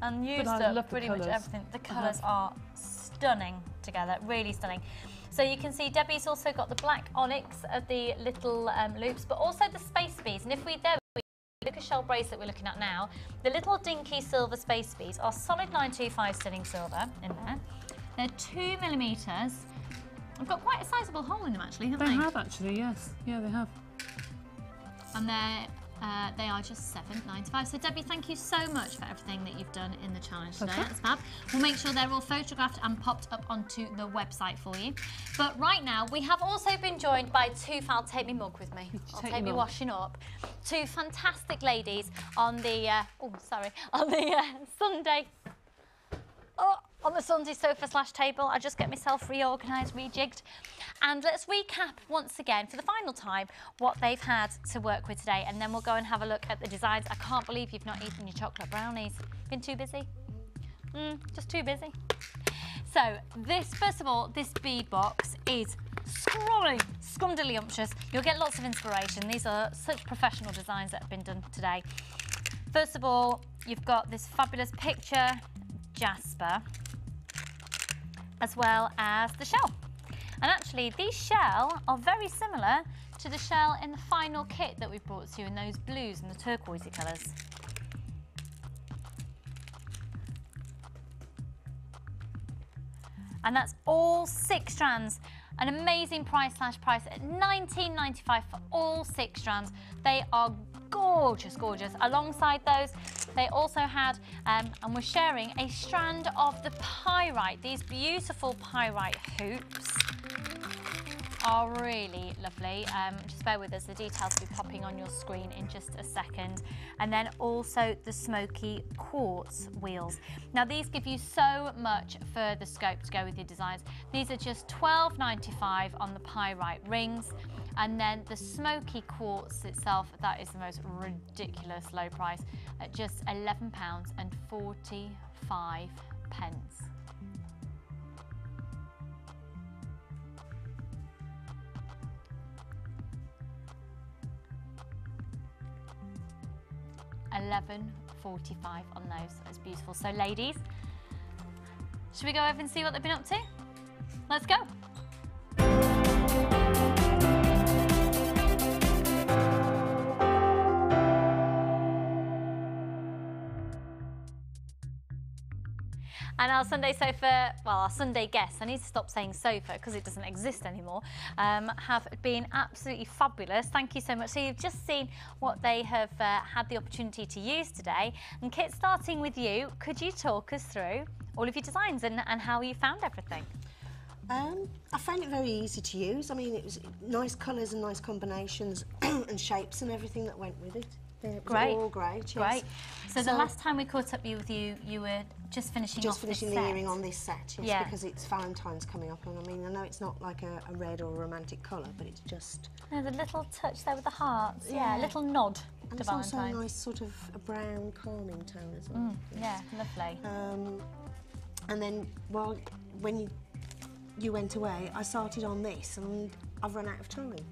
And used up pretty much everything. The colours are stunning together, really stunning. So you can see Debbie's also got the black onyx of the little loops, but also the space beads. And if we look at shell bracelet we're looking at now, the little dinky silver space beads are solid 925 sterling silver in there. They're 2mm. I've got quite a sizable hole in them actually, haven't they? They have actually, yes. Yeah, they have. And they are just £7.95. So Debbie, thank you so much for everything that you've done in the challenge today. That's fab. We'll make sure they're all photographed and popped up onto the website for you. But right now, we have also been joined by two, I'll take me mug with me. I'll take me washing up. Two fantastic ladies on the, Sunday. On the Sunday sofa/table. I just get myself reorganised, rejigged. And let's recap once again for the final time what they've had to work with today, and then we'll go and have a look at the designs. I can't believe you've not eaten your chocolate brownies. Been too busy? Just too busy. So this, first of all, this bead box is scrumdiddlyumptious. You'll get lots of inspiration. These are such professional designs that have been done today. First of all, you've got this fabulous picture jasper, as well as the shell. And actually, these shell are very similar to the shell in the final kit that we brought to you in those blues and the turquoisey colours. And that's all 6 strands. An amazing price at £19.95 for all 6 strands. They are gorgeous, gorgeous. Alongside those, they also had, and we're sharing, a strand of the pyrite. These beautiful pyrite hoops are really lovely. Just bear with us, the details will be popping on your screen in just a second. And then also the smoky quartz wheels. Now these give you so much further scope to go with your designs. These are just £12.95 on the pyrite rings. And then the smoky quartz itself, that is the most ridiculous low price at just £11.45. £11.45 on those. That's beautiful. So ladies, should we go over and see what they've been up to? Let's go. And our Sunday sofa, well, our Sunday guests, I need to stop saying sofa because it doesn't exist anymore, have been absolutely fabulous. Thank you so much. So you've just seen what they have had the opportunity to use today. And Kit, starting with you, could you talk us through all of your designs and how you found everything? I found it very easy to use. I mean, it was nice colours and nice combinations and shapes and everything that went with it. It was all great, yes. Great. So the last time we caught up with you, you were just finishing off this set. the earring on this set, yes, because it's Valentine's coming up, and I mean, I know it's not like a red or a romantic colour, but it's just... There's a little touch there with the hearts, yeah, a little nod to Valentine's. And it's also a nice sort of a brown calming tone as well. Yeah, lovely. And then, when you went away, I started on this, and I've run out of time.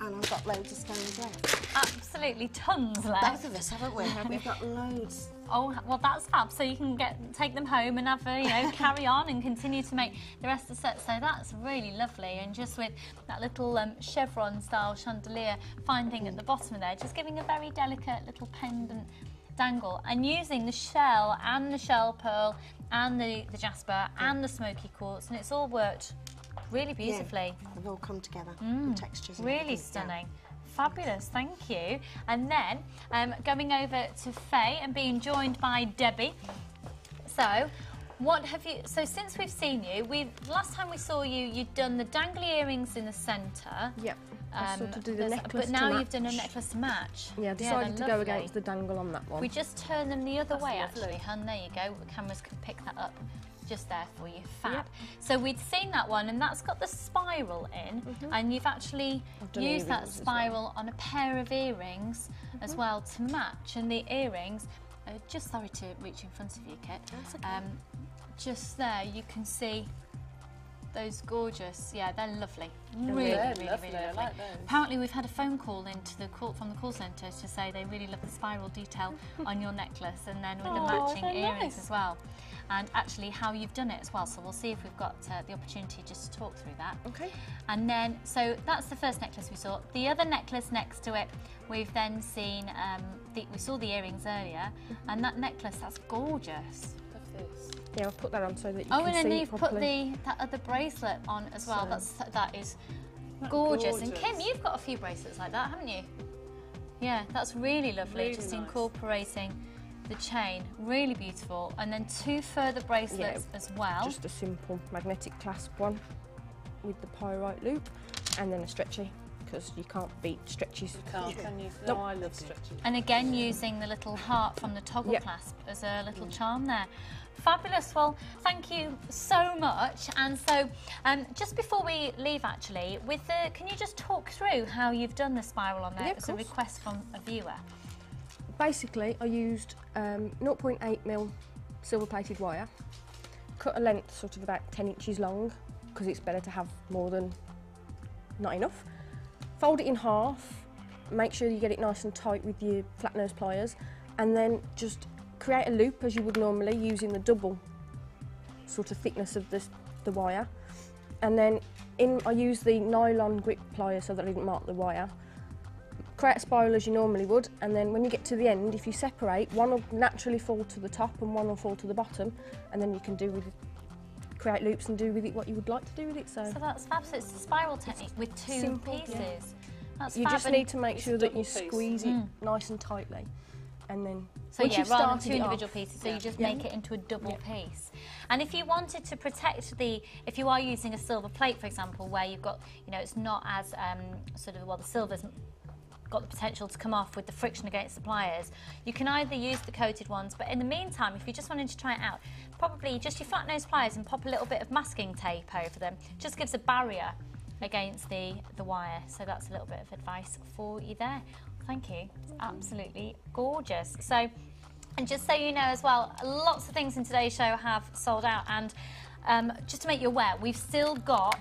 And I've got loads of stones left. Absolutely tons left. Both of us, haven't we? We've got loads. Oh, well, that's fab. So you can take them home and have a, carry on and continue to make the rest of the set. So that's really lovely. And just with that little chevron style chandelier fine thing at the bottom of there, just giving a very delicate little pendant dangle, and using the shell and the shell pearl and the jasper and the smoky quartz, and it's all worked really beautifully. Yeah, they've all come together. The textures. Really stunning. Fabulous, thank you. And then going over to Faye and being joined by Debbie. So, what have you? So since we've seen you, last time we saw you, you'd done the dangly earrings in the centre. Yep. I sort of did a necklace but now to you've done a necklace to match. Yeah, I decided to go against the dangle on that one. We just turn them the other way, actually, hun. There you go. The cameras can pick that up just there for you. Fab. Yep. So we'd seen that one, and that's got the spiral in, and you've actually used that spiral on a pair of earrings as well to match. And the earrings, just sorry to reach in front of you, Kit. That's okay. Just there, you can see those gorgeous, they're lovely. Really, really lovely. I like those. Apparently we've had a phone call from the call centre to say they really love the spiral detail on your necklace, and then with the matching earrings as well. And actually how you've done it as well. So we'll see if we've got the opportunity just to talk through that. Okay. And then, so that's the first necklace we saw. The other necklace next to it, we've then seen, we saw the earrings earlier, and that necklace, that's gorgeous. Yeah, I'll put that on so that you can see Oh, and then it you've properly. put that other bracelet on as well. That is gorgeous. And Kim, you've got a few bracelets like that, haven't you? Yeah, that's really lovely. Really just nice. Incorporating the chain, really beautiful. And then 2 further bracelets as well. Just a simple magnetic clasp one with the pyrite loop, and then a stretchy, because you can't beat stretchies. Can you? Nope. No, I love stretches. And again, using the little heart from the toggle clasp as a little charm there. Fabulous. Well, thank you so much. And so, just before we leave, actually, can you just talk through how you've done the spiral on there? Yeah, of as a course. request from a viewer. Basically, I used 0.8mm silver-plated wire, cut a length sort of about 10 inches long, because it's better to have more than not enough. Fold it in half, make sure you get it nice and tight with your flat nose pliers, and then just create a loop as you would normally using the double sort of thickness of the wire. And then I use the nylon grip pliers so that I didn't mark the wire. Create a spiral as you normally would, and then when you get to the end, if you separate, one will naturally fall to the top and one will fall to the bottom, and then you can create loops and do with it what you would like to do with it. So that's fab. So it's a spiral technique with 2 simple, pieces. yeah. That's you fab. just need to make sure that you double piece. squeeze it nice and tightly, and then So once yeah, you've rather than started 2 it individual off, pieces, so you just Yeah. make it into a double piece. And if you wanted to protect if you are using a silver plate, for example, where you've got, it's not as the silver's got the potential to come off with the friction against the pliers, you can either use the coated ones, but in the meantime, if you just wanted to try it out, probably just your flat nose pliers and pop a little bit of masking tape over them. Just gives a barrier against the wire. So that's a little bit of advice for you there. Thank you. It's absolutely gorgeous. So, and just so you know as well, lots of things in today's show have sold out, and just to make you aware, we've still got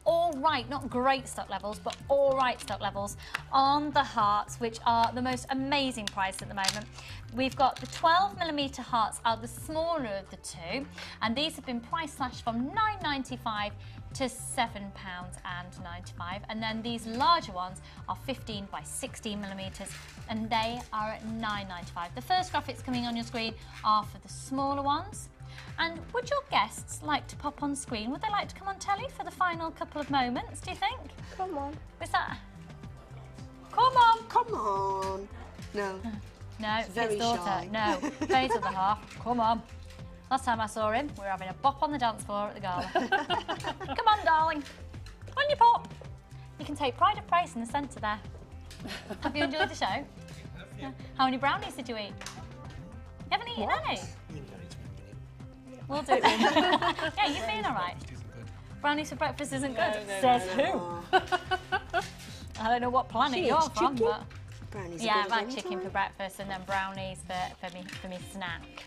all right, not great stock levels, but all right stock levels on the hearts, which are the most amazing price at the moment. We've got the 12mm hearts are the smaller of the 2, and these have been price slashed from £9.95 to £7.95, and then these larger ones are 15 by 16mm, and they are at £9.95. The first graphics coming on your screen are for the smaller ones. And would your guests like to pop on screen? Would they like to come on telly for the final couple of moments, do you think? Come on. Is that... Come on! Come on. No. No, very his daughter. shy. No, Faye's other half. Come on. Last time I saw him, we were having a bop on the dance floor at the gala. Come on, darling. On your pop. You can take pride of place in the centre there. Have you enjoyed the show? Yeah. How many brownies did you eat? You haven't eaten any? We'll do it then. Yeah, you've been all right. Brownies for breakfast isn't good. Says who? I don't know what planet you're from, but Brownies yeah, I've had chicken for breakfast and then brownies for me snack.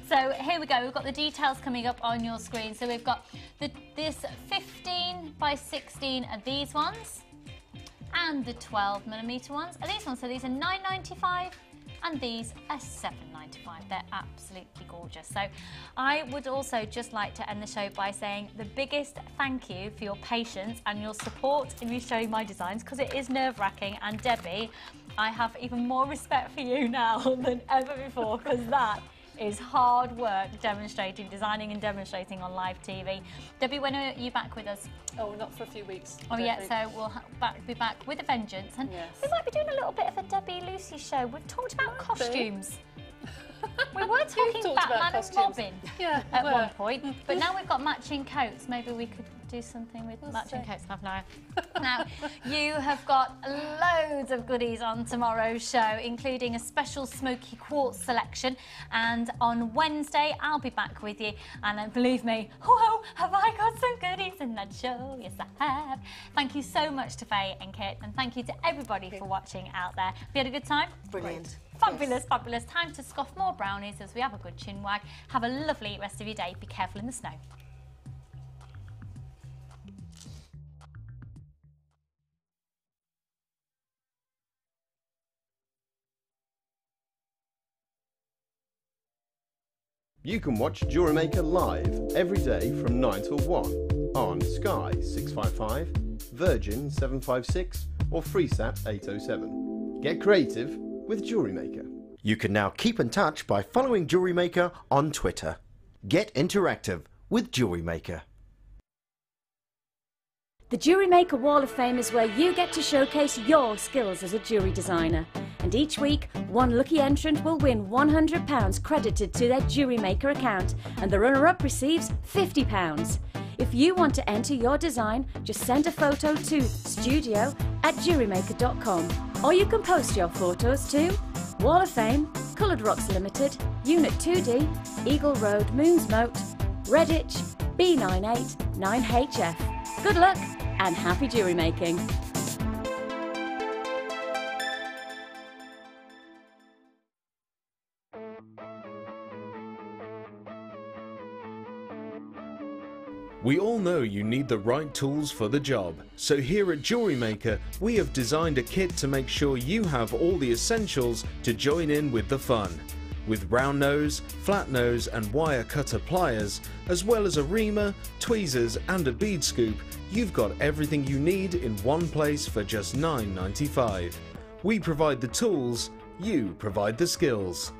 So here we go. We've got the details coming up on your screen. So we've got this 15 by 16 are these ones, and the 12mm ones are these ones. So these are £9.95 and these are £7.95. They're absolutely gorgeous. So I would also just like to end the show by saying the biggest thank you for your patience and your support in me showing my designs, because it is nerve-wracking. And Debbie, I have even more respect for you now than ever before, because that is hard work designing and demonstrating on live TV. Debbie, when are you back with us? Oh, not for a few weeks. Oh yeah, so we'll be back with a vengeance, and we might be doing a little bit of a Debbie Lucy show. We've talked about costumes. We were talking Batman and Robin at one point, but now we've got matching coats. Maybe we could do something with matching coats. Now, you have got loads of goodies on tomorrow's show, including a special smoky quartz selection. And on Wednesday, I'll be back with you. And believe me, whoa, have I got some goodies in that show? Yes, I have. Thank you so much to Faye and Kit, and thank you to everybody for watching out there. Have you had a good time? Brilliant. Fabulous, fabulous. Time to scoff more brownies as we have a good chin wag. Have a lovely rest of your day. Be careful in the snow. You can watch Jewellery Maker live every day from 9 till 1 on Sky 655, Virgin 756 or FreeSat 807. Get creative with Jewellery Maker. You can now keep in touch by following Jewellery Maker on Twitter. Get interactive with Jewellery Maker. The Jewellery Maker Wall of Fame is where you get to showcase your skills as a jewellery designer. And each week, one lucky entrant will win £100 credited to their Jewellery Maker account, and the runner-up receives £50. If you want to enter your design, just send a photo to studio@jewellerymaker.com, or you can post your photos to Wall of Fame, Coloured Rocks Limited, Unit 2D, Eagle Road, Moonsmote, Redditch, B989HF. Good luck and happy jewellery making! We all know you need the right tools for the job, so here at Jewellery Maker we have designed a kit to make sure you have all the essentials to join in with the fun. With round nose, flat nose and wire cutter pliers, as well as a reamer, tweezers and a bead scoop, you've got everything you need in one place for just £9.95. We provide the tools, you provide the skills.